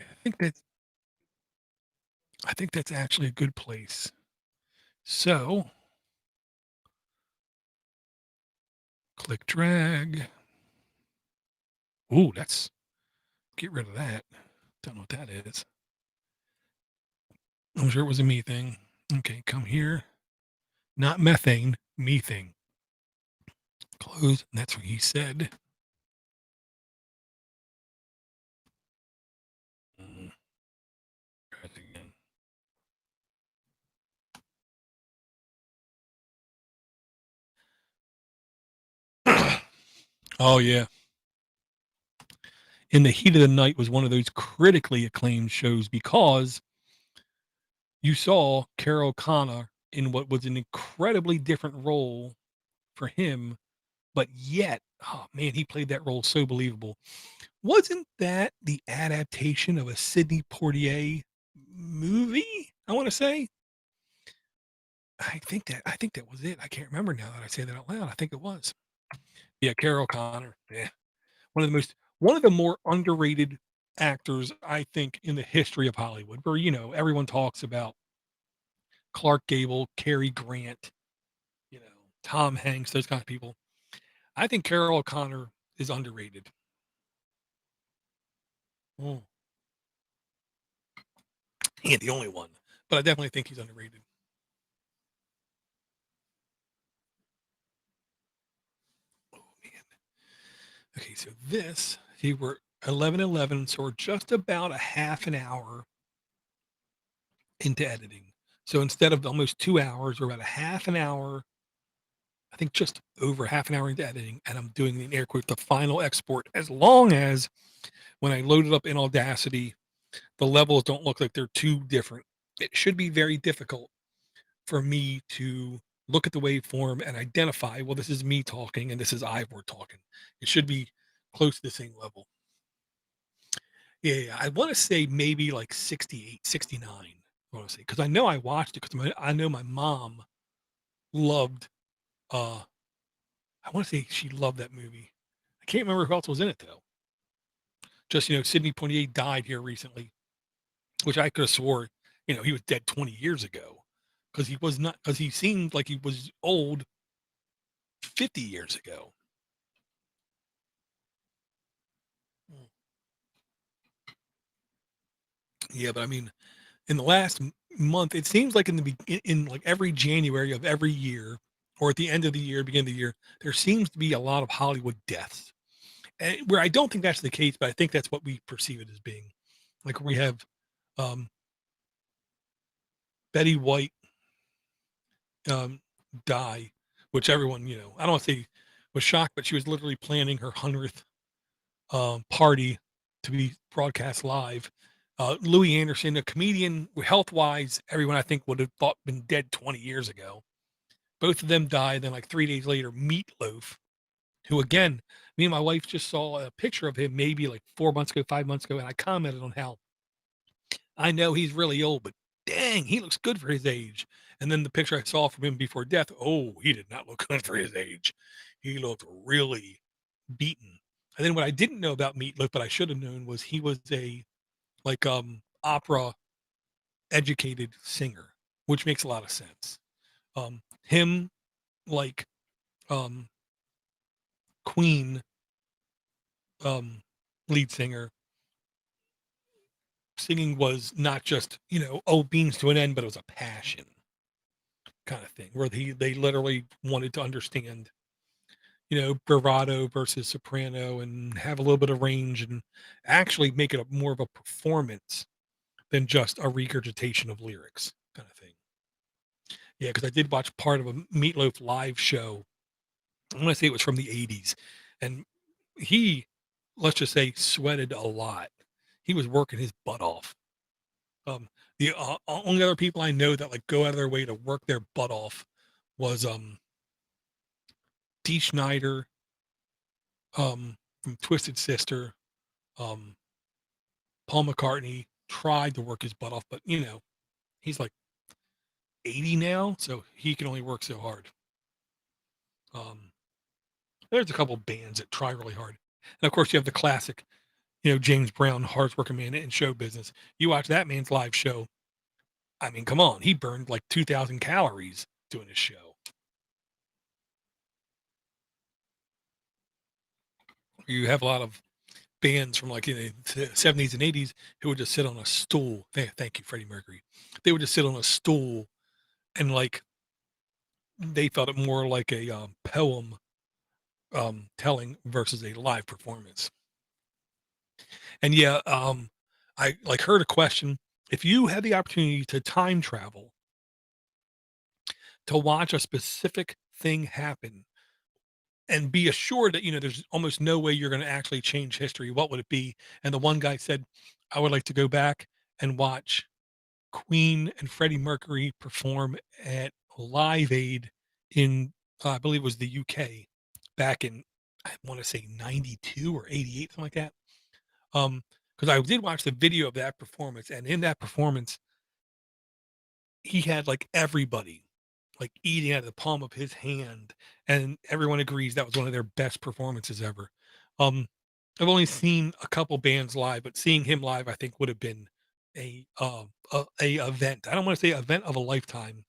I think that's I think that's actually a good place. So click drag. Ooh, that's get rid of that. Don't know what that is. I'm sure it was a me thing. Okay, come here. Not methane, methane. Close. And that's what he said. Mhm. Try it again. Oh yeah. In the Heat of the Night was one of those critically acclaimed shows because you saw Carol Connor in what was an incredibly different role for him, but yet, oh man, he played that role so believable. Wasn't that the adaptation of a Sidney Poitier movie? I want to say. I think that was it. I can't remember now that I say that out loud. I think it was. Yeah, Carol Connor. Yeah. One of the more underrated actors, I think, in the history of Hollywood, where everyone talks about Clark Gable, Cary Grant, Tom Hanks, those kind of people. I think Carol Connor is underrated. Mm. He ain't the only one, but I definitely think he's underrated. Oh man. Okay, so this he were 11:11, so we're just about a half an hour into editing. So instead of almost 2 hours, we're about a half an hour. I think just over half an hour into editing, and I'm doing in air quotes the final export. As long as when I load it up in Audacity, the levels don't look like they're too different. It should be very difficult for me to look at the waveform and identify, well, this is me talking and this is Ivor talking. It should be close to the same level. Yeah, I want to say maybe like 68, 69. I want to say because I know I watched it because I know my mom loved. I want to say she loved that movie. I can't remember who else was in it though. Just Sidney Poitier died here recently, which I could have swore he was dead 20 years ago because he was not because he seemed like he was old 50 years ago. Yeah, but I mean, in the last month, it seems like in like every January of every year, or at the end of the year, beginning of the year, there seems to be a lot of Hollywood deaths. And where I don't think that's the case, but I think that's what we perceive it as being. Like we have, um, Betty White die, which everyone, I don't want to say was shocked, but she was literally planning her 100th party to be broadcast live. Louis Anderson, a comedian, health wise, everyone I think would have thought been dead 20 years ago. Both of them died. Then, like 3 days later, Meatloaf, who again, me and my wife just saw a picture of him maybe like 4 months ago, 5 months ago, and I commented on how I know he's really old, but dang, he looks good for his age. And then the picture I saw from him before death, oh, he did not look good for his age. He looked really beaten. And then what I didn't know about Meatloaf, but I should have known, was he was a like opera educated singer, which makes a lot of sense. Him like Queen lead singer, singing was not just, oh, beans to an end, but it was a passion kind of thing where they literally wanted to understand, bravado versus soprano and have a little bit of range and actually make it more of a performance than just a regurgitation of lyrics kind of thing. Yeah, because I did watch part of a Meatloaf live show. I want to say it was from the 80s. And he, let's just say, sweated a lot. He was working his butt off. The only other people I know that like go out of their way to work their butt off was Dee Schneider from Twisted Sister. Paul McCartney tried to work his butt off, but he's like 80 now, so he can only work so hard. There's a couple bands that try really hard. And of course you have the classic, James Brown, hardest working man in show business. You watch that man's live show. I mean, come on, he burned like 2,000 calories doing his show. You have a lot of bands from like the 70s and 80s who would just sit on a stool. Thank you, Freddie Mercury. They would just sit on a stool and like they felt it more like a poem telling versus a live performance. And yeah, I like heard a question. If you had the opportunity to time travel to watch a specific thing happen and be assured that, there's almost no way you're going to actually change history, what would it be? And the one guy said, I would like to go back and watch Queen and Freddie Mercury perform at Live Aid in, I believe it was the UK back in, I want to say 92 or 88, something like that. Because I did watch the video of that performance, and in that performance, he had like everybody like eating out of the palm of his hand, and everyone agrees that was one of their best performances ever. Um, I've only seen a couple bands live, but seeing him live, I think would have been a event. I don't want to say event of a lifetime,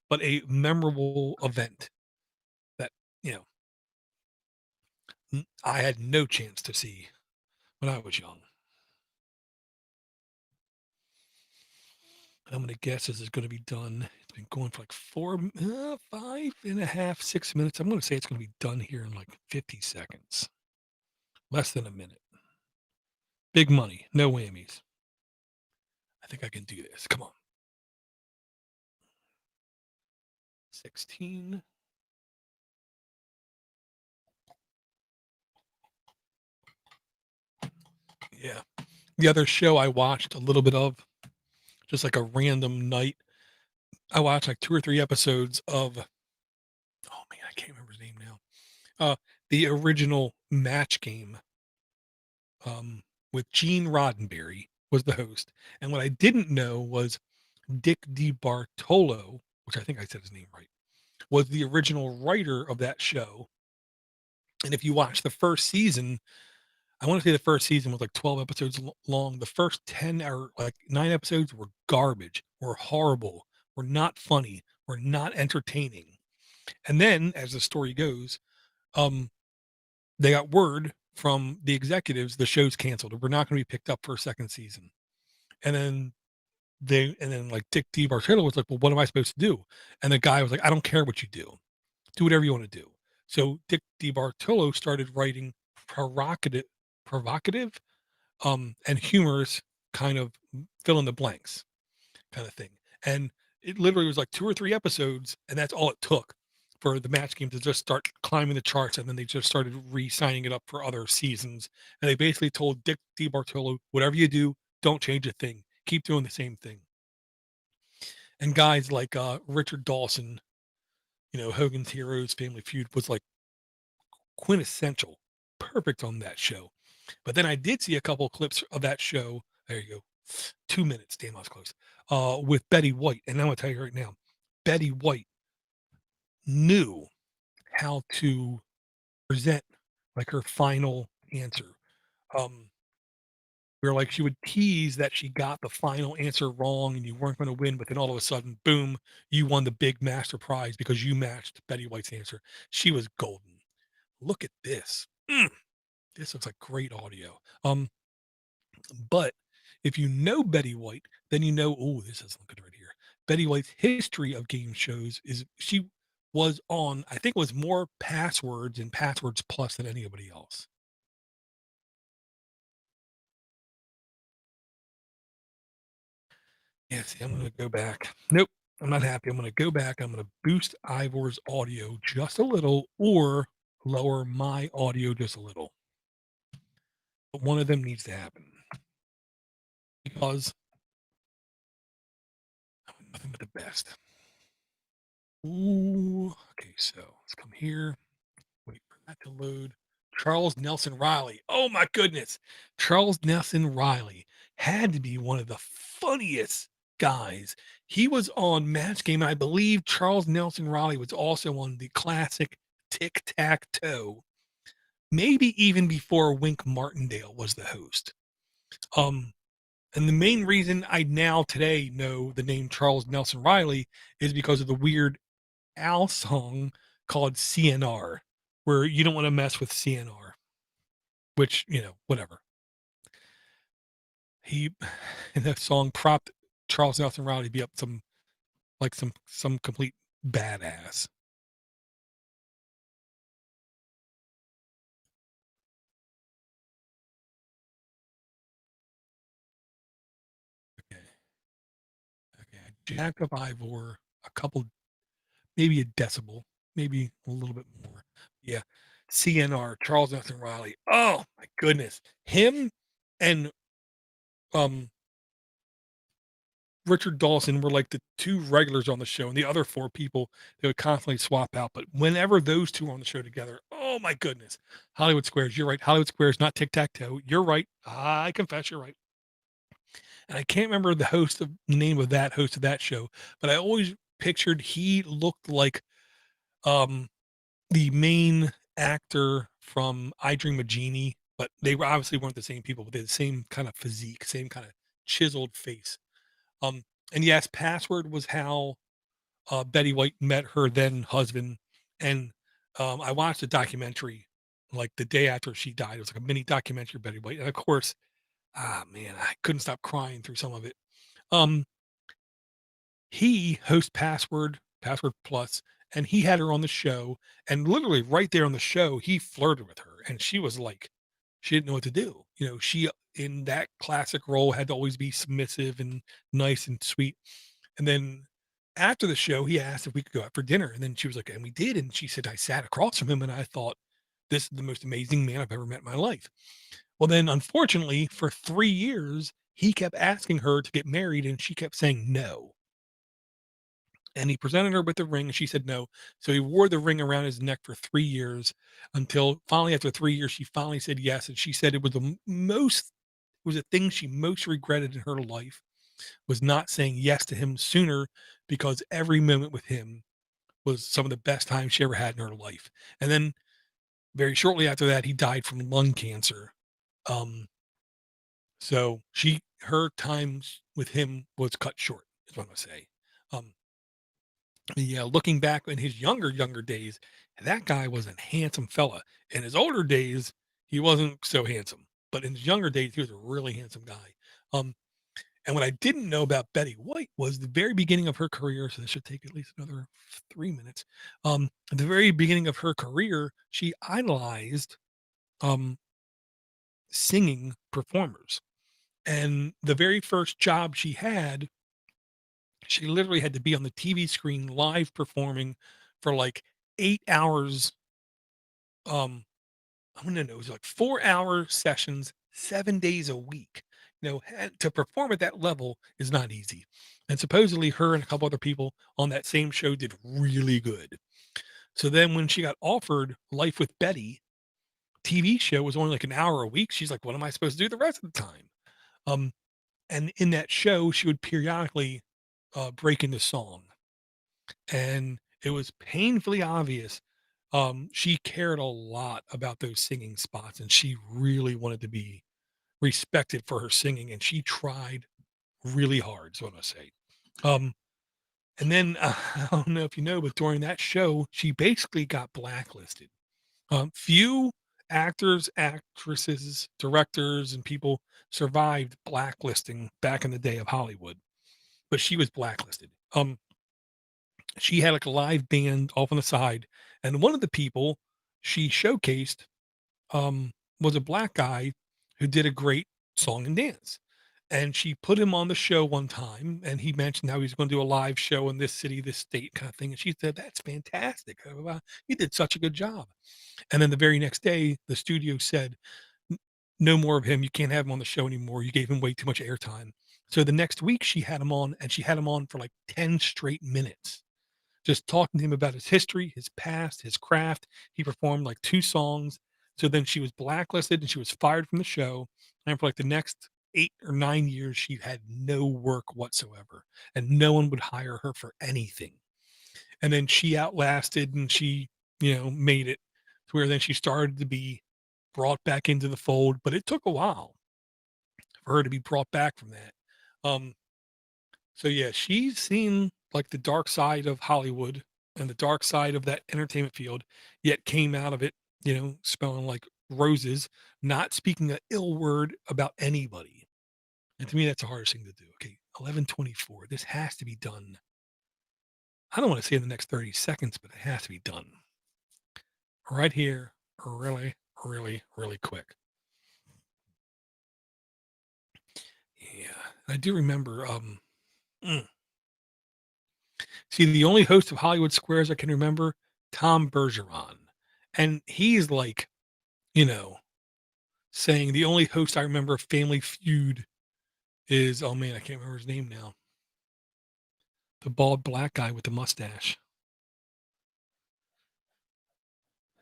but a memorable event that you know I had no chance to see when I was young. I'm going to guess this is going to be done. It's been going for like 5.5, 6 minutes. I'm going to say it's going to be done here in like 50 seconds, less than a minute. Big money, no whammies. I think I can do this. Come on. 16. Yeah. The other show I watched a little bit of, just like a random night, I watched like 2 or 3 episodes of, oh man, I can't remember his name now. The original Match Game with Gene Roddenberry was the host. And what I didn't know was Dick DeBartolo, which I think I said his name right, was the original writer of that show. And if you watch the first season, I want to say the first season was like 12 episodes long. The first 10 or like 9 episodes were garbage, were horrible, were not funny, were not entertaining. And then as the story goes, they got word from the executives the show's canceled. We're not going to be picked up for a second season. And then like Dick DeBartolo was like, well, what am I supposed to do? And the guy was like, I don't care what you do. Do whatever you want to do. So Dick DeBartolo started writing provocative, and humorous kind of fill in the blanks kind of thing. And it literally was like 2 or 3 episodes, and that's all it took for the Match Game to just start climbing the charts, and then they just started re-signing it up for other seasons, and they basically told Dick DeBartolo, "Whatever you do, don't change a thing. Keep doing the same thing." And guys like, Richard Dawson, Hogan's Heroes, Family Feud was, like, quintessential, perfect on that show. But then I did see a couple of clips of that show. There you go. 2 minutes, damn, I was close. With Betty White, and I'm gonna tell you right now, Betty White knew how to present, like, her final answer. Um, where, like, she would tease that she got the final answer wrong and you weren't gonna win, but then all of a sudden, boom, you won the big master prize because you matched Betty White's answer. She was golden. Look at this. This looks like great audio. But if you know Betty White, then you know, oh, this is looking right here. Betty White's history of game shows is she was on, I think it was more passwords and passwords plus than anybody else. Yeah, see, I'm gonna go back. Nope, I'm not happy. I'm gonna go back. I'm gonna boost Ivor's audio just a little or lower my audio just a little. But one of them needs to happen because I'm nothing but the best. Ooh, okay, so let's come here. Wait for that to load. Charles Nelson Riley. Oh my goodness. Charles Nelson Riley had to be one of the funniest guys. He was on Match Game. I believe Charles Nelson Riley was also on the classic Tic Tac Toe, maybe even before Wink Martindale was the host. Um, and the main reason I now today know the name Charles Nelson Riley is because of the weird Al song called CNR, where you don't want to mess with CNR, which, whatever. He in that song propped Charles Nelson Riley to be up some complete badass. Okay. Okay. I jacked up Ivor a couple, maybe a decibel, maybe a little bit more. Yeah. CNR, Charles Nelson Riley. Oh my goodness. Him and um Richard Dawson were like the 2 regulars on the show, and the other 4 people, they would constantly swap out, but whenever those 2 were on the show together, oh my goodness. Hollywood Squares, you're right. Hollywood Squares, not Tic-Tac-Toe. You're right. I confess you're right. And I can't remember the name of that host of that show, but I always pictured he looked like, um, the main actor from I Dream of Jeannie, but they were obviously weren't the same people, but they had the same kind of physique, same kind of chiseled face. Um, and yes, Password was how Betty White met her then husband. And I watched a documentary like the day after she died. It was like a mini documentary of Betty White. And of course, man, I couldn't stop crying through some of it. Um, he hosts Password Plus, and he had her on the show. And literally right there on the show, he flirted with her. And she was like, she didn't know what to do. She in that classic role had to always be submissive and nice and sweet. And then after the show, he asked if we could go out for dinner. And then she was like, and we did. And she said, I sat across from him and I thought, this is the most amazing man I've ever met in my life. Well, then unfortunately, for 3 years, he kept asking her to get married and she kept saying no. And he presented her with the ring and she said no. So he wore the ring around his neck for 3 years until finally, after 3 years, she finally said yes. And she said it was it was a thing she most regretted in her life was not saying yes to him sooner because every moment with him was some of the best times she ever had in her life. And then very shortly after that, he died from lung cancer. Um, so her times with him was cut short, is what I'm gonna say. Um, yeah, looking back in his younger days, that guy was a handsome fella. In his older days, he wasn't so handsome, but in his younger days, he was a really handsome guy. Um, And what I didn't know about Betty White was the very beginning of her career. So this should take at least another 3 minutes. At the very beginning of her career, she idolized um, singing performers. And the very first job she had, She literally had to be on the TV screen live performing for like 8 hours. I don't know, it was like 4-hour sessions, 7 days a week. And to perform at that level is not easy. And supposedly her and a couple other people on that same show did really good. So then when she got offered Life with Betty, TV show was only like an hour a week. She's like, what am I supposed to do the rest of the time? Um, and in that show, she would periodically break into song. And it was painfully obvious. She cared a lot about those singing spots and she really wanted to be respected for her singing. And she tried really hard, so I'm going to say. Um, and then I don't know if you know, but during that show, she basically got blacklisted. Few actors, actresses, directors, and people survived blacklisting back in the day of Hollywood, but she was blacklisted. She had like a live band off on the side, and one of the people she showcased was a black guy who did a great song and dance. And she put him on the show one time, and he mentioned how he's going to do a live show in this city, this state, kind of thing. And she said, "That's fantastic! You did such a good job." And then the very next day, the studio said, No more of him. You can't have him on the show anymore. You gave him way too much airtime." So the next week, she had him on, and she had him on for like 10 straight minutes, just talking to him about his history, his past, his craft. He performed like 2 songs. So then she was blacklisted and she was fired from the show. And for like the next 8 or 9 years, she had no work whatsoever, and no one would hire her for anything. And then she outlasted and she, made it to where then she started to be brought back into the fold, but it took a while for her to be brought back from that. Um, so yeah, she's seen like the dark side of Hollywood and the dark side of that entertainment field, yet came out of it, smelling like roses, not speaking a ill word about anybody. And to me, that's the hardest thing to do. Okay, 11:24. This has to be done. I don't want to say in the next 30 seconds, but it has to be done right here, really, really, really quick. Yeah, I do remember. Mm. See, the only host of Hollywood Squares I can remember, Tom Bergeron, and he's like, you know, saying the only host I remember of Family Feud is, oh man, I can't remember his name now. The bald black guy with the mustache.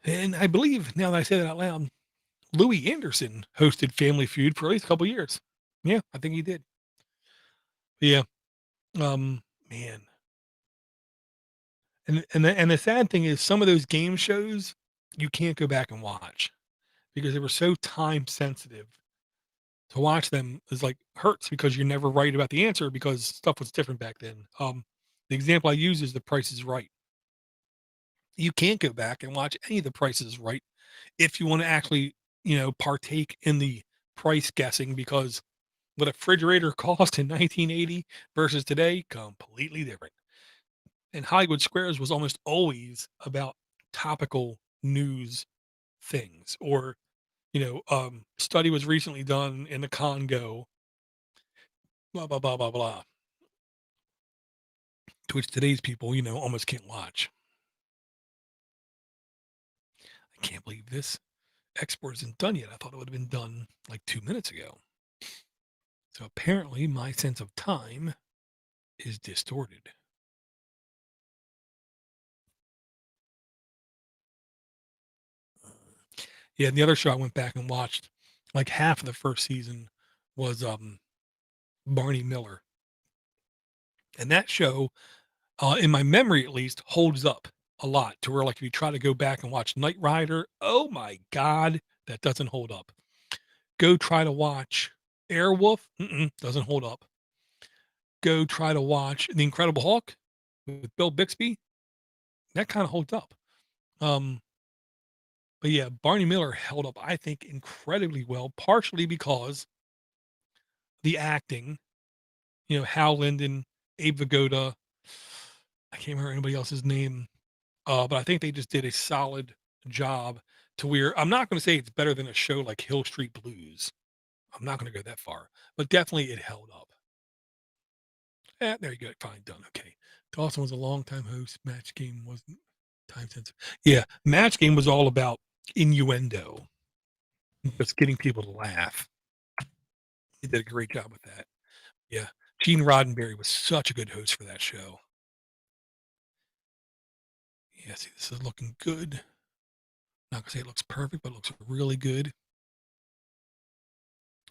And I believe now that I say that out loud, Louis Anderson hosted Family Feud for at least a couple years. Yeah, I think he did. Yeah. Man. And the sad thing is some of those game shows you can't go back and watch because they were so time sensitive. To watch them is like hurts because you're never right about the answer because stuff was different back then. The example I use is The Price is Right. You can't go back and watch any of The Price is Right if you want to actually, partake in the price guessing because what a refrigerator cost in 1980 versus today, completely different. And Hollywood Squares was almost always about topical news things or, study was recently done in the Congo, blah, blah, blah, blah, blah, to which today's people, almost can't watch. I can't believe this export isn't done yet. I thought it would have been done like 2 minutes ago. So apparently my sense of time is distorted. Yeah, and the other show I went back and watched, like half of the first season was Barney Miller. And that show, in my memory at least, holds up a lot to where like if you try to go back and watch Knight Rider, oh my God, that doesn't hold up. Go try to watch Airwolf, doesn't hold up. Go try to watch The Incredible Hulk with Bill Bixby, that kind of holds up. But yeah, Barney Miller held up, I think, incredibly well, partially because the acting, Hal Linden, Abe Vigoda, I can't remember anybody else's name, but I think they just did a solid job to where I'm not going to say it's better than a show like Hill Street Blues. I'm not going to go that far, but definitely it held up. There you go. Fine, done. Okay. Dawson was a long-time host. Match Game wasn't time sensitive. Yeah, Match Game was all about innuendo, just getting people to laugh. He did a great job with that. Yeah, Gene Roddenberry was such a good host for that show. Yeah, see, this is looking good. Not gonna say it looks perfect, but it looks really good.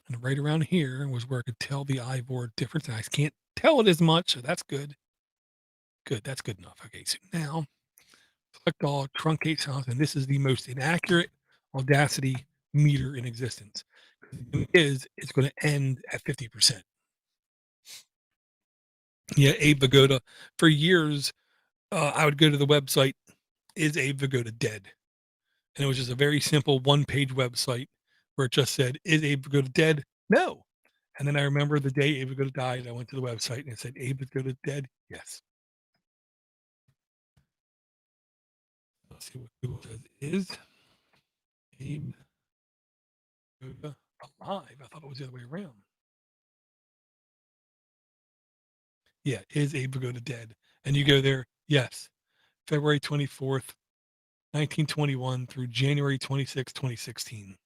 And right around here was where I could tell the iBoard difference. And I can't tell it as much, so that's good. Good, that's good enough. Okay, so now select all, truncate sounds, and this is the most inaccurate Audacity meter in existence. It's going to end at 50%. Yeah, Abe Vigoda. For years, I would go to the website, is Abe Vigoda dead? And it was just a very simple one-page website where it just said, is Abe Vigoda dead? No. And then I remember the day Abe Vigoda died, I went to the website and it said, Abe Vigoda dead? Yes. Let's see what Google says. Is Abe Vigoda alive? I thought it was the other way around. Yeah, is Abe Vigoda dead? And you go there, yes. February 24th, 1921 through January 26th, 2016.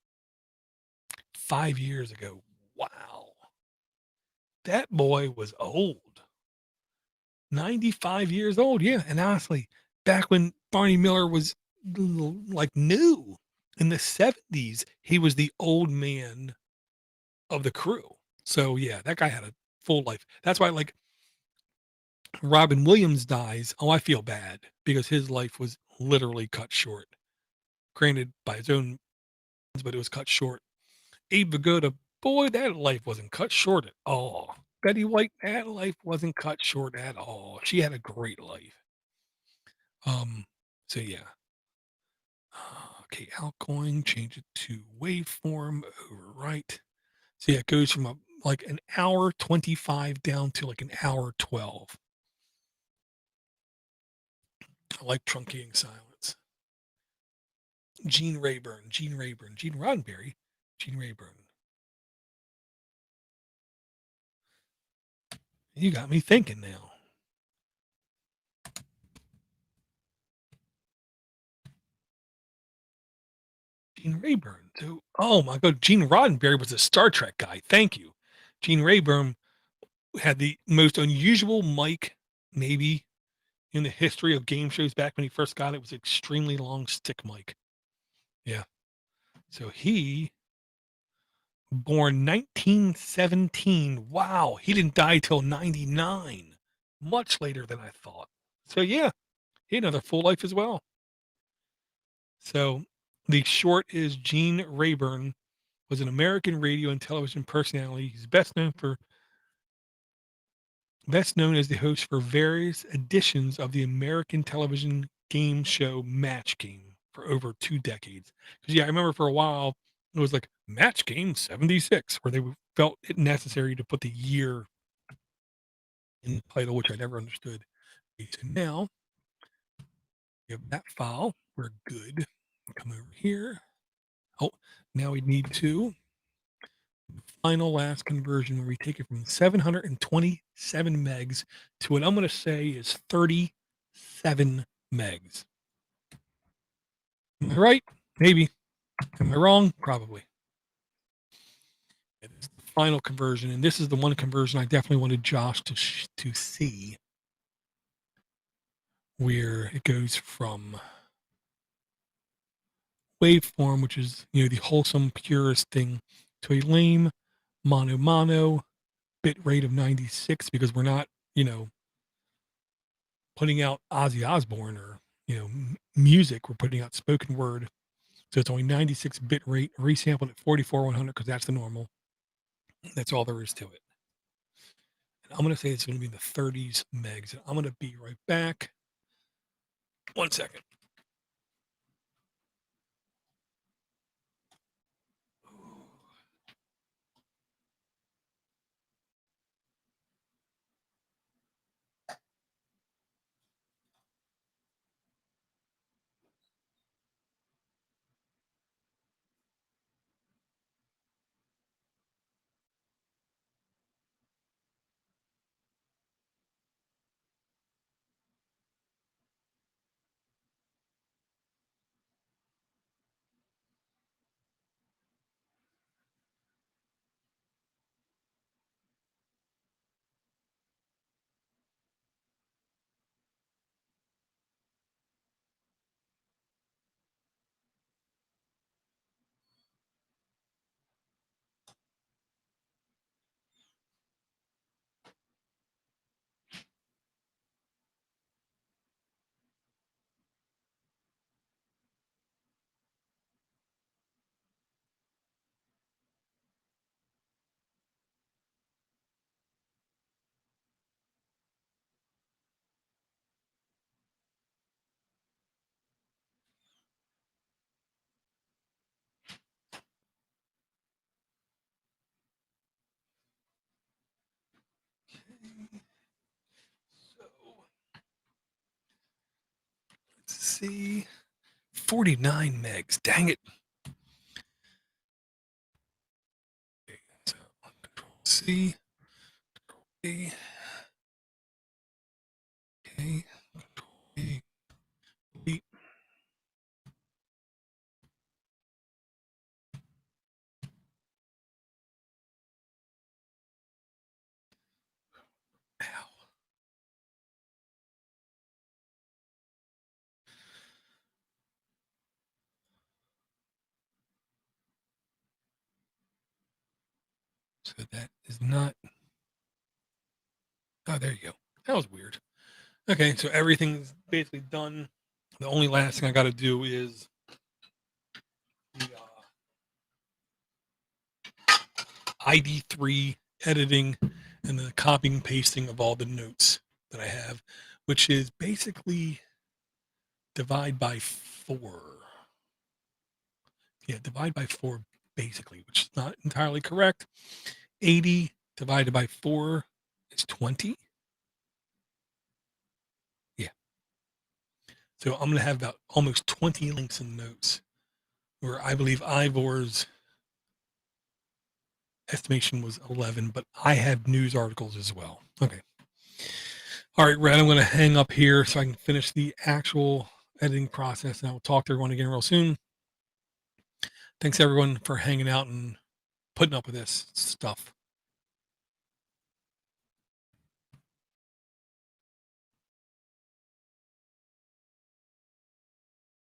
5 years ago. Wow. That boy was old. 95 years old. Yeah. And honestly, back when Barney Miller was like new in the 70s, he was the old man of the crew. So yeah, that guy had a full life. That's why, like, Robin Williams dies. Oh, I feel bad because his life was literally cut short. Granted, by his own, but it was cut short. Abe Vigoda, boy, that life wasn't cut short at all. Betty White, that life wasn't cut short at all. She had a great life. So yeah. Okay, outgoing, change it to waveform, overwrite. So yeah, it goes from like an hour 25 down to like an hour 12. I like truncating silence. Gene Roddenberry, Gene Rayburn. You got me thinking now. Gene Rayburn. So, oh my God, Gene Roddenberry was a Star Trek guy. Thank you. Gene Rayburn had the most unusual mic, maybe in the history of game shows. Back when he first got it, was extremely long stick mic. Yeah. So he born 1917. Wow, he didn't die till 99, much later than I thought. So yeah, he had another full life as well. So the short is Gene Rayburn was an American radio and television personality. He's best known as the host for various editions of the American television game show Match Game for over 2 decades. Because yeah, I remember for a while it was like Match Game 76, where they felt it necessary to put the year in the title, which I never understood. Okay, so now we have that file. We're good. Come over here. Oh, now we need to final last conversion where we take it from 727 megs to what I'm going to say is 37 megs. Am I right? Maybe. Am I wrong? Probably. It's the final conversion, and this is the one conversion I definitely wanted Josh to see, where it goes from waveform, which is the wholesome purest thing, to a lame mono bit rate of 96, because we're not putting out Ozzy Osbourne or music. We're putting out spoken word, so it's only 96 bit rate, resampled at 44/100 because that's the normal. That's all there is to it. And I'm going to say it's going to be in the 30s megs. I'm going to be right back. 1 second. see. 49 megs. Dang it. Okay, so Control C. Control A. Okay. Control A. Delete. Ow. So that is not. Oh, there you go. That was weird. Okay, so everything's basically done. The only last thing I got to do is the ID3 editing and the copying and pasting of all the notes that I have, which is basically divide by 4. Yeah, divide by 4 basically, which is not entirely correct. 80 divided by 4 is 20. Yeah. So I'm going to have about almost 20 links and notes where I believe Ivor's estimation was 11, but I had news articles as well. Okay. All right, Red, I'm going to hang up here so I can finish the actual editing process, and I will talk to everyone again real soon. Thanks, everyone, for hanging out and putting up with this stuff.